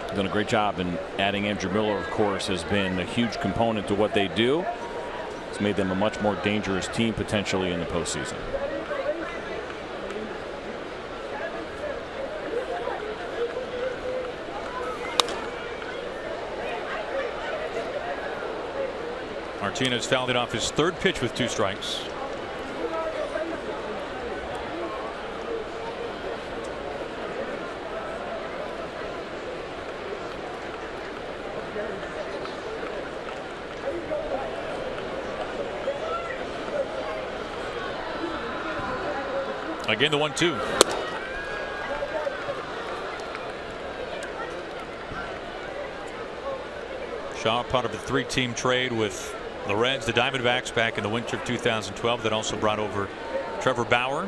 S2: Done a great job, and adding Andrew Miller, of course, has been a huge component to what they do. It's made them a much more dangerous team potentially in the postseason.
S1: Martinez fouled it off his third pitch with 2 strikes. Again, the 1-2. Shaw, part of the 3-team trade with the Reds, the Diamondbacks back in the winter of 2012. That also brought over Trevor Bauer.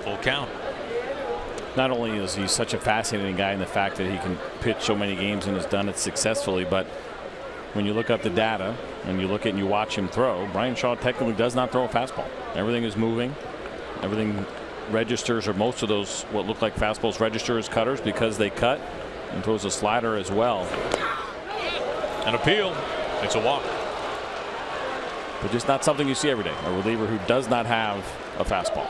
S1: Full count.
S2: Not only is he such a fascinating guy in the fact that he can pitch so many games and has done it successfully, but when you look up the data and you look at and you watch him throw, Bryan Shaw technically does not throw a fastball. Everything is moving. Everything registers, or most of those what look like fastballs register as cutters because they cut, and throws a slider as well.
S1: An appeal. It's a walk.
S2: But just not something you see every day. A reliever who does not have a fastball.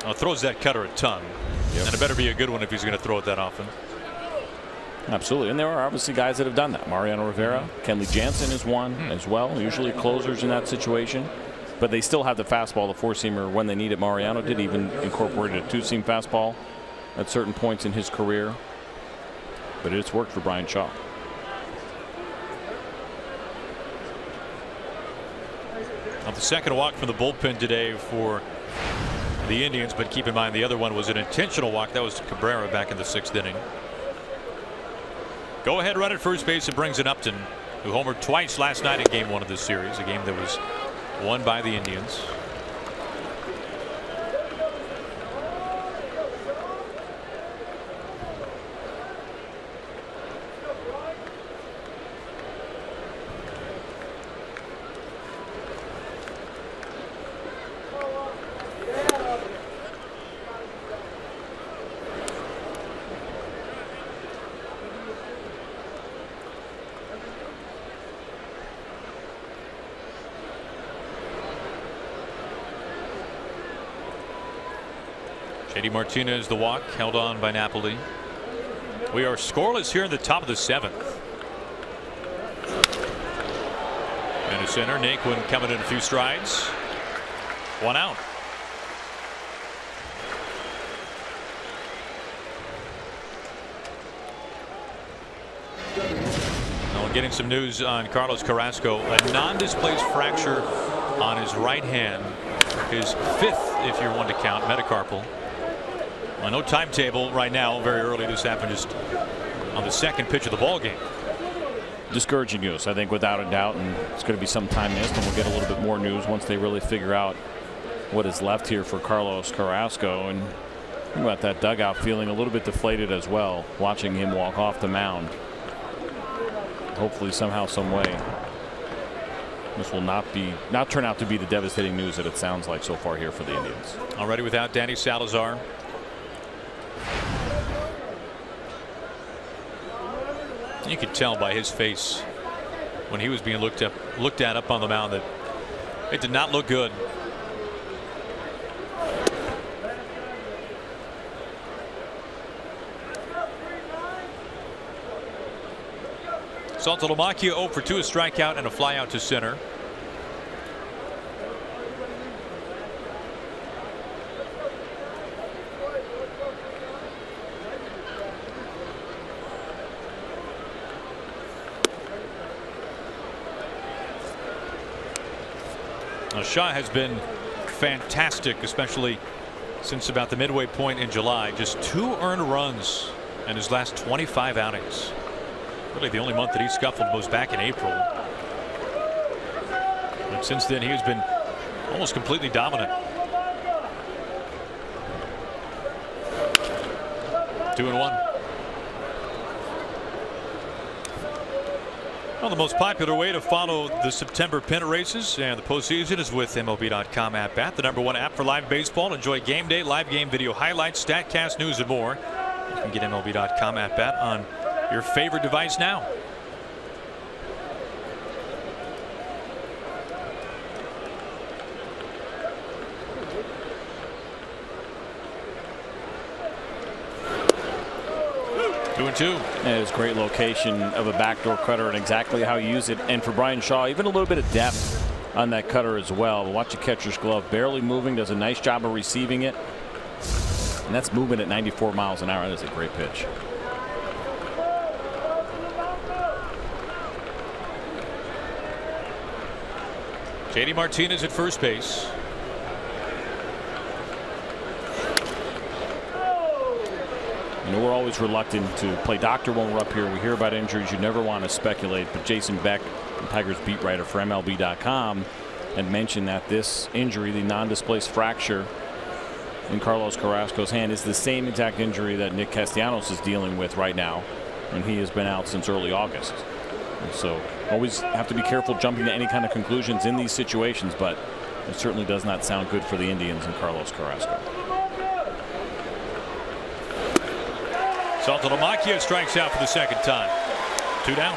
S1: Well, throws that cutter a ton. Yep. And it better be a good one if he's going to throw it that often.
S2: Absolutely. And there are obviously guys that have done that. Mariano Rivera, Kenley Jansen is one as well. Usually closers in that situation. But they still have the fastball, the 4-seamer, when they need it. Mariano did even incorporate a 2-seam fastball at certain points in his career. But it's worked for Bryan Shaw.
S1: Now the second walk from the bullpen today for the Indians, but keep in mind the other one was an intentional walk. That was to Cabrera back in the 6th inning. Go ahead run at first base. It brings in Upton, who homered twice last night in game 1 of this series, a game that was won by the Indians. JD Martinez, the walk, held on by Napoli. We are scoreless here in the top of the 7th. And to center, Naquin coming in a few strides. 1 out. Now we're getting some news on Carlos Carrasco. A non-displaced fracture on his right hand. His 5th, if you're one to count, metacarpal. Well, no timetable right now. Very early. This happened just on the 2nd pitch of the ball game.
S2: Discouraging news, I think, without a doubt, and it's going to be some time missed, and we'll get a little bit more news once they really figure out what is left here for Carlos Carrasco. And think about that dugout feeling a little bit deflated as well, watching him walk off the mound. Hopefully, somehow, some way, this will not turn out to be the devastating news that it sounds like so far here for the Indians.
S1: Already without Danny Salazar. You could tell by his face when he was being looked at up on the mound that it did not look good. Saltalamacchia 0 for 2, a strikeout and a fly out to center. Shaw has been fantastic, especially since about the midway point in July. Just 2 earned runs in his last 25 outings. Really the only month that he scuffled was back in April. But since then he has been almost completely dominant. 2-1. Well, the most popular way to follow the September pennant races and the postseason is with MLB.com At Bat, the #1 app for live baseball. Enjoy game day, live game video highlights, StatCast news, and more. You can get MLB.com At Bat on your favorite device now. Two.
S2: It was a great location of a backdoor cutter and exactly how you use it. And for Bryan Shaw, even a little bit of depth on that cutter as well. Watch the catcher's glove, barely moving, does a nice job of receiving it. And that's moving at 94 miles an hour. That is a great pitch.
S1: JD Martinez at first base.
S2: You know, we're always reluctant to play doctor when we're up here. We hear about injuries. You never want to speculate. But Jason Beck, the Tigers beat writer for MLB.com, had mentioned that this injury, the non-displaced fracture in Carlos Carrasco's hand, is the same exact injury that Nick Castellanos is dealing with right now. And he has been out since early August. And so always have to be careful jumping to any kind of conclusions in these situations. But it certainly does not sound good for the Indians and Carlos Carrasco.
S1: Saltalamacchia strikes out for the second time. 2 down.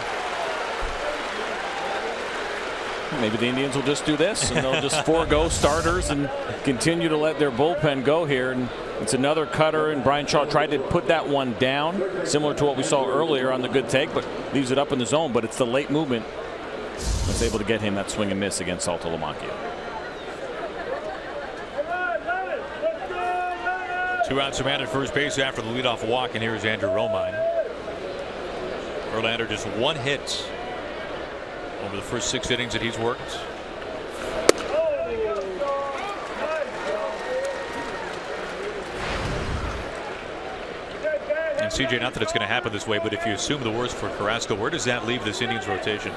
S2: Maybe the Indians will just do this and they'll just forego starters and continue to let their bullpen go here. And it's another cutter, and Bryan Shaw tried to put that one down, similar to what we saw earlier on the good take, but leaves it up in the zone. But it's the late movement that's able to get him that swing and miss against Saltalamacchia.
S1: 2 outs, a man at first base after the leadoff walk, and here's Andrew Romine. Verlander just 1 hit over the first 6 innings that he's worked. And CJ, not that it's going to happen this way, but if you assume the worst for Carrasco, where does that leave this Indians rotation?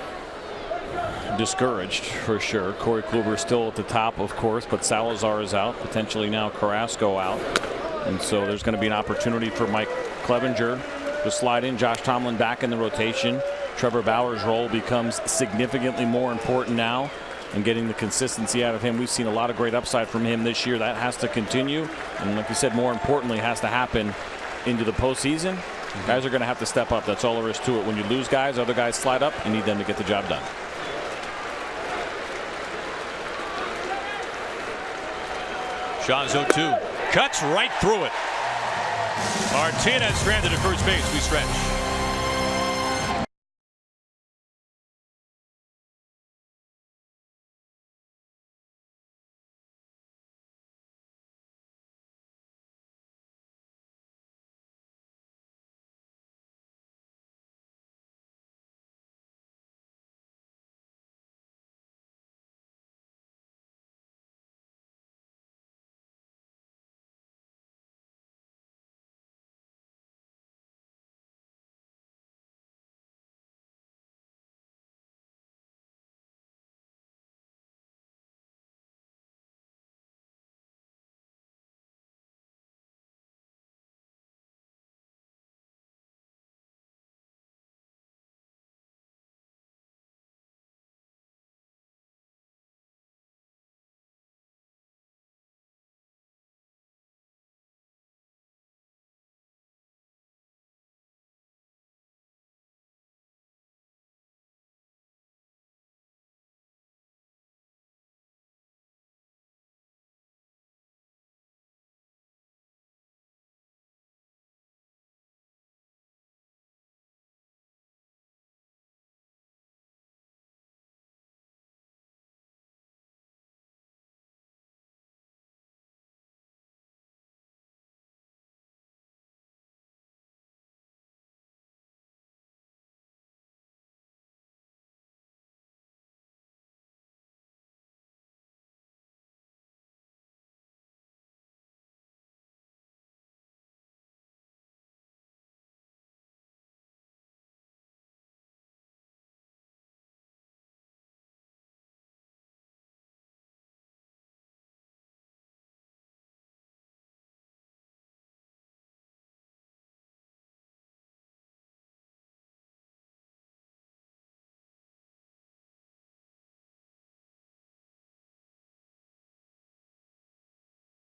S2: Discouraged for sure. Corey Kluber is still at the top, of course, but Salazar is out, potentially now Carrasco out. And so there's going to be an opportunity for Mike Clevinger to slide in. Josh Tomlin back in the rotation. Trevor Bauer's role becomes significantly more important now, and getting the consistency out of him. We've seen a lot of great upside from him this year. That has to continue. And like you said, more importantly, has to happen into the postseason. Guys are going to have to step up. That's all there is to it. When you lose guys, other guys slide up. You need them to get the job done.
S1: Shaw's 0-2. Cuts right through it. Martinez stranded at first base. We stretch.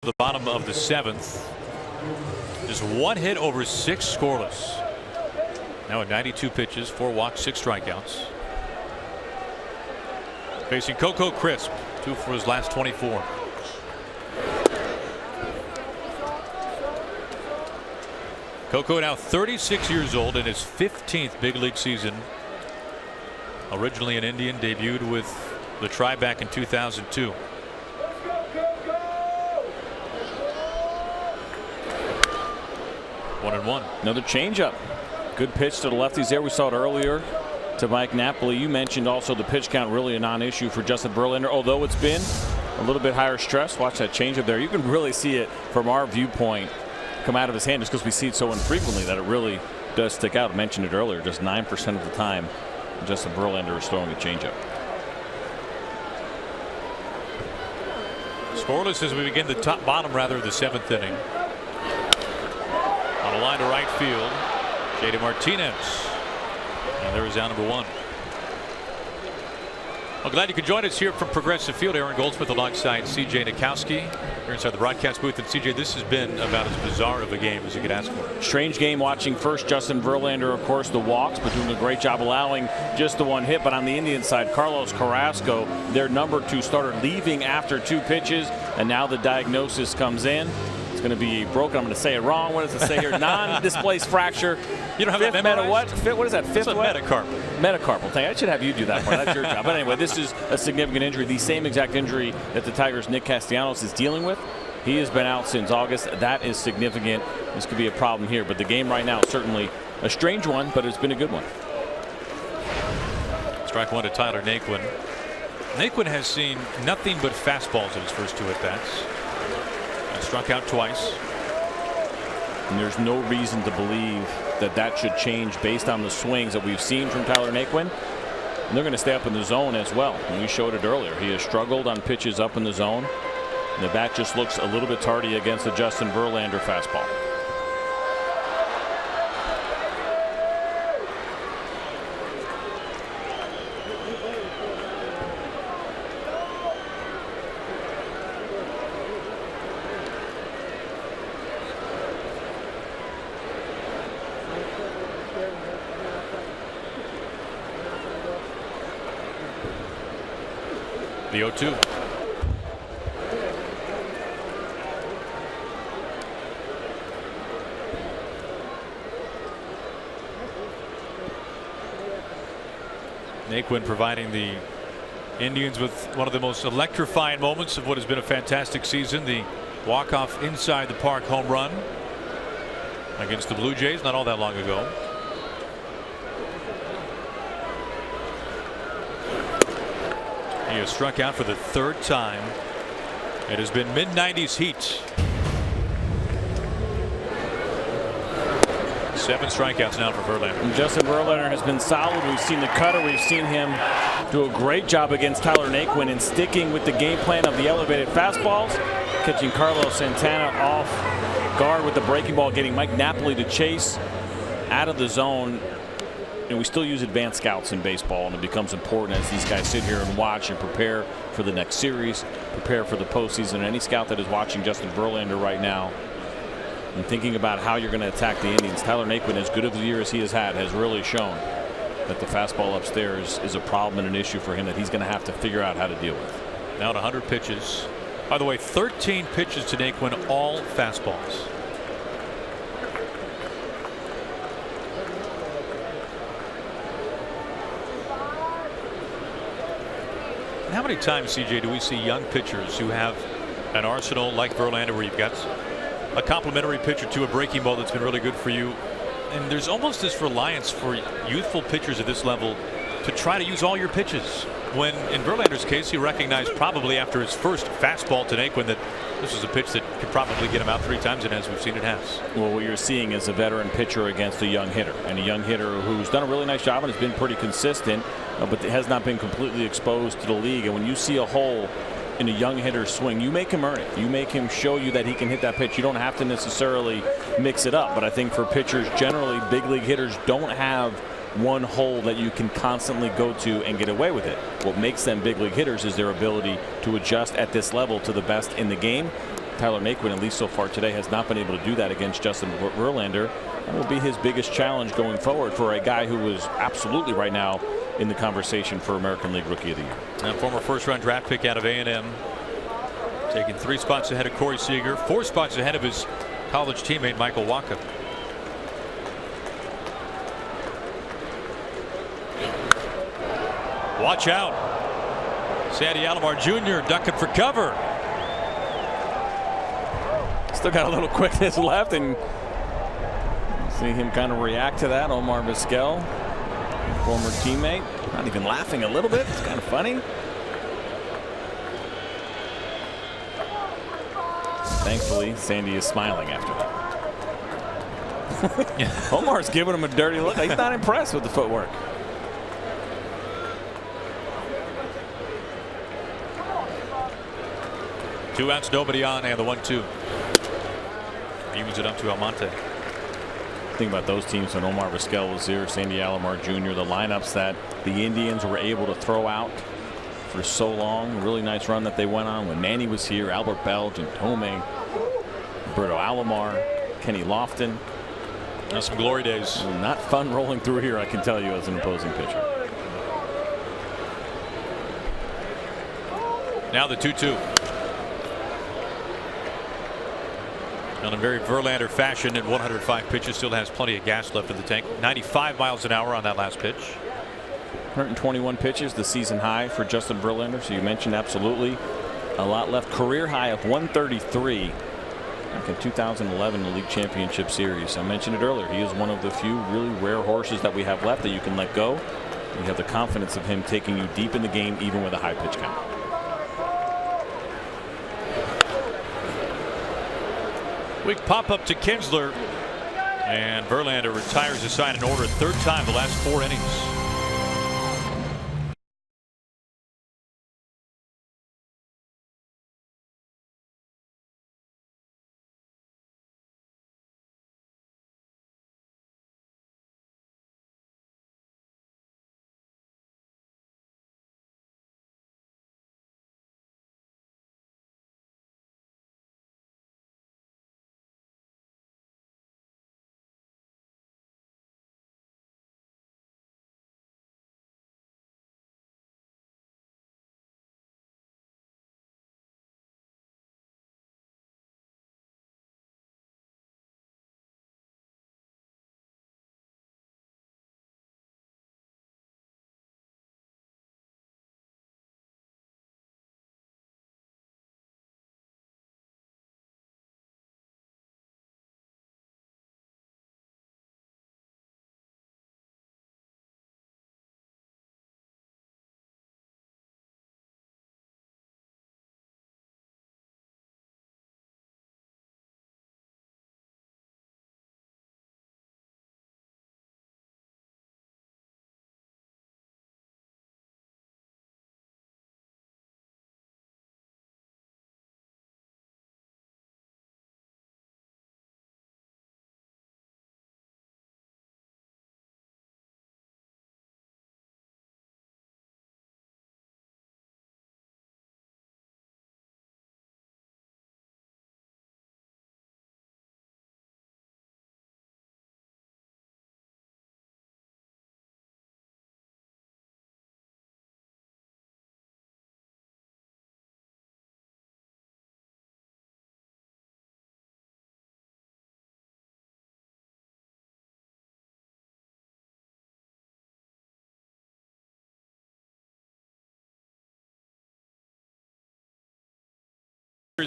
S1: The bottom of the 7th. Just one hit over 6 scoreless. Now at 92 pitches, 4 walks, 6 strikeouts. Facing Coco Crisp, 2 for his last 24. Coco now 36 years old in his 15th big league season. Originally an Indian, debuted with the Tribe back in 2002. One and one.
S2: Another changeup. Good pitch to the lefties there. We saw it earlier to Mike Napoli. You mentioned also the pitch count really a non-issue for Justin Verlander, although it's been a little bit higher stress. Watch that changeup there. You can really see it from our viewpoint come out of his hand just because we see it so infrequently that it really does stick out. I mentioned it earlier. Just 9% of the time Justin Verlander is throwing a changeup.
S1: Scoreless as we begin the bottom of the 7th inning. On a line to right field, JD Martinez. And there is out number 1. Well, glad you could join us here from Progressive Field. Aaron Goldsmith alongside CJ Nikowski here inside the broadcast booth. And CJ, this has been about as bizarre of a game as you could ask for.
S2: Strange game watching first Justin Verlander, of course, the walks, but doing a great job allowing just the 1 hit. But on the Indian side, Carlos Carrasco, their number 2 starter, leaving after 2 pitches. And now the diagnosis comes in. It's going to be broken. I'm going to say it wrong. What does it say here? Non-displaced fracture.
S1: You don't have that memorized?
S2: What is that? Fifth what?
S1: Metacarpal.
S2: Metacarpal. I should have you do that part. That's your job. But anyway, this is a significant injury. The same exact injury that the Tigers' Nick Castellanos is dealing with. He has been out since August. That is significant. This could be a problem here. But the game right now is certainly a strange one, but it's been a good one.
S1: Strike 1 to Tyler Naquin. Naquin has seen nothing but fastballs in his first 2 at-bats. Struck out twice.
S2: And there's no reason to believe that that should change based on the swings that we've seen from Tyler Naquin. And they're going to stay up in the zone as well. And we showed it earlier. He has struggled on pitches up in the zone. And the bat just looks a little bit tardy against the Justin Verlander fastball.
S1: The 0-2. Naquin providing the Indians with one of the most electrifying moments of what has been a fantastic season. The walk-off inside the park home run against the Blue Jays not all that long ago. He has struck out for the 3rd time. It has been mid-90s heat. 7 strikeouts now for Verlander.
S2: And Justin Verlander has been solid. We've seen the cutter. We've seen him do a great job against Tyler Naquin in sticking with the game plan of the elevated fastballs, catching Carlos Santana off guard with the breaking ball, getting Mike Napoli to chase out of the zone. And we still use advanced scouts in baseball, and it becomes important as these guys sit here and watch and prepare for the next series, prepare for the postseason. Any scout that is watching Justin Verlander right now and thinking about how you're going to attack the Indians, Tyler Naquin, as good of a year as he has had, has really shown that the fastball upstairs is a problem and an issue for him that he's going to have to figure out how to deal with.
S1: Now at 100 pitches. By the way, 13 pitches to Naquin, all fastballs. How many times, CJ, do we see young pitchers who have an arsenal like Verlander, where you've got a complimentary pitcher to a breaking ball that's been really good for you, and there's almost this reliance for youthful pitchers at this level to try to use all your pitches, when in Verlander's case he recognized probably after his first fastball to Naquin that this was a pitch that could probably get him out 3 times, and as we've seen, it has.
S2: Well, what you're seeing is a veteran pitcher against a young hitter, and a young hitter who's done a really nice job and has been pretty consistent, but has not been completely exposed to the league. And when you see a hole in a young hitter's swing, you make him earn it. You make him show you that he can hit that pitch. You don't have to necessarily mix it up. But I think for pitchers generally, big league hitters don't have one hole that you can constantly go to and get away with it. What makes them big league hitters is their ability to adjust at this level to the best in the game. Tyler Naquin, at least so far today, has not been able to do that against Justin Verlander. That will be his biggest challenge going forward for a guy who is absolutely right now in the conversation for American League Rookie of the Year.
S1: And former first-round draft pick out of A&M, taking 3 spots ahead of Corey Seager, 4 spots ahead of his college teammate Michael Wacha. Watch out. Sandy Alomar Jr. ducking for cover.
S2: Still got a little quickness left, and see him kind of react to that. Omar Vizquel, former teammate, not even laughing a little bit. It's kind of funny. Thankfully, Sandy is smiling after that. Omar's giving him a dirty look. He's not impressed with the footwork.
S1: Two outs, nobody on, and the 1-2. He moves it up to Almonte.
S2: Think about those teams when Omar Vizquel was there, Sandy Alomar Jr., the lineups that the Indians were able to throw out for so long. A really nice run that they went on when Manny was here, Albert Bell, Jim Thome, Roberto Alomar, Kenny Lofton.
S1: That's some glory days.
S2: Not fun rolling through here, I can tell you, as an opposing pitcher.
S1: Now the 2-2. In a very Verlander fashion, at 105 pitches, still has plenty of gas left in the tank. 95 miles an hour on that last pitch.
S2: 121 pitches, the season high for Justin Verlander. So you mentioned absolutely a lot left. Career high of 133 back in 2011 in the League Championship Series. I mentioned it earlier. He is one of the few really rare horses that we have left that you can let go. You have the confidence of him taking you deep in the game, even with a high pitch count.
S1: Weak pop up to Kinsler, and Verlander retires his side in order, 3rd time the last 4 innings.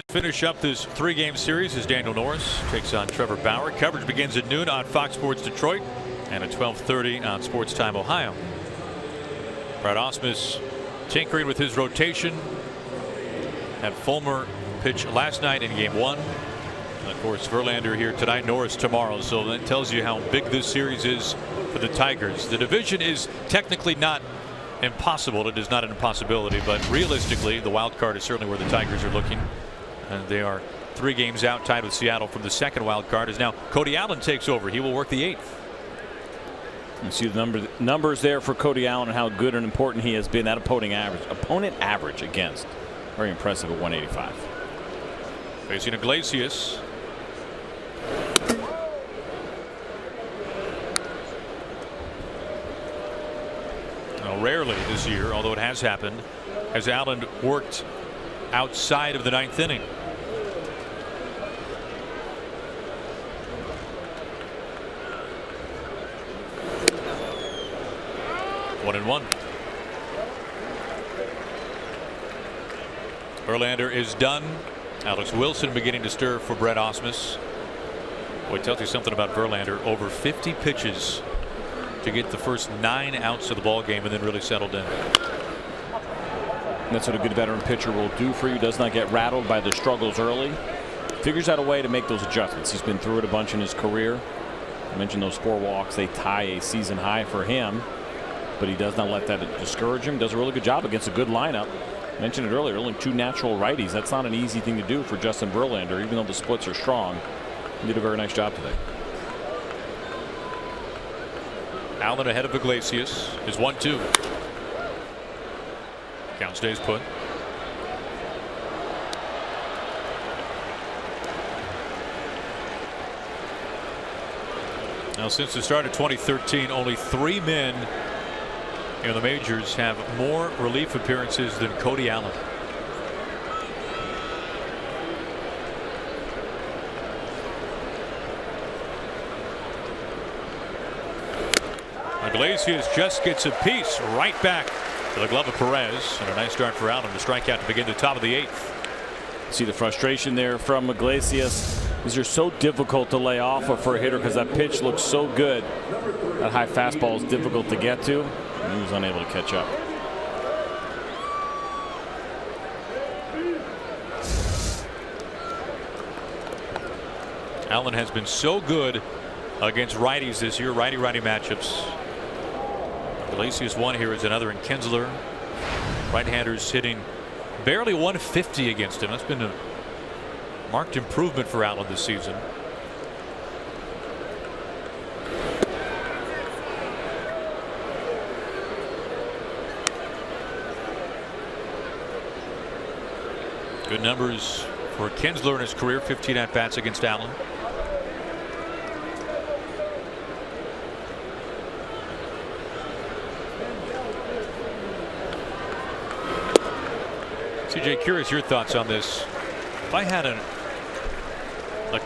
S1: Finish up this 3-game series as Daniel Norris takes on Trevor Bauer. Coverage begins at noon on Fox Sports Detroit and at 12:30 on Sports Time Ohio. Brad Ausmus tinkering with his rotation. Had Fulmer pitch last night in Game 1. And of course, Verlander here tonight, Norris tomorrow. So that tells you how big this series is for the Tigers. The division is technically not impossible. It is not an impossibility, but realistically, the wild card is certainly where the Tigers are looking. And they are 3 games out, tied with Seattle from the 2nd wild card. As now Cody Allen takes over. He will work the 8th.
S2: You see the numbers there for Cody Allen and how good and important he has been. That opponent average against, very impressive at 185.
S1: Facing Iglesias. Now, rarely this year, although it has happened, has Allen worked outside of the 9th inning. One and one. Verlander is done. Alex Wilson beginning to stir for Brett Ausmus. Boy, it tells you something about Verlander. Over 50 pitches to get the first 9 outs of the ball game and then really settled in.
S2: That's what a good veteran pitcher will do for you. Does not get rattled by the struggles early. Figures out a way to make those adjustments. He's been through it a bunch in his career. I mentioned those 4 walks. They tie a season high for him, but he does not let that discourage him. Does a really good job against a good lineup. Mentioned it earlier, only 2 natural righties. That's not an easy thing to do for Justin Verlander, even though the splits are strong. He did a very nice job today.
S1: Allen ahead of Iglesias is 1-2. Count stays put. Now, since the start of 2013, only 3 men in the majors have more relief appearances than Cody Allen. Iglesias just gets a piece right back to the glove of Perez, and a nice start for Allen to strike out to begin the top of the 8th.
S2: See the frustration there from Iglesias. These are so difficult to lay off of for a hitter because that pitch looks so good. That high fastball is difficult to get to, and he was unable to catch up.
S1: Allen has been so good against righties this year, righty-righty matchups. Iglesias one here is another in Kinsler. Right-handers hitting barely 150 against him. That's been a marked improvement for Allen this season. Good numbers for Kinsler in his career, 15 at-bats against Allen. CJ, curious your thoughts on this. If I had a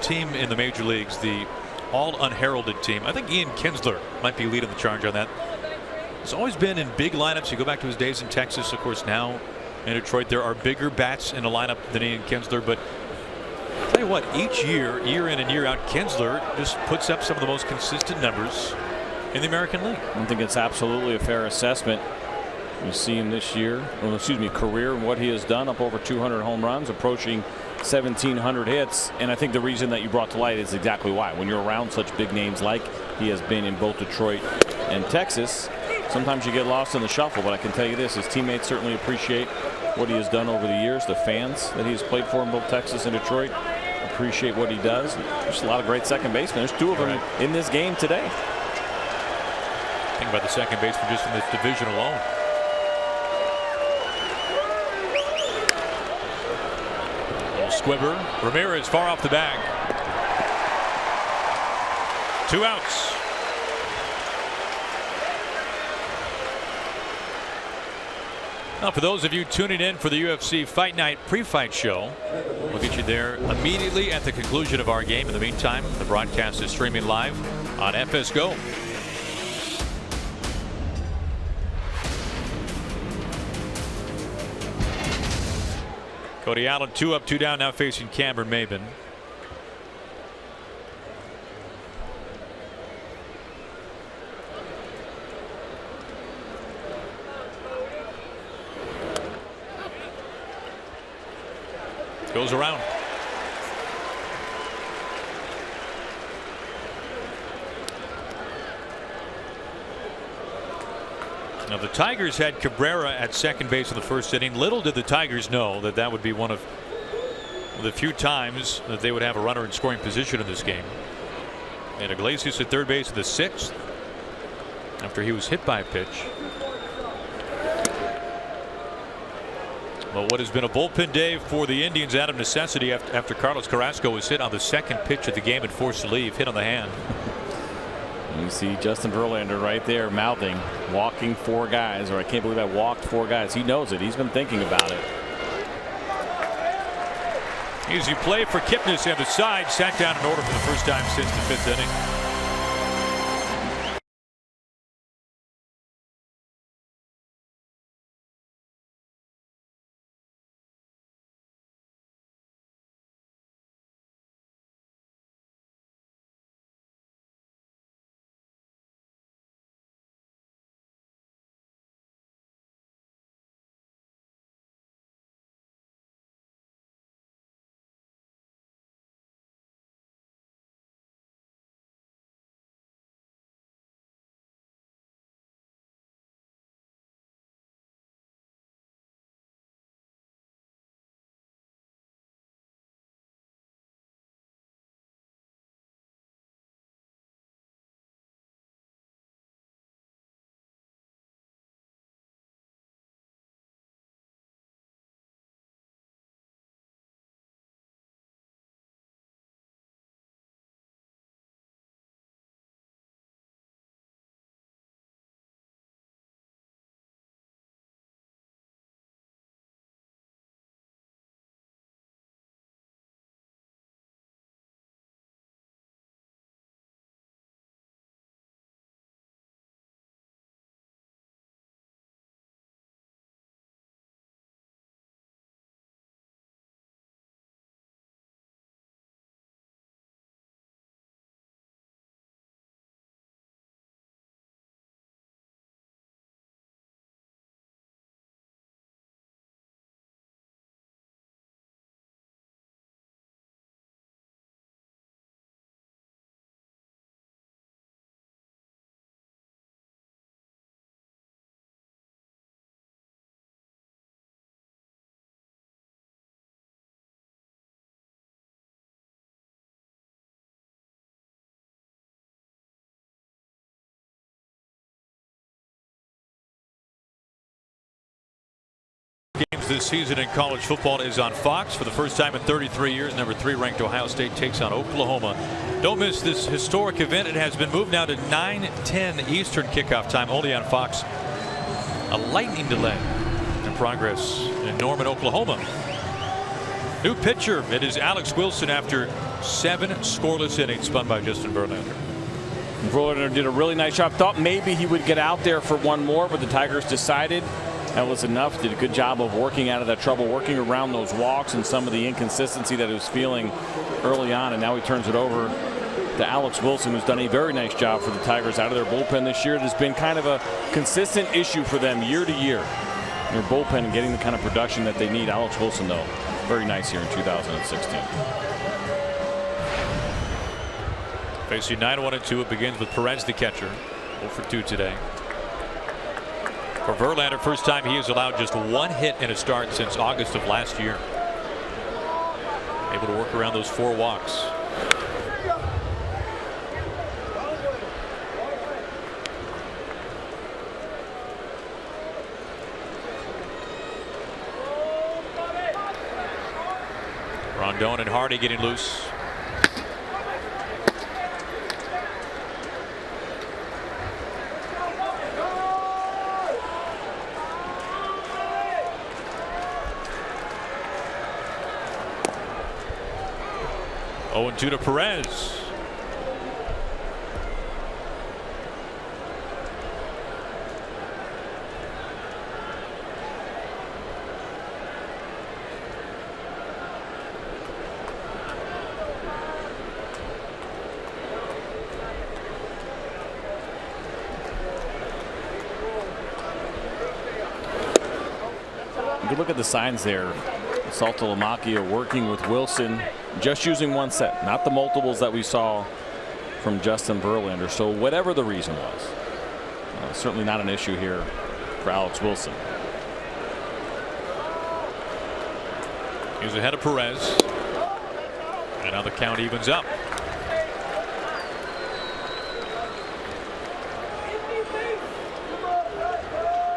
S1: team in the major leagues, the all unheralded team, I think Ian Kinsler might be leading the charge on that. He's always been in big lineups. You go back to his days in Texas, of course. Now in Detroit, there are bigger bats in the lineup than Ian Kinsler. But I'll tell you what, each year, year in and year out, Kinsler just puts up some of the most consistent numbers in the American League.
S2: I think it's absolutely a fair assessment. You see him this year, well, excuse me, career, and what he has done, up over 200 home runs, approaching 1,700 hits. And I think the reason that you brought to light is exactly why. When you're around such big names like he has been in both Detroit and Texas, sometimes you get lost in the shuffle. But I can tell you this, his teammates certainly appreciate what he has done over the years. The fans that he has played for in both Texas and Detroit appreciate what he does. There's a lot of great second basemen. There's 2 of them in this game today.
S1: Think about the second baseman just in this division alone. Squibber. Ramirez far off the bag. 2 outs. Now, for those of you tuning in for the UFC Fight Night pre-fight show, we'll get you there immediately at the conclusion of our game. In the meantime, the broadcast is streaming live on FS Go. Cody Allen 2 up 2 down, now facing Cameron Maybin. Goes around. Now, the Tigers had Cabrera at second base in the first inning. Little did the Tigers know that that would be one of the few times that they would have a runner in scoring position in this game. And Iglesias at third base in the 6th after he was hit by a pitch. Well, what has been a bullpen day for the Indians out of necessity after Carlos Carrasco was hit on the second pitch of the game and forced to leave, hit on the hand.
S2: You see Justin Verlander right there mouthing, walking 4 guys, or I can't believe I walked 4 guys. He knows it. He's been thinking about it.
S1: Easy play for Kipnis on the side. Sat down in order for the first time since the 5th inning. Games this season in college football is on Fox for the first time in 33 years. Number 3 ranked Ohio State takes on Oklahoma. Don't miss this historic event. It has been moved now to 9:10 Eastern kickoff time, only on Fox. A lightning delay in progress in Norman, Oklahoma. New pitcher. It is Alex Wilson after 7 scoreless innings spun by Justin Verlander.
S2: Verlander did a really nice job. Thought maybe he would get out there for one more, but the Tigers decided that was enough. Did a good job of working out of that trouble, working around those walks and some of the inconsistency that he was feeling early on. And now he turns it over to Alex Wilson, who's done a very nice job for the Tigers out of their bullpen this year. It has been kind of a consistent issue for them year to year. Their bullpen and getting the kind of production that they need. Alex Wilson, though, very nice here in 2016.
S1: Facing 9-1-2, it begins with Perez, the catcher. 0 for 2 today. For Verlander, first time he has allowed just 1 hit in a start since August of last year. Able to work around those 4 walks. Rondon and Hardy getting loose. Oh, 0-2 to Perez.
S2: Good look at the signs there. Saltalamacchia working with Wilson, just using 1 set, not the multiples that we saw from Justin Verlander. So whatever the reason was, certainly not an issue here for Alex Wilson.
S1: He's ahead of Perez. And now the count evens up.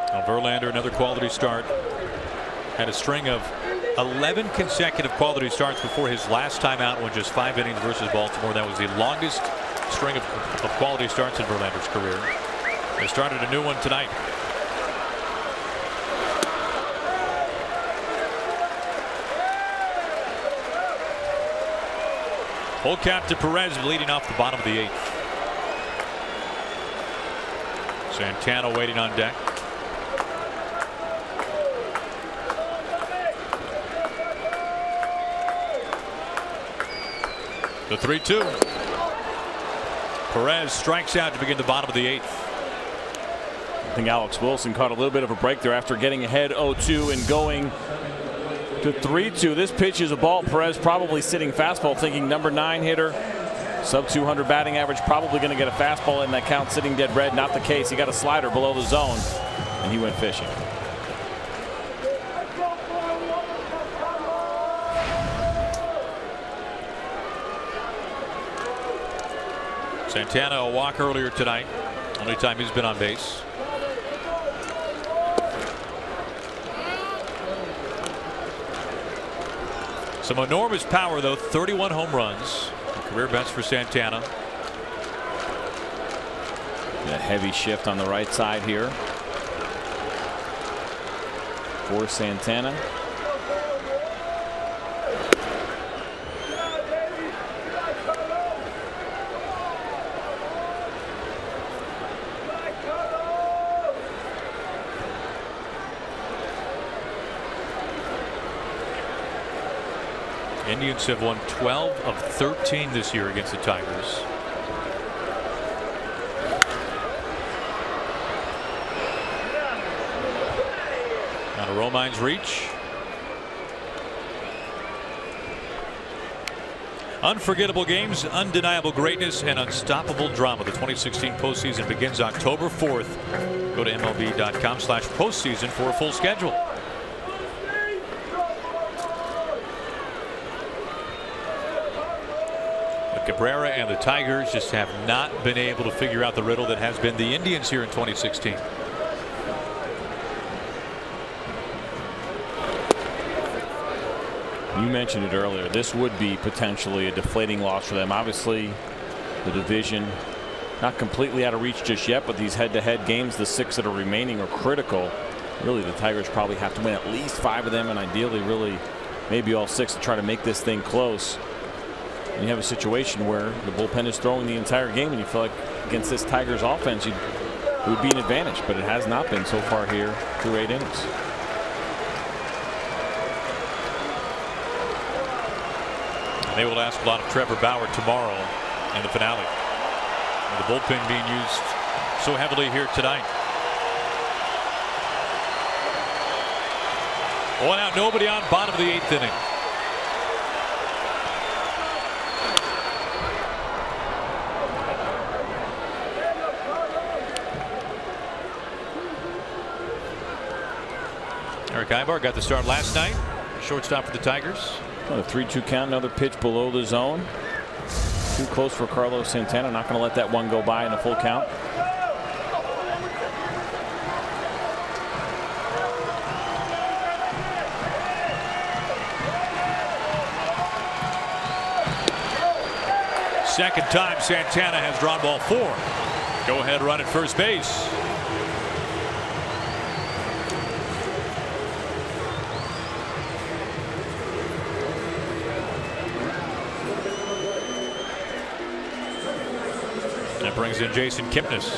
S1: Now Verlander, another quality start. had a string of 11 consecutive quality starts before his last time out, won just 5 innings versus Baltimore. That was the longest string of quality starts in Verlander's career. They started a new one tonight. Full count to Perez, leading off the bottom of the 8th. Santana waiting on deck. The 3-2. Perez strikes out to begin the bottom of the 8th.
S2: I think Alex Wilson caught a little bit of a break there after getting ahead 0-2 and going to 3-2. This pitch is a ball. Perez probably sitting fastball, thinking number 9 hitter, sub 200 batting average, probably going to get a fastball in that count, sitting dead red. Not the case. He got a slider below the zone, and he went fishing.
S1: Santana a walk earlier tonight. Only time he's been on base. Some enormous power, though. 31 home runs. Career best for Santana.
S2: A heavy shift on the right side here for Santana.
S1: Indians have won 12 of 13 this year against the Tigers. Out of Romine's reach. Unforgettable games, undeniable greatness, and unstoppable drama. The 2016 postseason begins October 4th. Go to MLB.com/postseason for a full schedule. Cabrera and the Tigers just have not been able to figure out the riddle that has been the Indians here in 2016.
S2: You mentioned it earlier. This would be potentially a deflating loss for them. Obviously, the division not completely out of reach just yet, but these head-to-head games, the 6 that are remaining, are critical. Really, the Tigers probably have to win at least 5 of them, and ideally, really, maybe all 6 to try to make this thing close. And you have a situation where the bullpen is throwing the entire game, and you feel like against this Tigers offense, it would be an advantage, but it has not been so far here through 8 innings.
S1: And they will ask a lot of Trevor Bauer tomorrow in the finale. And the bullpen being used so heavily here tonight. 1 out, nobody on, bottom of the 8th inning. Eric Aybar got the start last night. Shortstop for the Tigers.
S2: A 3-2 count, another pitch below the zone. Too close for Carlos Santana. Not going to let that one go by in a full count.
S1: Second time Santana has drawn ball 4. Go ahead run at first base. That brings in Jason Kipnis.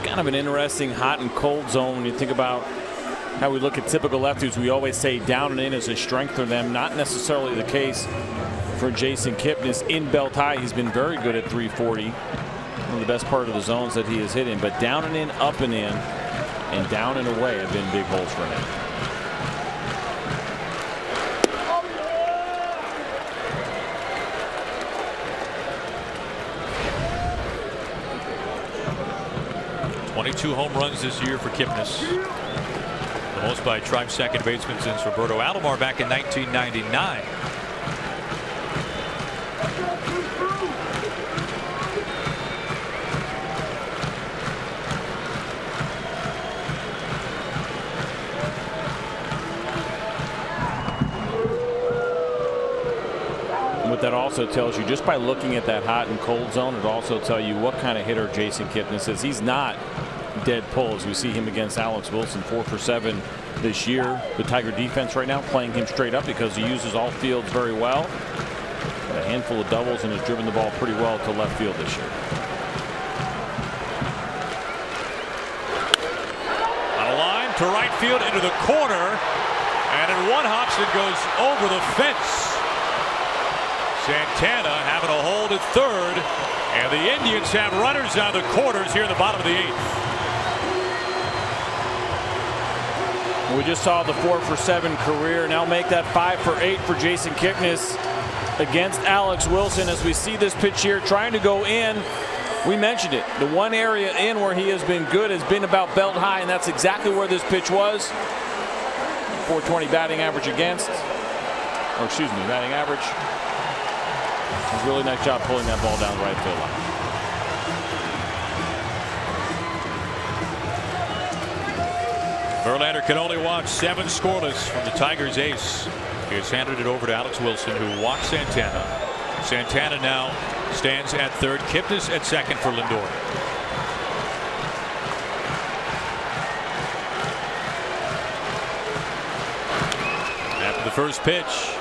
S2: Kind of an interesting hot and cold zone when you think about how we look at typical lefties. We always say down and in is a strength for them. Not necessarily the case for Jason Kipnis. In belt high, he's been very good at 340. One of the best part of the zones that he has hit in. But down and in, up and in, and down and away have been big holes for him.
S1: Two home runs this year for Kipnis. The most by Tribe second baseman since Roberto Alomar back in 1999.
S2: But that also tells you, just by looking at that hot and cold zone, it also tells you what kind of hitter Jason Kipnis is. He's not dead pull, as we see him against Alex Wilson, 4 for 7 this year. The Tiger defense right now playing him straight up because he uses all fields very well. A handful of doubles and has driven the ball pretty well to left field this year.
S1: On a line to right field into the corner, and in one hops it goes over the fence. Santana having a hold at third, and the Indians have runners on the corners here in the bottom of the 8th.
S2: We just saw the 4 for 7 career. Now make that 5 for 8 for Jason Kipnis against Alex Wilson, as we see this pitch here trying to go in. We mentioned it. The one area in where he has been good has been about belt high, and that's exactly where this pitch was. 420 batting average against, or excuse me, batting average. A really nice job pulling that ball down the right field line.
S1: Verlander can only watch 7 scoreless from the Tigers ace. He has handed it over to Alex Wilson, who walks Santana. Santana now stands at third. Kipnis at second for Lindor. After the first pitch.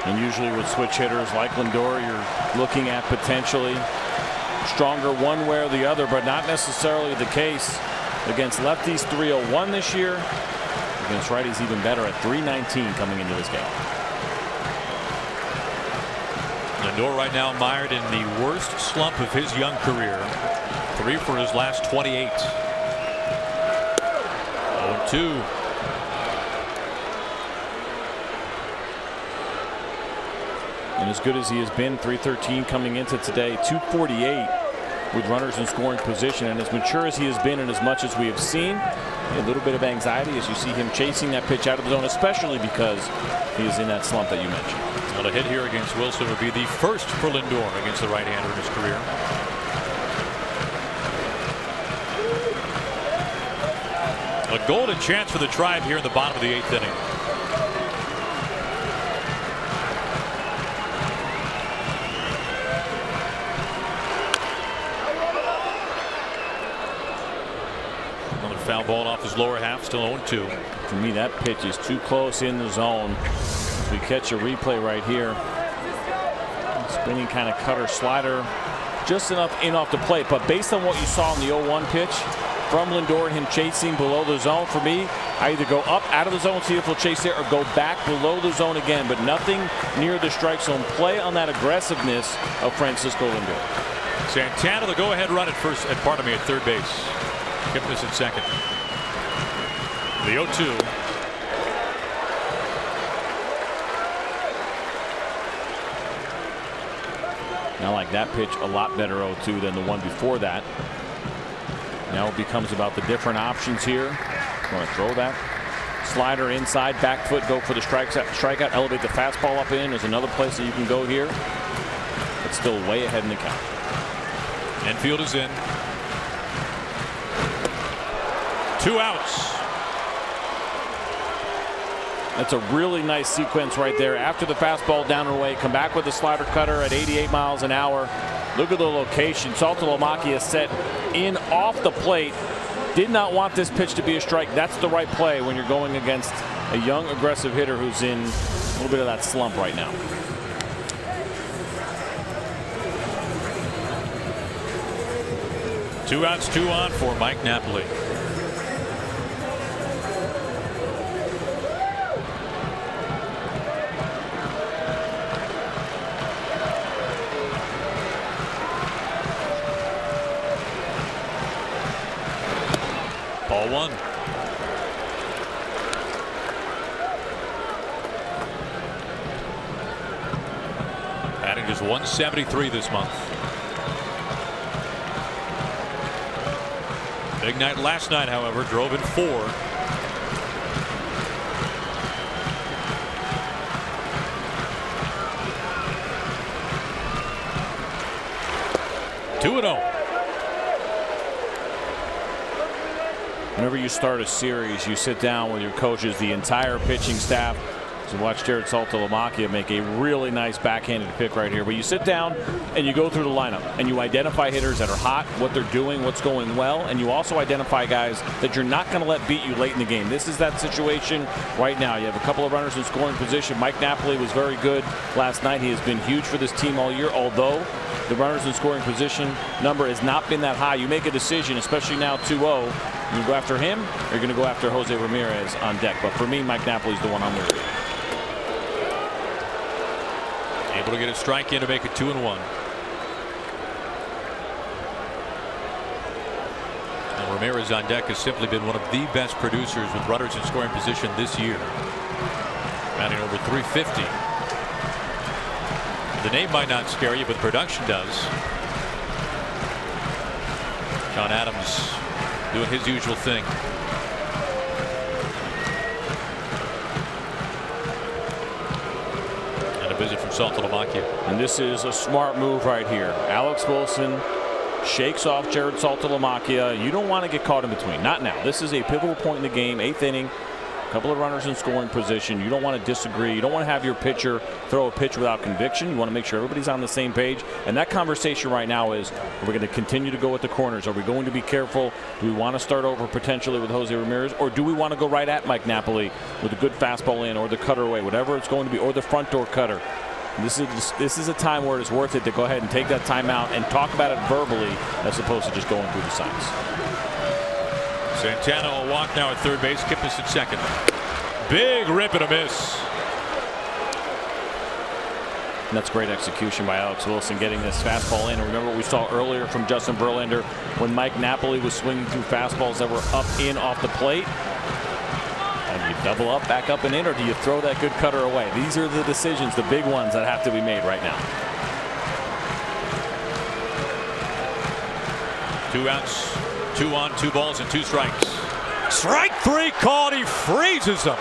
S2: And usually with switch hitters like Lindor, you're looking at potentially stronger one way or the other, but not necessarily the case. Against lefties, 301 this year. Against righties, even better at 319 coming into this game.
S1: Lindor right now mired in the worst slump of his young career. 3 for his last 28. 0-2.
S2: And as good as he has been, 313 coming into today, 248 with runners in scoring position. And as mature as he has been, and as much as we have seen, a little bit of anxiety as you see him chasing that pitch out of the zone, especially because he is in that slump that you mentioned.
S1: Well, a hit here against Wilson would be the first for Lindor against the right-hander in his career. A golden chance for the Tribe here in the bottom of the 8th inning. Foul ball off his lower half, still 0-2.
S2: For me, that pitch is too close in the zone. As we catch a replay right here. Spinning kind of cutter slider, just enough in off the plate. But based on what you saw in the 0-1 pitch from Lindor and him chasing below the zone, for me, I either go up out of the zone, see if he'll chase there, or go back below the zone again. But nothing near the strike zone. Play on that aggressiveness of Francisco Lindor.
S1: Santana, the go-ahead run at first, at third base. Kipnis at second. The 0-2.
S2: Now, like that pitch, a lot better 0-2 than the one before that. Now it becomes about the different options here. Want to throw that slider inside, back foot, go for the strikeout, elevate the fastball up in. There's another place that you can go here. But still way ahead in the count.
S1: Infield is in. 2 outs.
S2: That's a really nice sequence right there. After the fastball down and away, come back with the slider cutter at 88 miles an hour. Look at the location. Saltalamacchia set in off the plate. Did not want this pitch to be a strike. That's the right play when you're going against a young, aggressive hitter who's in a little bit of that slump right now.
S1: Two outs, 2 on for Mike Napoli. Ball 1. Batting just 173 this month. Big night last night, however, drove in 4.
S2: Whenever you start a series, you sit down with your coaches, the entire pitching staff. So watch Jared Saltalamacchia make a really nice backhanded pick right here. But you sit down and you go through the lineup and you identify hitters that are hot, what they're doing, what's going well, and you also identify guys that you're not going to let beat you late in the game. This is that situation right now. You have a couple of runners in scoring position. Mike Napoli was very good last night. He has been huge for this team all year, although the runners in scoring position number has not been that high. You make a decision, especially now 2-0. You go after him, or you're going to go after Jose Ramirez on deck. But for me, Mike Napoli's the one I'm with.
S1: Able to get a strike in to make it 2-1. And Ramirez on deck has simply been one of the best producers with runners in scoring position this year. Batting over 350. The name might not scare you, but the production does. John Adams doing his usual thing. Visit from Saltalamacchia.
S2: And this is a smart move right here. Alex Wilson shakes off Jared Saltalamacchia. You don't want to get caught in between. Not now. This is a pivotal point in the game. 8th inning. A couple of runners in scoring position. You don't want to disagree. You don't want to have your pitcher throw a pitch without conviction. You want to make sure everybody's on the same page. And that conversation right now is, are we going to continue to go with the corners? Are we going to be careful? Do we want to start over potentially with Jose Ramirez? Or do we want to go right at Mike Napoli with a good fastball in, or the cutter away, whatever it's going to be, or the front door cutter? This is a time where it's worth it to go ahead and take that timeout and talk about it verbally as opposed to just going through the signs.
S1: Santana will walk now at third base. Kipnis at second. Big rip and a miss.
S2: And that's great execution by Alex Wilson, getting this fastball in. And remember what we saw earlier from Justin Verlander when Mike Napoli was swinging through fastballs that were up in off the plate. And you double up, back up and in, or do you throw that good cutter away? These are the decisions, the big ones that have to be made right now.
S1: 2 outs, 2 on, 2 balls, and 2 strikes. Strike 3 called. He freezes them.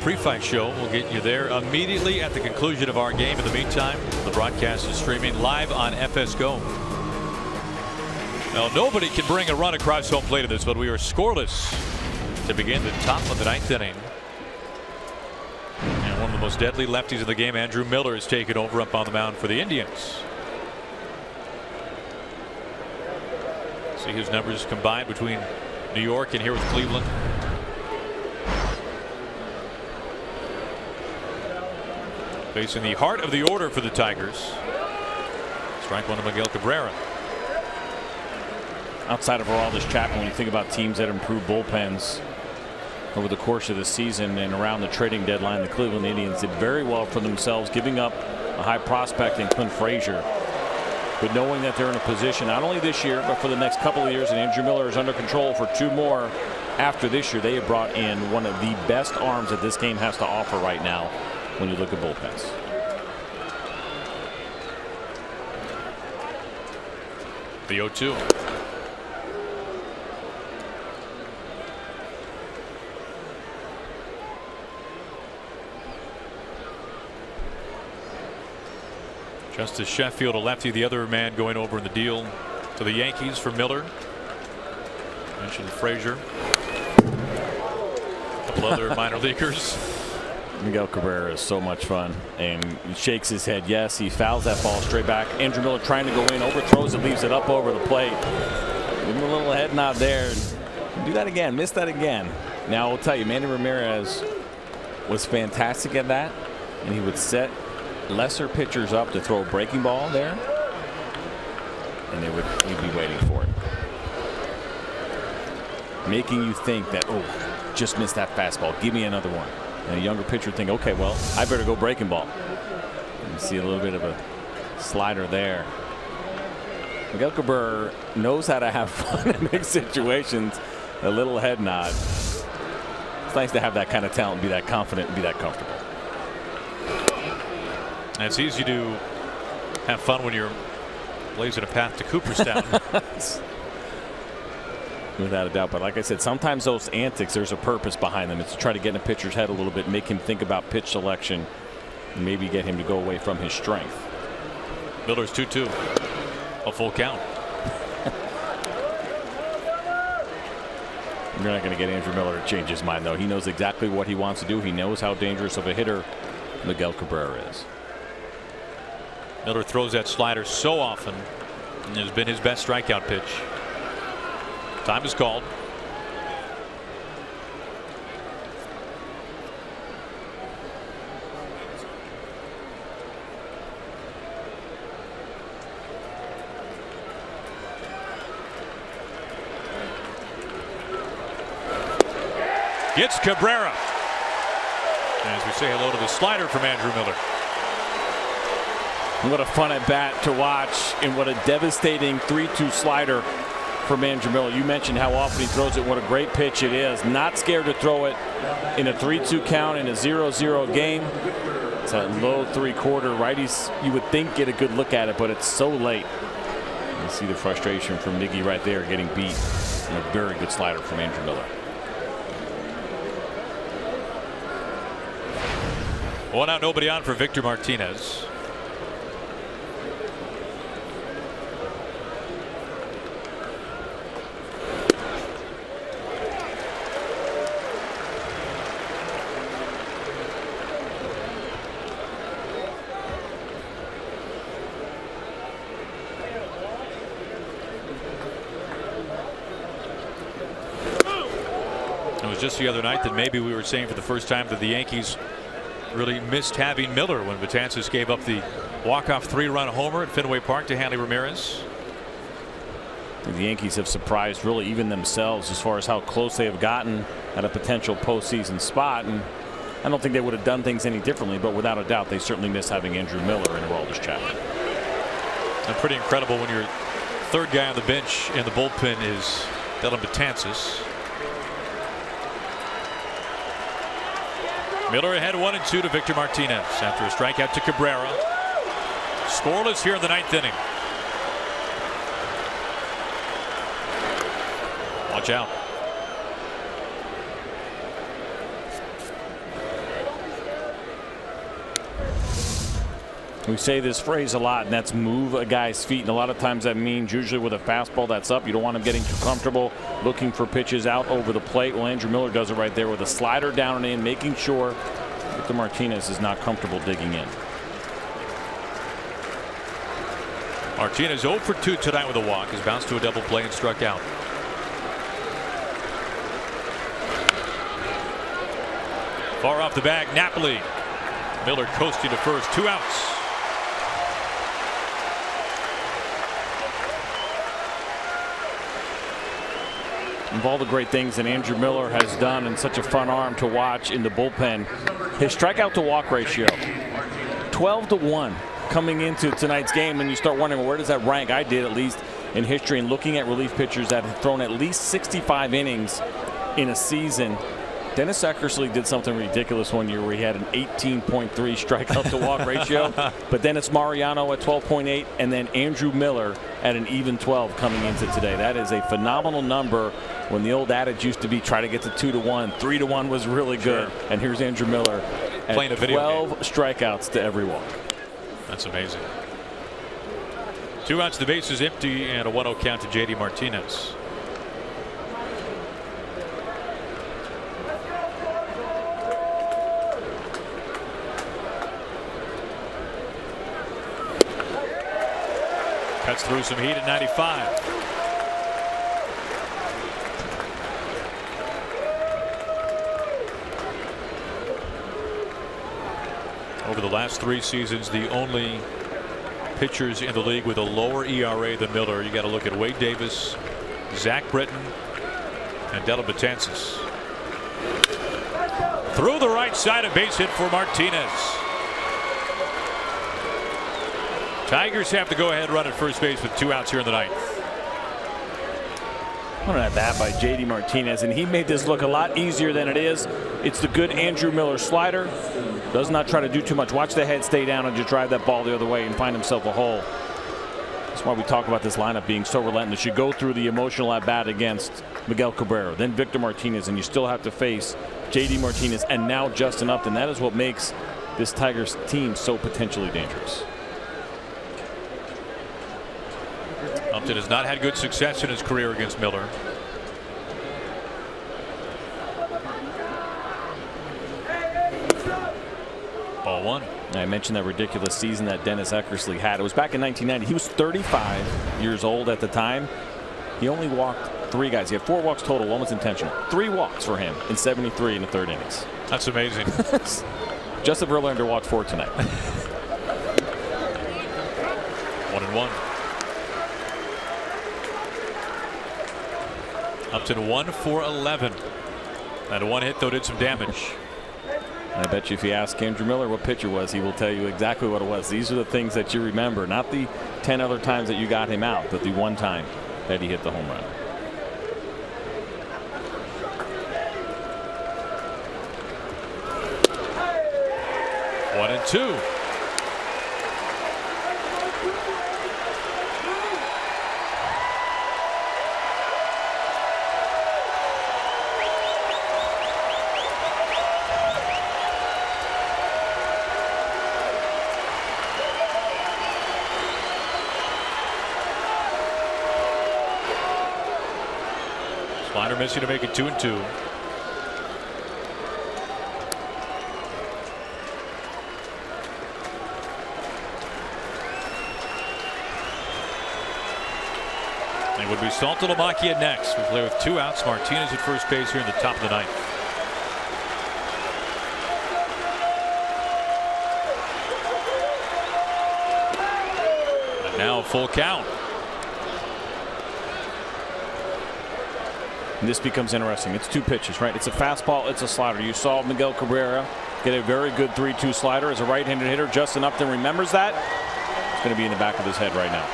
S1: Pre-fight show. We'll get you there immediately at the conclusion of our game. In the meantime, the broadcast is streaming live on FS Go. Now, nobody can bring a run across home plate of this, but we are scoreless to begin the top of the 9th inning. And one of the most deadly lefties in the game, Andrew Miller, is taken over up on the mound for the Indians. See his numbers combined between New York and here with Cleveland. Facing the heart of the order for the Tigers. Strike one to Miguel Cabrera.
S2: Outside of Aroldis Chapman, when you think about teams that improve bullpens over the course of the season and around the trading deadline, the Cleveland Indians did very well for themselves, giving up a high prospect in Clint Frazier. But knowing that they're in a position not only this year but for the next couple of years, and Andrew Miller is under control for 2 more after this year, they have brought in one of the best arms that this game has to offer right now when you look at bullpens.
S1: The 0-2. Justice Sheffield, a lefty, the other man going over in the deal to the Yankees for Miller. Mentioned Frazier. A couple other minor leaguers.
S2: Miguel Cabrera is so much fun, and he shakes his head. Yes, he fouls that ball straight back. Andrew Miller trying to go in, overthrows it, leaves it up over the plate. Give him a little head nod there. Do that again, miss that again. Now I'll tell you, Manny Ramirez was fantastic at that, and he would set lesser pitchers up to throw a breaking ball there, and he'd be waiting for it, making you think that, oh, just missed that fastball, give me another one. And a younger pitcher think, okay, well, I better go breaking ball. And you see a little bit of a slider there. Miguel Cabrera knows how to have fun in big situations. A little head nod. It's nice to have that kind of talent, be that confident, and be that comfortable.
S1: And it's easy to have fun when you're blazing a path to Cooperstown.
S2: Without a doubt. But like I said, sometimes those antics, there's a purpose behind them. It's to try to get in a pitcher's head a little bit, make him think about pitch selection, and maybe get him to go away from his strength.
S1: Miller's 2-2. A full count.
S2: You're not going to get Andrew Miller to change his mind, though. He knows exactly what he wants to do. He knows how dangerous of a hitter Miguel Cabrera is.
S1: Miller throws that slider so often, and has been his best strikeout pitch. Time is called. Gets Cabrera. As we say hello to the slider from Andrew Miller.
S2: What a fun at bat to watch, and what a devastating 3-2 slider from Andrew Miller. You mentioned how often he throws it. What a great pitch it is. Not scared to throw it in a 3-2 count in a 0-0 game. It's that low 3/4. Righties, you would think, get a good look at it, but it's so late. You see the frustration from Miggy right there, getting beat. And a very good slider from Andrew Miller.
S1: 1 out, nobody on for Victor Martinez. It was just the other night that maybe we were saying for the first time that the Yankees really missed having Miller when Betances gave up the walk-off 3-run homer at Fenway Park to Hanley Ramirez.
S2: The Yankees have surprised really even themselves as far as how close they have gotten at a potential postseason spot, and I don't think they would have done things any differently, but without a doubt they certainly miss having Andrew Miller and Aroldis Chapman.
S1: And pretty incredible when your third guy on the bench in the bullpen is Dellin Betances. Miller ahead 1-2 to Victor Martinez after a strikeout to Cabrera. Scoreless here in the 9th inning. Watch out.
S2: We say this phrase a lot, and that's move a guy's feet. And a lot of times that means usually with a fastball that's up, you don't want him getting too comfortable looking for pitches out over the plate. Well, Andrew Miller does it right there with a slider down and in, making sure Victor Martinez is not comfortable digging in.
S1: Martinez 0 for 2 tonight with a walk. Has bounced to a double play and struck out. Far off the bag, Napoli. Miller coasting to first, 2 outs.
S2: Of all the great things that Andrew Miller has done and such a fun arm to watch in the bullpen, his strikeout to walk ratio, 12-1 coming into tonight's game, and you start wondering, well, where does that rank? I did, at least in history, and looking at relief pitchers that have thrown at least 65 innings in a season. Dennis Eckersley did something ridiculous one year where he had an 18.3 strikeout to walk ratio, but then it's Mariano at 12.8, and then Andrew Miller at an even 12 coming into today. That is a phenomenal number when the old adage used to be try to get to 2-1. 3-1 was really good. Sure. And here's Andrew Miller at
S1: playing a video
S2: 12
S1: game.
S2: Strikeouts to every walk.
S1: That's amazing. 2 outs, the base is empty, and a 1-0 count to JD Martinez. Cuts through some heat at 95. Over the last 3 seasons, the only pitchers in the league with a lower ERA than Miller. You got to look at Wade Davis, Zach Britton, and Dellin Betances. Through the right side, a base hit for Martinez. Tigers have to go ahead and run at first base with 2 outs here in the ninth.
S2: What an at bat by JD Martinez, and he made this look a lot easier than it is. It's the good Andrew Miller slider. Does not try to do too much. Watch the head stay down and just drive that ball the other way and find himself a hole. That's why we talk about this lineup being so relentless. You go through the emotional at bat against Miguel Cabrera, then Victor Martinez, and you still have to face JD Martinez and now Justin Upton. That is what makes this Tigers team so potentially dangerous.
S1: Upton has not had good success in his career against Miller. Ball 1.
S2: I mentioned that ridiculous season that Dennis Eckersley had. It was back in 1990. He was 35 years old at the time. He only walked 3 guys. He had 4 walks total. 1 was intentional. 3 walks for him in 73 in the 3rd innings.
S1: That's amazing.
S2: Justin Verlander walked 4 tonight.
S1: 1-1. Upton 1 for 11. That 1 hit, though, did some damage.
S2: I bet you if you ask Andrew Miller what pitch it was, he will tell you exactly what it was. These are the things that you remember, not the 10 other times that you got him out, but the 1 time that he hit the home run.
S1: One and 2. Slider missing to make it 2-2. It would be Saltalamacchia next. We play with 2 outs. Martinez at first base here in the top of the ninth. And now a full count.
S2: And this becomes interesting. It's 2 pitches, right? It's a fastball, it's a slider. You saw Miguel Cabrera get a very good 3-2 slider as a right-handed hitter. Justin Upton remembers that. It's going to be in the back of his head right now.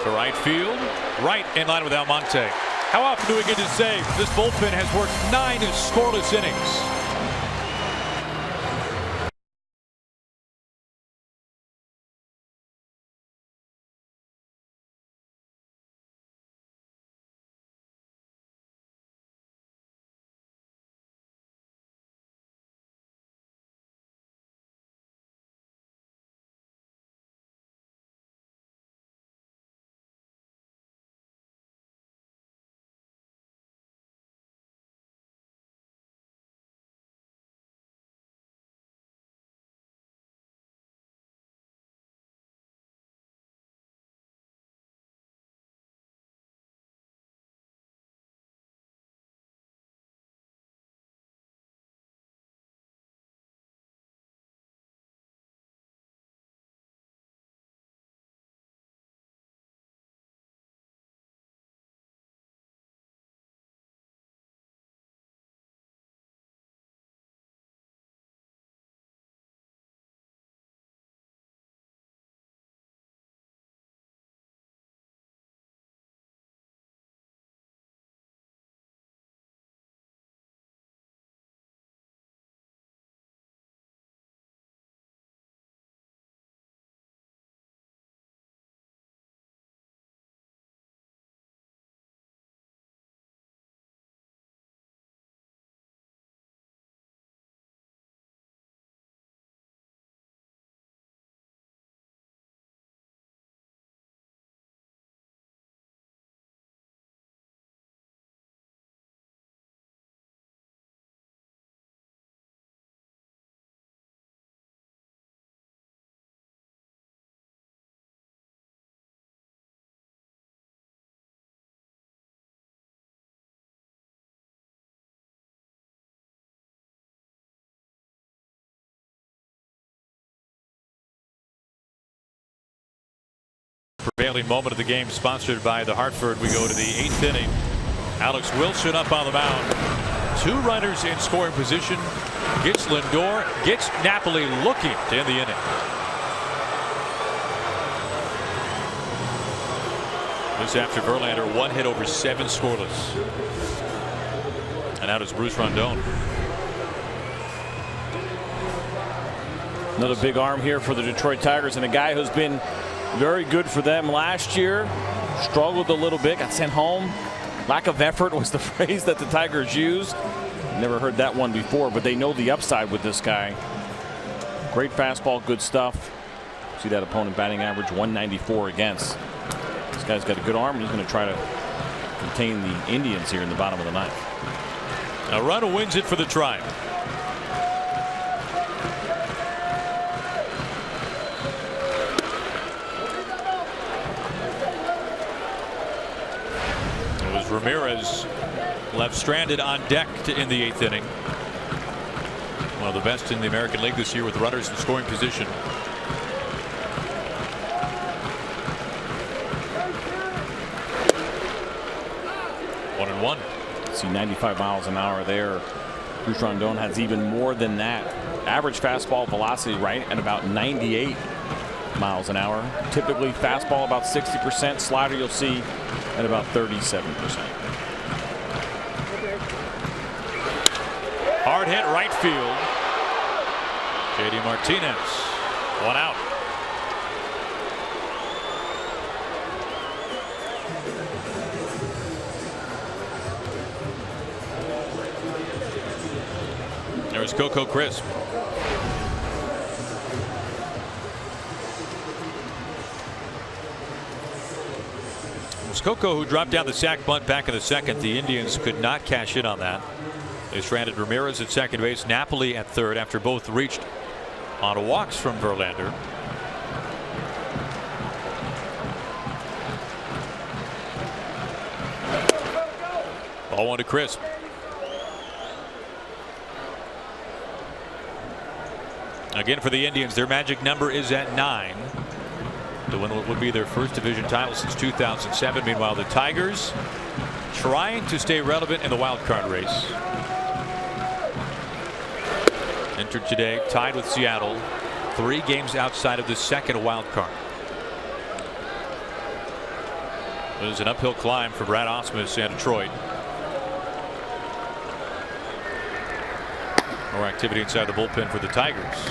S1: To right field, right in line with Almonte. How often do we get to say this bullpen has worked 9 scoreless innings? Prevailing moment of the game, sponsored by the Hartford. We go to the 8th inning. Alex Wilson up on the mound. 2 runners in scoring position. Gets Lindor, gets Napoli looking to end the inning. This after Verlander 1 hit over 7 scoreless. And out is Bruce Rondon.
S2: Another big arm here for the Detroit Tigers, and a guy who's been very good for them last year. Struggled a little bit, got sent home. Lack of effort was the phrase that the Tigers used. Never heard that one before, but they know the upside with this guy. Great fastball, good stuff. See that opponent batting average 194 against. This guy's got a good arm, and he's going to try to contain the Indians here in the bottom of the 9th.
S1: A run wins it for the Tribe. Ramirez left stranded on deck to end the 8th inning. One of the best in the American League this year with runners in scoring position. 1-1.
S2: See 95 miles an hour there. Bruce Rondon has even more than that. Average fastball velocity right at about 98 miles an hour. Typically fastball about 60%. Slider you'll see at about 37%.
S1: Hard hit right field. JD Martinez, 1 out. There's Coco Crisp. Coco, who dropped down the sac bunt back in the 2nd. The Indians could not cash in on that. They stranded Ramirez at second base, Napoli at 3rd after both reached on walks from Verlander. Ball 1 to Crisp. Again for the Indians, their magic number is at 9. To win what would be their first division title since 2007. Meanwhile, the Tigers trying to stay relevant in the wild card race. Entered today, tied with Seattle, 3 games outside of the 2nd wild card. It was an uphill climb for Brad Ausmus and Detroit. More activity inside the bullpen for the Tigers.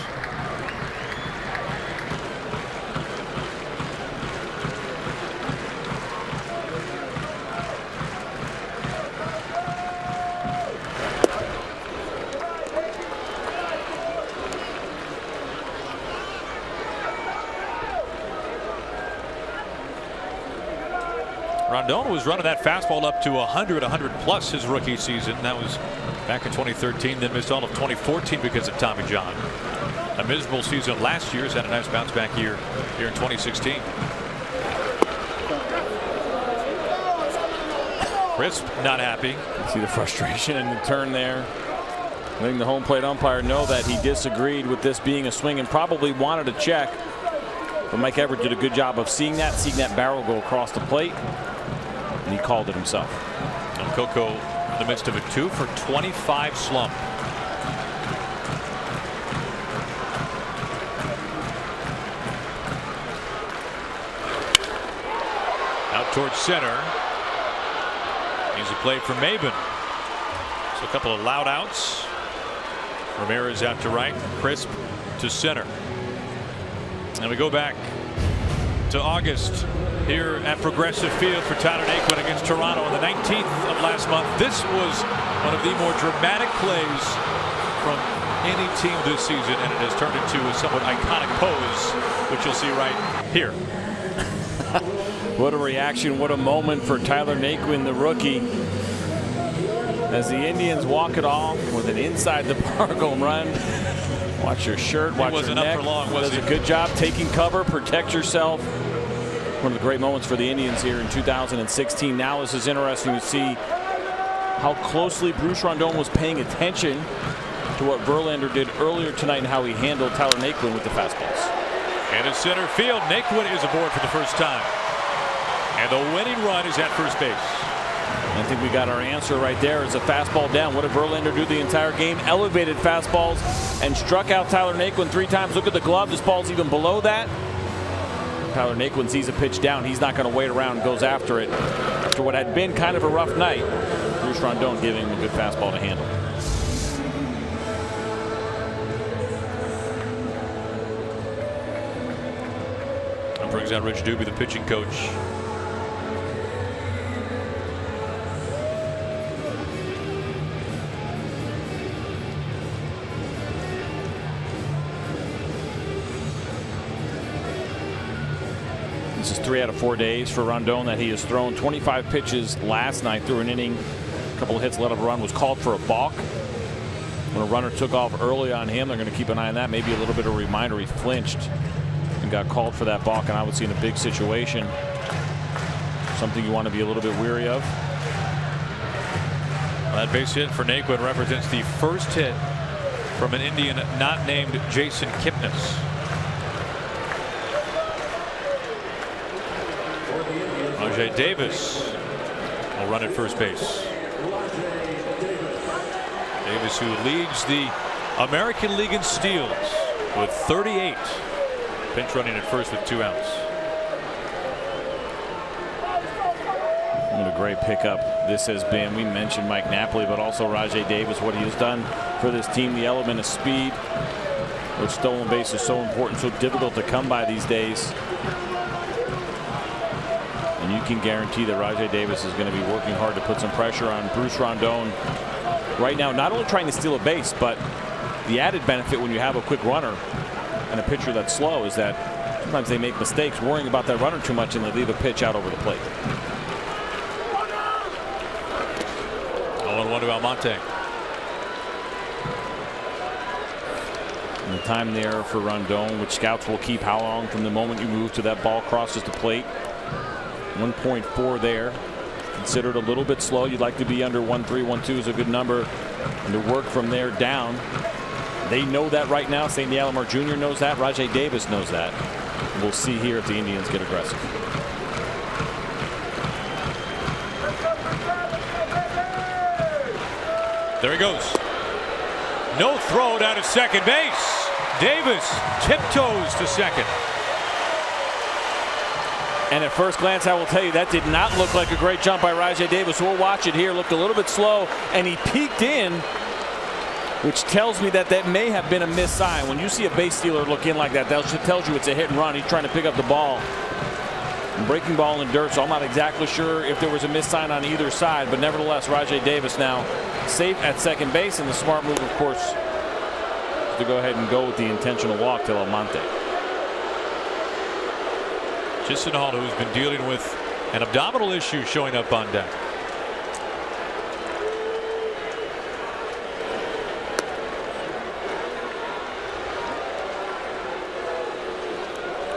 S1: Rondon was running that fastball up to 100 plus his rookie season. That was back in 2013, then missed all of 2014 because of Tommy John. A miserable season last year. Has had a nice bounce back year here in 2016. Crisp not happy.
S2: See the frustration in the turn there. Letting the home plate umpire know that he disagreed with this being a swing and probably wanted a check. But Mike Everett did a good job of seeing that barrel go across the plate. And he called it himself.
S1: And Coco in the midst of a 2 for 25 slump. Out towards center. Easy play for Maben. So a couple of loud outs. Ramirez out to right. Crisp to center. And we go back to August here at Progressive Field for Tyler Naquin against Toronto on the 19th of last month. This was one of the more dramatic plays from any team this season, and it has turned into a somewhat iconic pose, which you'll see right here.
S2: What a reaction, what a moment for Tyler Naquin, the rookie, as the Indians walk it off with an inside the park home run. Watch your shirt, watch your neck.
S1: Up for long, was
S2: Does a good job taking cover, protect yourself. One of the great moments for the Indians here in 2016. Now this is interesting to see how closely Bruce Rondon was paying attention to what Verlander did earlier tonight and how he handled Tyler Naquin with the fastballs.
S1: And in center field, Naquin is aboard for the first time. And the winning run is at first base.
S2: I think we got our answer right there. As a fastball down. What did Verlander do the entire game? Elevated fastballs and struck out Tyler Naquin 3 times. Look at the glove. This ball's even below that. Tyler Naquin sees a pitch down. He's not going to wait around and goes after it. After what had been kind of a rough night, Bruce Rondon giving him a good fastball to handle.
S1: That brings out Rich Doobie, the pitching coach.
S2: This is 3 out of 4 days for Rondon that he has thrown. 25 pitches last night through an inning. A couple of hits, let up a run, was called for a balk. When a runner took off early on him, they're going to keep an eye on that. Maybe a little bit of a reminder. He flinched and got called for that balk, and I would see in a big situation something you want to be a little bit weary of.
S1: That base hit for Naquin represents the first hit from an Indian not named Jason Kipnis. Rajai Davis will run at first base. Davis, who leads the American League in steals with 38. Pinch running at first with 2 outs.
S2: What a great pickup this has been. We mentioned Mike Napoli, but also Rajai Davis, what he has done for this team. The element of speed. Those stolen bases so important, so difficult to come by these days. And you can guarantee that Rajai Davis is going to be working hard to put some pressure on Bruce Rondon right now, not only trying to steal a base, but the added benefit when you have a quick runner and a pitcher that's slow is that sometimes they make mistakes worrying about that runner too much and they leave a pitch out over the plate.
S1: 0-1 to Almonte.
S2: And the time there for Rondon, which scouts will keep how long from the moment you move to that ball crosses the plate. 1.4 there. Considered a little bit slow. You'd like to be under 1.3, 1.2 is a good number. And to work from there down. They know that right now. Sandy Alomar Jr. knows that. Rajai Davis knows that. And we'll see here if the Indians get aggressive.
S1: There he goes. No throw down to second base. Davis tiptoes to second.
S2: And at first glance, I will tell you that did not look like a great jump by Rajai Davis. We'll watch it here. Looked a little bit slow, and he peeked in, which tells me that that may have been a missed sign. When you see a base stealer look in like that, that tells you it's a hit and run. He's trying to pick up the ball. And breaking ball in dirt, so I'm not exactly sure if there was a missed sign on either side. But nevertheless, Rajai Davis now safe at second base, and the smart move, of course, is to go ahead and go with the intentional walk to Almonte.
S1: Chisenhall, who's been dealing with an abdominal issue, showing up on deck.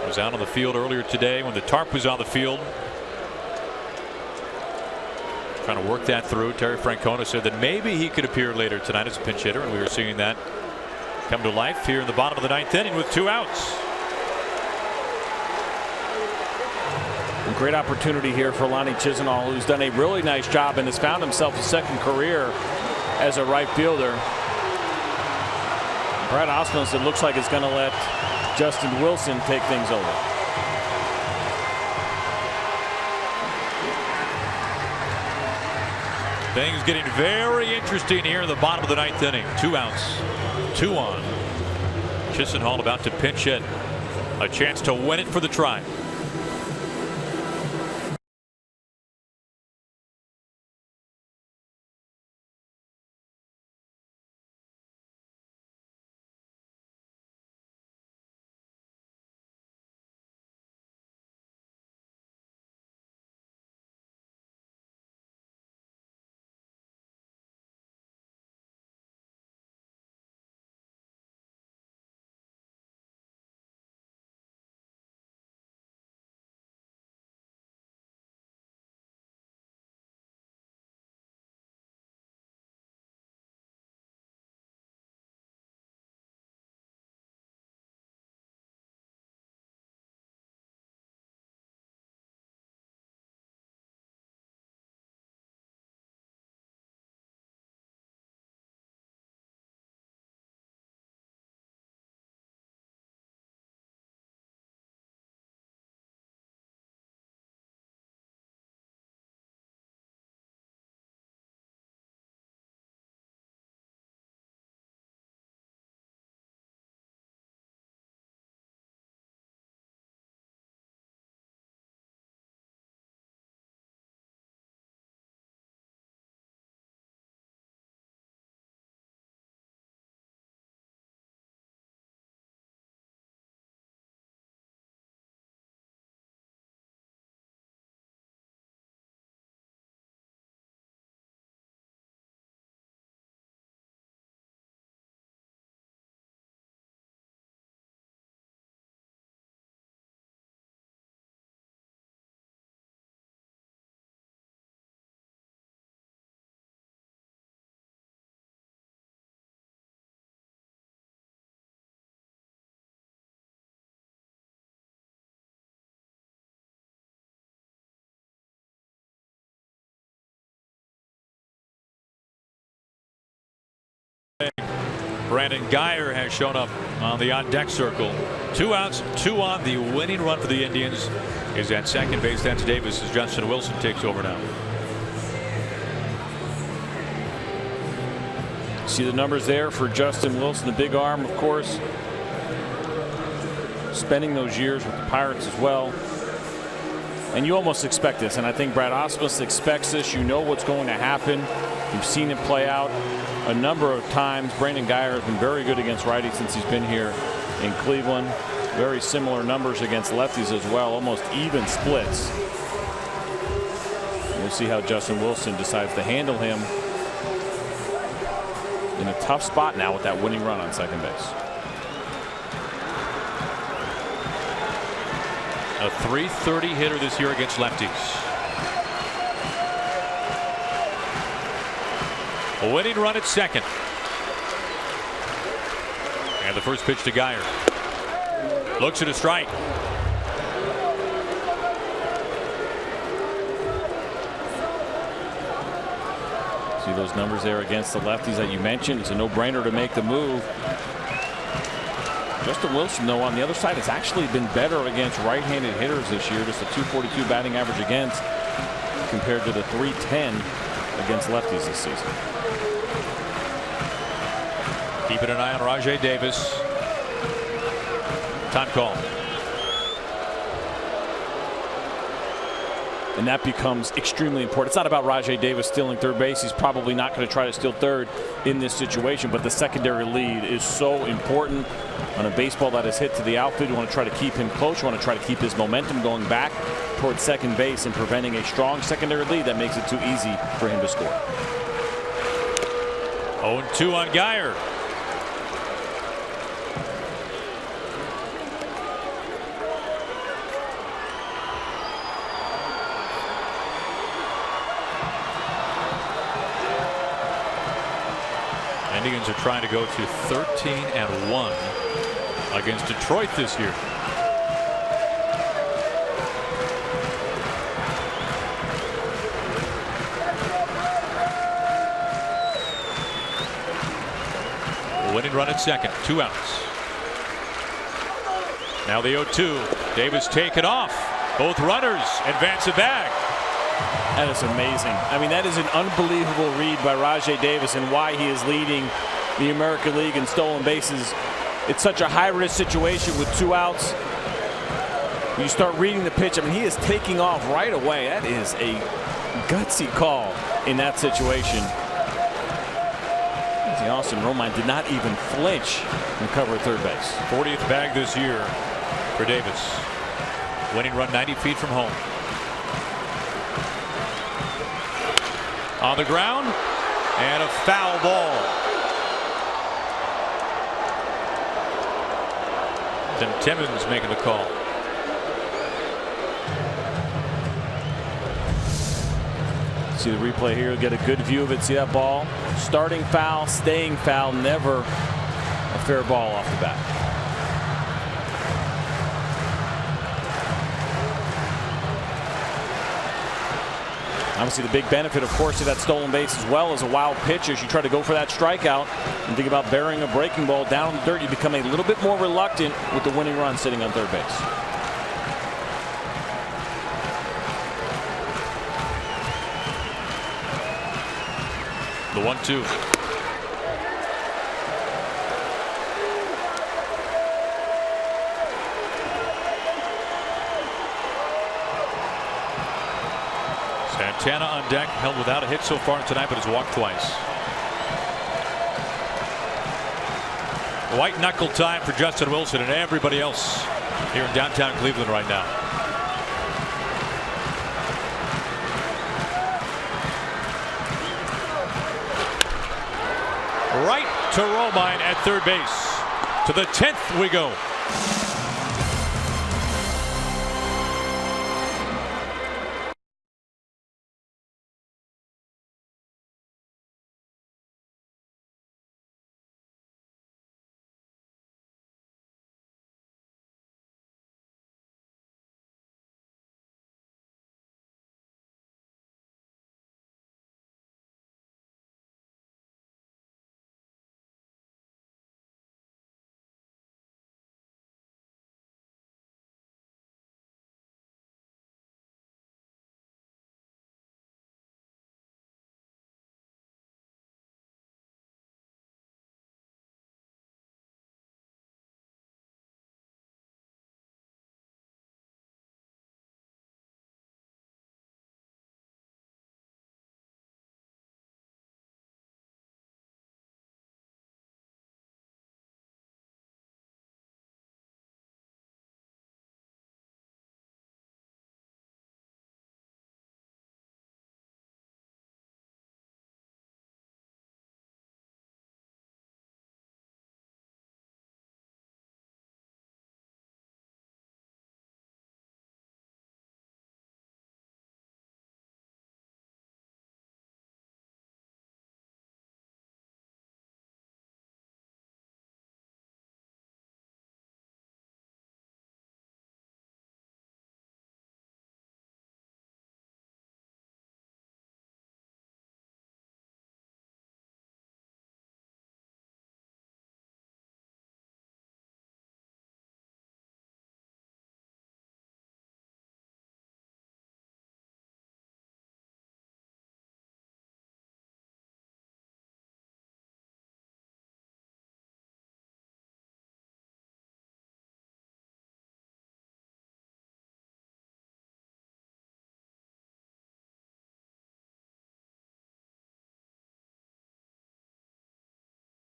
S1: Was out on the field earlier today when the tarp was on the field. Trying to work that through. Terry Francona said that maybe he could appear later tonight as a pinch hitter, and we were seeing that come to life here in the bottom of the 9th inning with 2 outs.
S2: Great opportunity here for Lonnie Chisenhall, who's done a really nice job and has found himself a second career as a right fielder. Brad Ausmus, it looks like, is going to let Justin Wilson take things over.
S1: Things getting very interesting here in the bottom of the 9th inning. 2 outs, 2 on. Chisenhall about to pinch hit. A chance to win it for the Tribe. away. Brandon Guyer has shown up on the on-deck circle. 2 outs, 2 on. The winning run for the Indians is at second base. That's Davis as Justin Wilson takes over now.
S2: See the numbers there for Justin Wilson, the big arm, of course. Spending those years with the Pirates as well. And you almost expect this, and I think Brad Ausmus expects this. You know what's going to happen. You've seen it play out a number of times. Brandon Guyer has been very good against righties since he's been here in Cleveland. Very similar numbers against lefties as well, almost even splits. We'll see how Justin Wilson decides to handle him in a tough spot now with that winning run on second base.
S1: A .330 hitter this year against lefties. A winning run at second. And the first pitch to Guyer. Looks at a strike.
S2: See those numbers there against the lefties that you mentioned. It's a no-brainer to make the move. Justin Wilson, though, on the other side has actually been better against right-handed hitters this year. Just a .242 batting average against compared to the .310 against lefties this season.
S1: Keeping an eye on Rajai Davis. Time call.
S2: And that becomes extremely important. It's not about Rajai Davis stealing third base. He's probably not going to try to steal third in this situation, but the secondary lead is so important on a baseball that is hit to the outfield. You want to try to keep him close. You want to try to keep his momentum going back towards second base and preventing a strong secondary lead that makes it too easy for him to score.
S1: 0-2 on Guyer. Indians are trying to go to 13-1 against Detroit this year. A winning run at second, 2 outs. Now the 0-2. Davis taken off. Both runners advance the bag.
S2: That is amazing. I mean, that is an unbelievable read by Rajai Davis and why he is leading the American League in stolen bases. It's such a high-risk situation with 2 outs. When you start reading the pitch, I mean, he is taking off right away. That is a gutsy call in that situation. Austin Romine did not even flinch and cover third base.
S1: 40th bag this year for Davis. Winning run 90 feet from home. On the ground and a foul ball. Then Timmons making the call.
S2: See the replay here, get a good view of it. See that ball? Starting foul, staying foul, never a fair ball off the bat. Obviously, the big benefit, of course, to that stolen base as well as a wild pitch as you try to go for that strikeout and think about burying a breaking ball down in the dirt. You become a little bit more reluctant with the winning run sitting on third base.
S1: The 1-2. Santana on deck, held without a hit so far tonight, but has walked twice. White knuckle time for Justin Wilson and everybody else here in downtown Cleveland right now. Right to Romine at third base. To the 10th we go.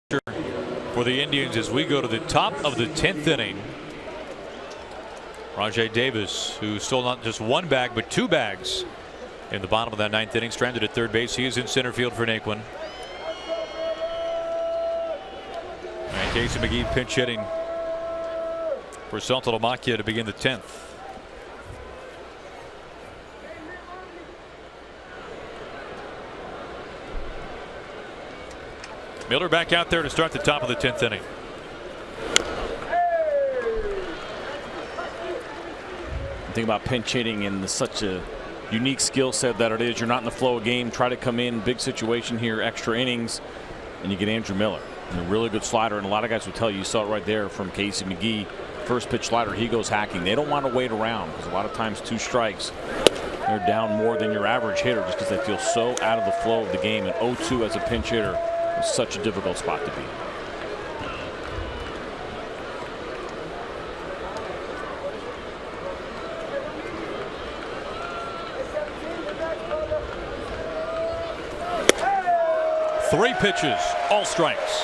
S1: For the Indians as we go to the top of the 10th inning. Rajai Davis, who stole not just one bag but two bags in the bottom of that 9th inning, stranded at third base. He is in center field for Naquin. And Casey McGee pinch hitting for Saltalamacchia to begin the 10th. Miller back out there to start the top of the 10th inning.
S2: Think about pinch hitting in such a unique skill set that it is. You're not in the flow of game. Try to come in big situation here, extra innings, and you get Andrew Miller. And a really good slider, and a lot of guys will tell you saw it right there from Casey McGee. First pitch slider, he goes hacking. They don't want to wait around because a lot of times 2 strikes, they're down more than your average hitter just because they feel so out of the flow of the game. And 0-2 as a pinch hitter is such a difficult spot to be.
S1: Three pitches, all strikes.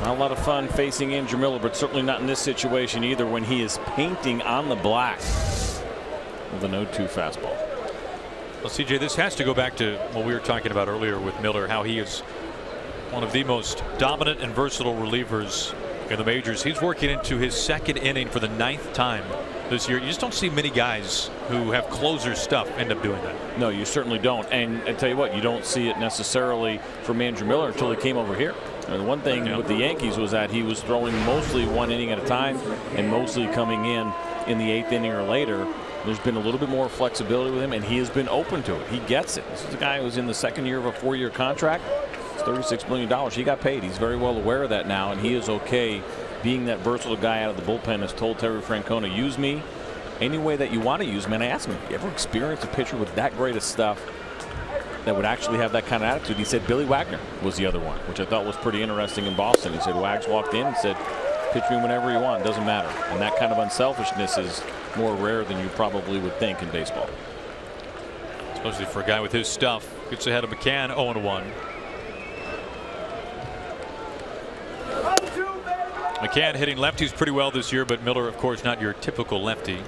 S2: Not a lot of fun facing Andrew Miller, but certainly not in this situation either when he is painting on the black with an 0-2 fastball.
S1: Well, CJ, this has to go back to what we were talking about earlier with Miller, how he is one of the most dominant and versatile relievers in the majors. He's working into his 2nd inning for the 9th time this year. You just don't see many guys who have closer stuff end up doing that.
S2: No, you certainly don't. And I tell you what, you don't see it necessarily from Andrew Miller until he came over here. And the one thing with the Yankees was that he was throwing mostly 1 inning at a time and mostly coming in the 8th inning or later. There's been a little bit more flexibility with him, and he has been open to it. He gets it. This is a guy who's in the 2nd year of a 4-year contract. It's $36 million. He got paid. He's very well aware of that now, and he is okay being that versatile guy out of the bullpen. Has told Terry Francona, use me any way that you want to use me. And I asked him, you ever experienced a pitcher with that great of stuff that would actually have that kind of attitude? He said Billy Wagner was the other one, which I thought was pretty interesting in Boston. He said Wags walked in and said, pitch me whenever you want, doesn't matter. And that kind of unselfishness is more rare than you probably would think in baseball.
S1: Especially for a guy with his stuff. Gets ahead of McCann, 0-1. McCann hitting lefties pretty well this year, but Miller, of course, not your typical lefty.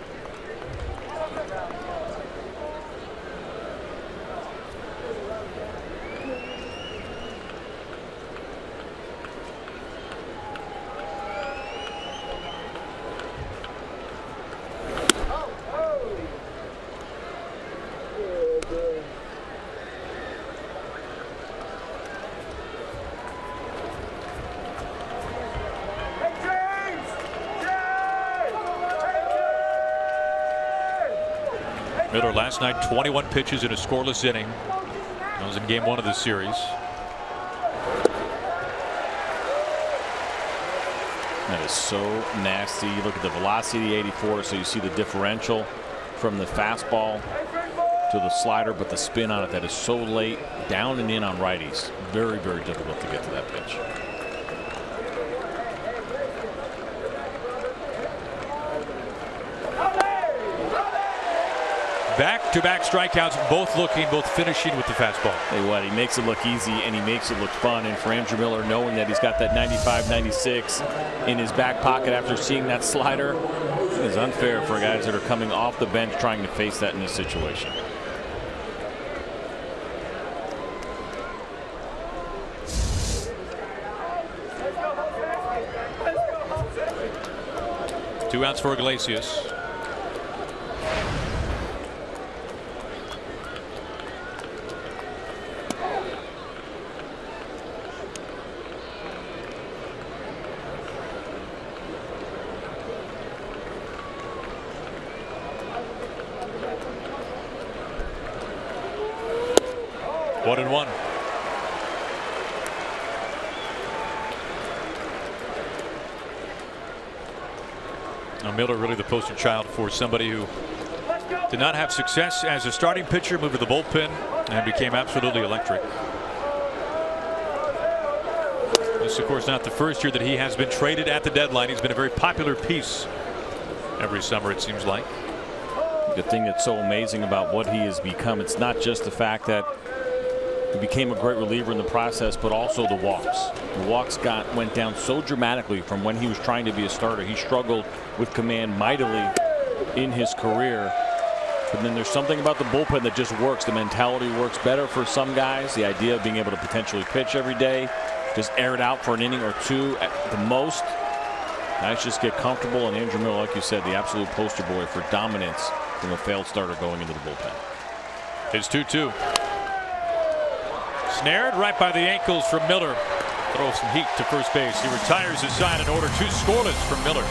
S1: Miller last night 21 pitches in a scoreless inning. That was in game 1 of the series.
S2: That is so nasty. You look at the velocity 84, so you see the differential from the fastball to the slider, but the spin on it that is so late down and in on righties. Very, very difficult to get to that pitch.
S1: Back-to-back strikeouts, both finishing with the fastball.
S2: Hey, what, he makes it look easy and he makes it look fun. And for Andrew Miller, knowing that he's got that 95-96 in his back pocket after seeing that slider, it is unfair for guys that are coming off the bench trying to face that in this situation.
S1: Two outs for Iglesias. One and one. Now Miller really the poster child for somebody who did not have success as a starting pitcher, moved to the bullpen, and became absolutely electric. This, of course, not the first year that he has been traded at the deadline. He's been a very popular piece every summer, it seems like.
S2: The thing that's so amazing about what he has become, it's not just the fact that he became a great reliever in the process, but also the walks. The walks went down so dramatically from when he was trying to be a starter. He struggled with command mightily in his career. But then there's something about the bullpen that just works. The mentality works better for some guys. The idea of being able to potentially pitch every day, just air it out for an inning or two at the most. Guys just get comfortable, and Andrew Miller, like you said, the absolute poster boy for dominance from a failed starter going into the bullpen.
S1: It's 2-2. Snared right by the ankles from Miller. Throws some heat to first base. He retires his side in order. 2 scoreless from Miller.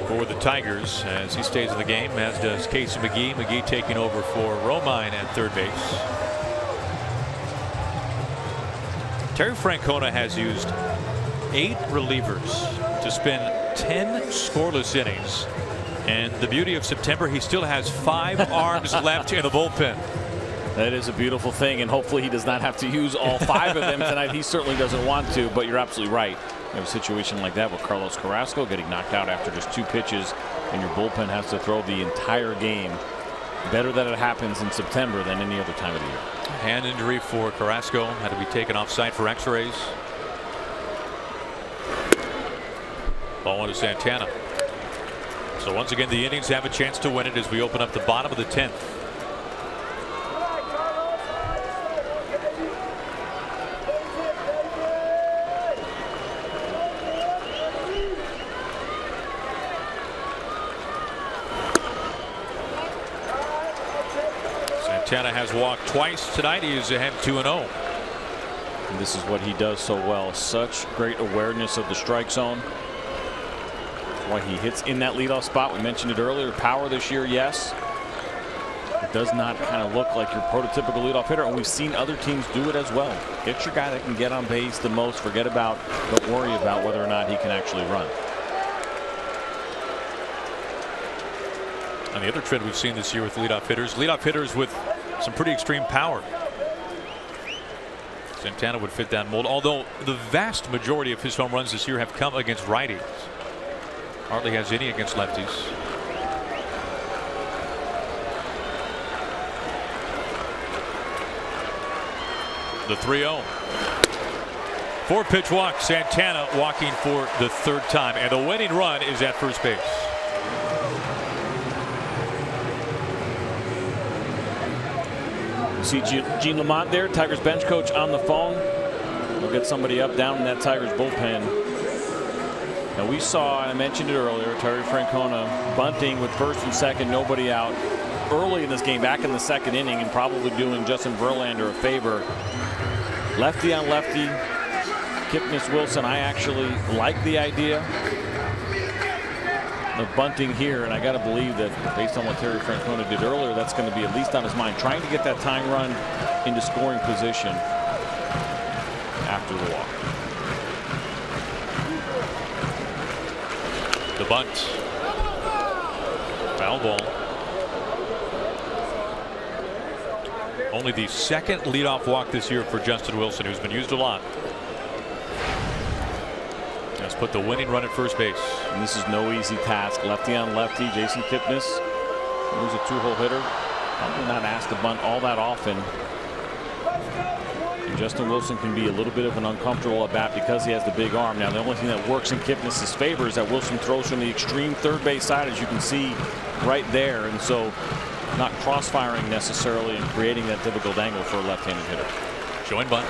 S1: For the Tigers, as he stays in the game, as does Casey McGee. McGee taking over for Romine at third base. Terry Francona has used 8 relievers to spend 10 scoreless innings. And the beauty of September, he still has 5 arms left in the bullpen.
S2: That is a beautiful thing, and hopefully he does not have to use all 5 of them tonight. He certainly doesn't want to, but you're absolutely right. You have a situation like that with Carlos Carrasco getting knocked out after just 2 pitches, and your bullpen has to throw the entire game. Better that it happens in September than any other time of the year.
S1: Hand injury for Carrasco, had to be taken off site for x-rays. Ball on to Santana. So once again, the Indians have a chance to win it as we open up the bottom of the 10th. Santana has walked twice tonight. He is ahead 2-0.
S2: And this is what he does so well. Such great awareness of the strike zone. Why he hits in that leadoff spot. We mentioned it earlier. Power this year, yes. It does not kind of look like your prototypical leadoff hitter, and we've seen other teams do it as well. Get your guy that can get on base the most. Forget about, don't worry about whether or not he can actually run.
S1: And the other trend we've seen this year with leadoff hitters with some pretty extreme power. Santana would fit that mold, although the vast majority of his home runs this year have come against righties. Hardly has any against lefties. The 3-0. 4-pitch walk. Santana walking for the 3rd time, and the winning run is at first base.
S2: See Gene Lamont there, Tigers bench coach, on the phone. We'll get somebody up down in that Tigers bullpen. Now we saw, and I mentioned it earlier, Terry Francona bunting with first and second, nobody out early in this game, back in the second inning, and probably doing Justin Verlander a favor. Lefty on lefty, Kipnis Wilson. I actually like the idea of bunting here, and I got to believe that based on what Terry Francona did earlier, that's going to be at least on his mind, trying to get that tying run into scoring position after the walk.
S1: The bunt. Foul ball. Only the second leadoff walk this year for Justin Wilson, who's been used a lot. Let's put the winning run at first base.
S2: And this is no easy task. Lefty on lefty. Jason Kipnis, who's a two-hole hitter, probably not asked to bunt all that often. And Justin Wilson can be a little bit of an uncomfortable at bat because he has the big arm. Now the only thing that works in Kipnis' favor is that Wilson throws from the extreme third base side, as you can see right there, and so not cross-firing necessarily and creating that difficult angle for a left-handed hitter.
S1: Showing bunt.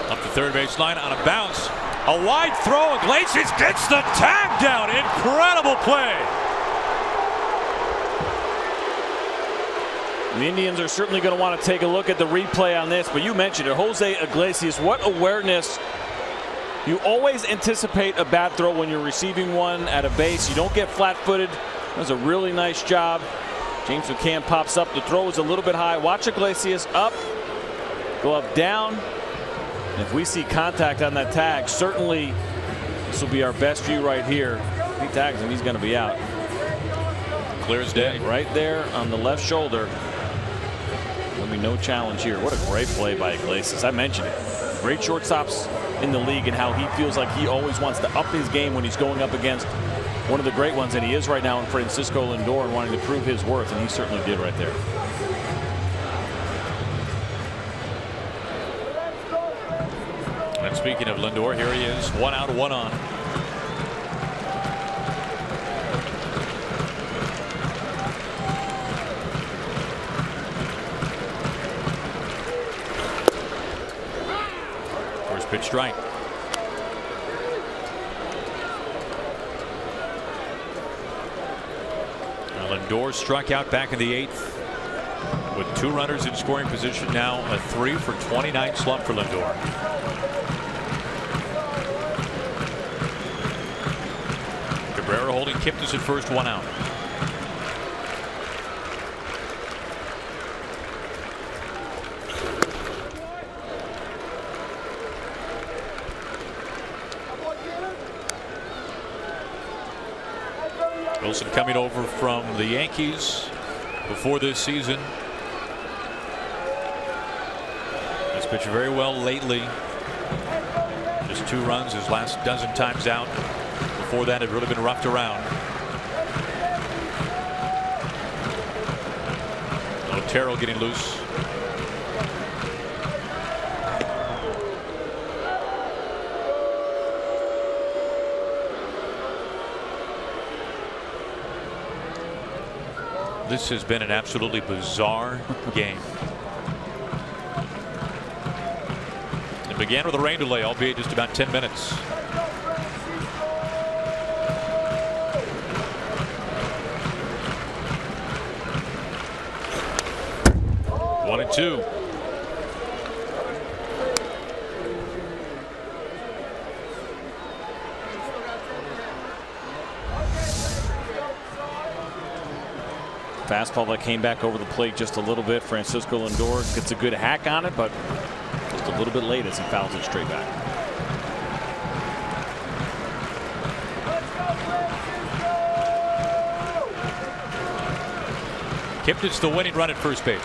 S1: Up the third base line on a bounce. A wide throw. Iglesias gets the tag down. Incredible play.
S2: The Indians are certainly going to want to take a look at the replay on this, but you mentioned it. Jose Iglesias, what awareness. You always anticipate a bad throw when you're receiving one at a base. You don't get flat-footed. That was a really nice job. James McCann pops up. The throw is a little bit high. Watch Iglesias up, glove down. And if we see contact on that tag, certainly this will be our best view right here. If he tags him, he's going to be out.
S1: Clear as day.
S2: Right there on the left shoulder. There'll be no challenge here. What a great play by Iglesias. I mentioned it. Great shortstops in the league, and how he feels like he always wants to up his game when he's going up against one of the great ones, and he is right now in Francisco Lindor, and wanting to prove his worth, and he certainly did right there.
S1: And speaking of Lindor, here he is, 1 out, 1 on. First pitch strike. Lindor struck out back in the 8th with 2 runners in scoring position. Now a 3 for 29 slump for Lindor. Cabrera holding Kipnis at first, 1 out. Wilson coming over from the Yankees before this season. Has pitched very well lately. Just 2 runs his last dozen times out. Before that, had really been roughed around. Otero getting loose. This has been an absolutely bizarre game. It began with a rain delay, albeit just about 10 minutes. One and two.
S2: Fastball that came back over the plate just a little bit. Francisco Lindor gets a good hack on it, but just a little bit late as he fouls it straight back.
S1: Kipnis the winning run at first base.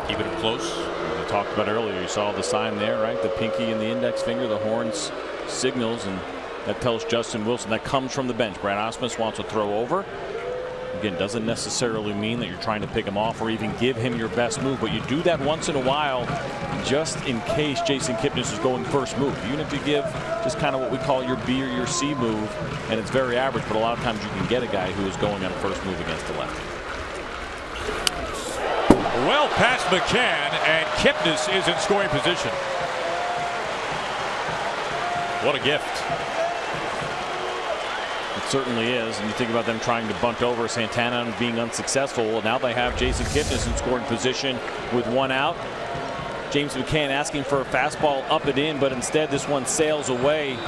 S1: Keeping it close.
S2: We talked about earlier, you saw the sign there, right? The pinky and the index finger, the horns signals, and that tells Justin Wilson that comes from the bench. Brad Ausmus wants to throw over. Again, doesn't necessarily mean that you're trying to pick him off or even give him your best move, but you do that once in a while just in case Jason Kipnis is going first move. Even if you give just kind of what we call your B or your C move, and it's very average, but a lot of times you can get a guy who is going on a first move against the left.
S1: well past McCann, and Kipnis is in scoring position. What a gift.
S2: It certainly is. And you think about them trying to bunt over Santana and being unsuccessful. Well, now they have Jason Kipnis in scoring position with one out. James McCann asking for a fastball up and in, but instead this one sails away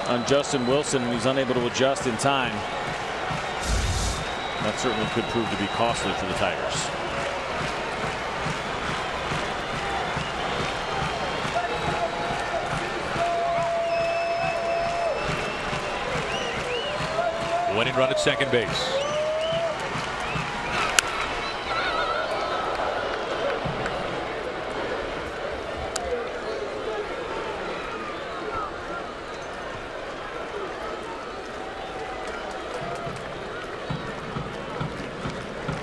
S2: on Justin Wilson, and he's unable to adjust in time. That certainly could prove to be costly for the Tigers.
S1: Winning run at second base.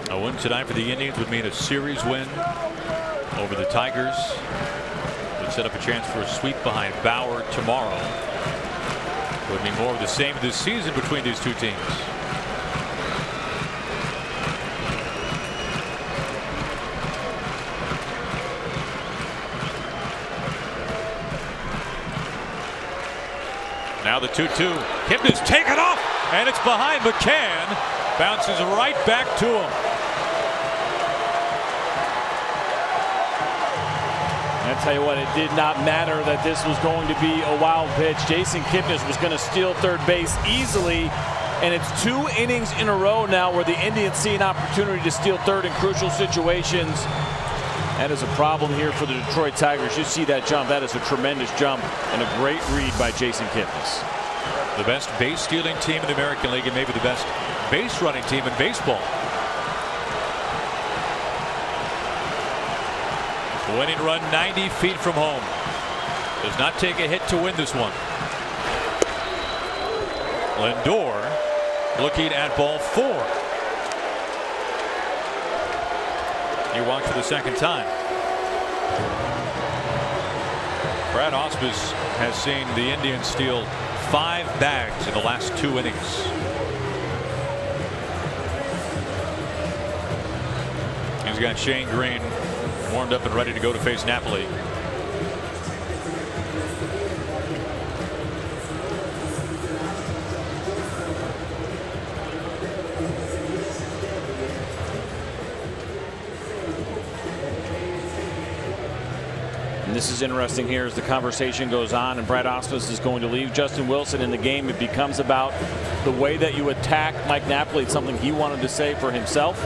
S1: A win tonight for the Indians would mean a series win over the Tigers. Would set up a chance for a sweep behind Bauer tomorrow. Would mean more of the same this season between these two teams. Now the 2-2. Kipnis taken off, and it's behind McCann. Bounces right back to him.
S2: I tell you what, it did not matter that this was going to be a wild pitch. Jason Kipnis was going to steal third base easily, and it's 2 innings in a row now where the Indians see an opportunity to steal third in crucial situations. That is a problem here for the Detroit Tigers. You see that jump. That is a tremendous jump and a great read by Jason Kipnis.
S1: The best base stealing team in the American League, and maybe the best base running team in baseball. Winning run 90 feet from home. Does not take a hit to win this one. Lindor looking at ball 4. He walked for the second time. Brad Ausmus has seen the Indians steal 5 bags in the last 2 innings. He's got Shane Green warmed up and ready to go to face Napoli.
S2: And this is interesting here as the conversation goes on and Brad Ausmus is going to leave Justin Wilson in the game. It becomes about the way that you attack Mike Napoli. It's something he wanted to say for himself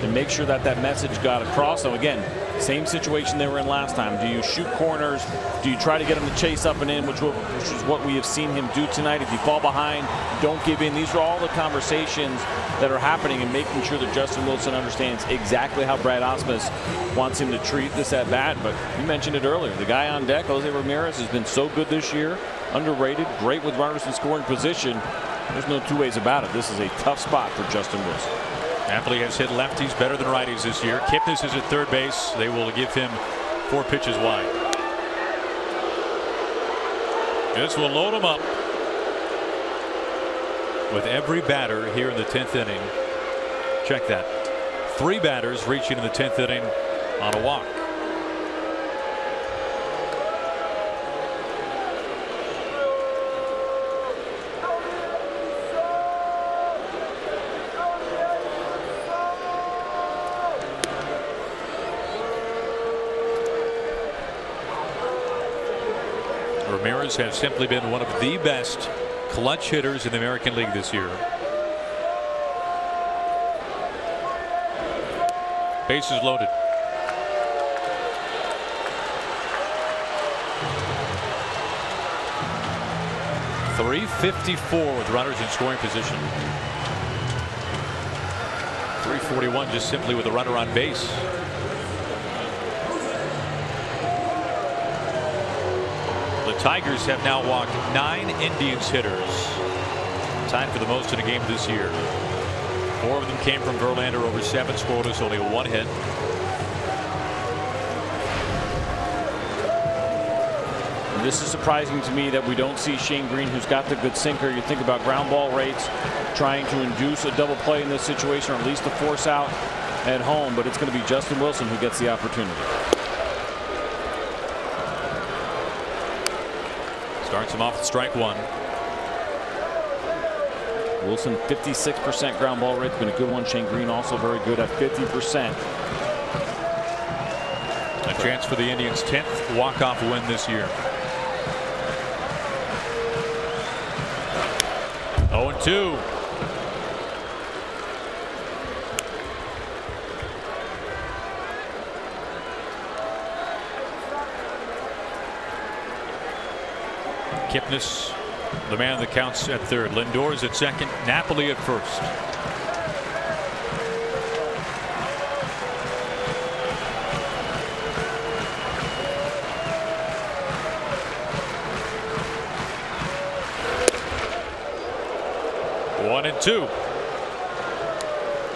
S2: and make sure that that message got across. So again, same situation they were in last time. Do you shoot corners? Do you try to get him to chase up and in, which is what we have seen him do tonight? If you fall behind, don't give in. These are all the conversations that are happening and making sure that Justin Wilson understands exactly how Brad Ausmus wants him to treat this at bat. But you mentioned it earlier. The guy on deck, Jose Ramirez, has been so good this year. Underrated, great with runners in scoring position. There's no 2 ways about it. This is a tough spot for Justin Wilson.
S1: Napoli has hit lefties better than righties this year. Kipnis is at third base. They will give him 4 pitches wide. This will load him up with every batter here in the 10th inning. Check that. 3 batters reaching in the 10th inning on a walk. Ramirez has simply been one of the best clutch hitters in the American League this year. Bases loaded. .354 with runners in scoring position. .341 just simply with a runner on base. The Tigers have now walked 9 Indians hitters, tied for the most in a game this year. 4 of them came from Verlander over 7 scoreless, only 1 hit.
S2: And this is surprising to me that we don't see Shane Green, who's got the good sinker. You think about ground ball rates, trying to induce a double play in this situation, or at least a force out. at home, but it's going to be Justin Wilson who gets the opportunity.
S1: Starts him off with strike one.
S2: Wilson 56% ground ball rate. It's been a good one. Shane Green also very good at 50%.
S1: A chance for the Indians' 10th walk-off win this year. 0-2. Kipnis, the man that counts at third. Lindor is at second. Napoli at first. One and two.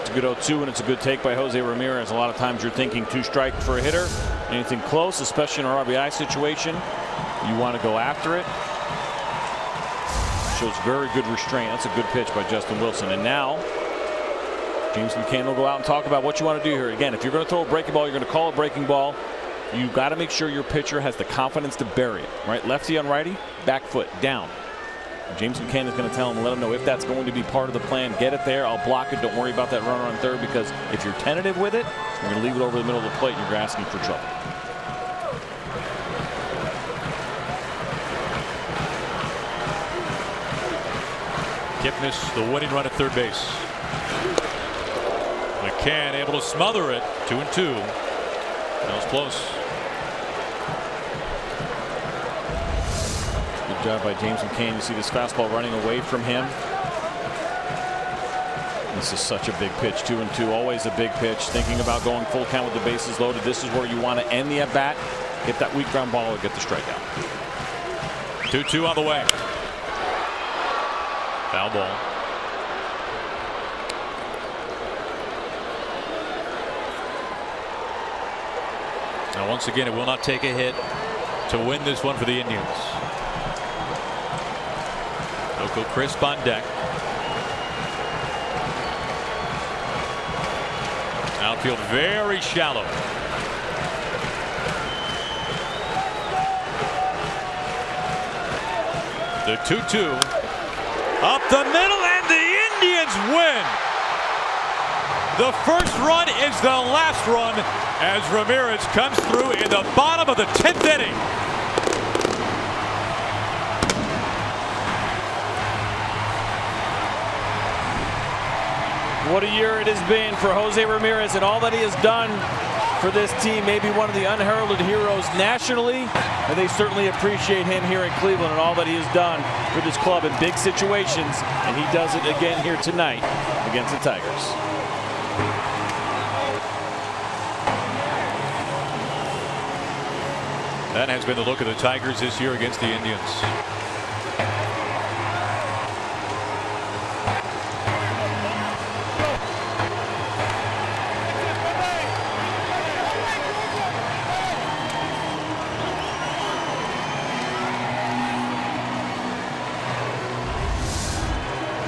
S2: It's a good 0-2, and it's a good take by Jose Ramirez. A lot of times you're thinking 2 strikes for a hitter. Anything close, especially in an RBI situation, you want to go after it. Shows very good restraint. That's a good pitch by Justin Wilson. And now James McCann will go out and talk about what you want to do here. Again, if you're going to throw a breaking ball, you're going to call a breaking ball. You've got to make sure your pitcher has the confidence to bury it. Right, lefty on righty, back foot down. James McCann is going to tell him, let him know if that's going to be part of the plan. Get it there. I'll block it. Don't worry about that runner on third, because if you're tentative with it, you're going to leave it over the middle of the plate and you're asking for trouble.
S1: Kipnis, the winning run at third base. McCann able to smother it. 2-2. That was close.
S2: Good job by James McCann. You see this fastball running away from him. This is such a big pitch. 2-2. Always a big pitch. Thinking about going full count with the bases loaded. This is where you want to end the at bat. Get that weak ground ball or get the strikeout.
S1: 2-2 on the way. Foul ball. Now once again, it will not take a hit to win this one for the Indians. Local crisp on deck. Outfield very shallow. The 2-2. Up the middle, and the Indians win. The first run is the last run as Ramirez comes through in the bottom of the 10th inning.
S2: What a year it has been for Jose Ramirez and all that he has done for this team. Maybe one of the unheralded heroes nationally, and they certainly appreciate him here in Cleveland and all that he has done for this club in big situations, and he does it again here tonight against the Tigers.
S1: That has been the look of the Tigers this year against the Indians.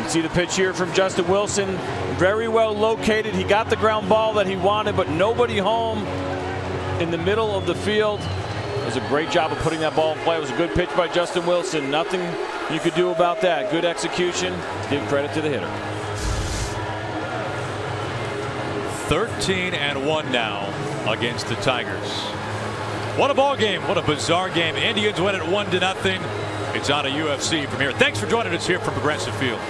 S2: See the pitch here from Justin Wilson. Very well located. He got the ground ball that he wanted, but nobody home in the middle of the field. It was a great job of putting that ball in play. It was a good pitch by Justin Wilson. Nothing you could do about that. Good execution. Give credit to the hitter.
S1: 13-1 now against the Tigers. What a ball game. What a bizarre game. Indians win it 1-0. It's on a UFC from here. Thanks for joining us here from Progressive Field.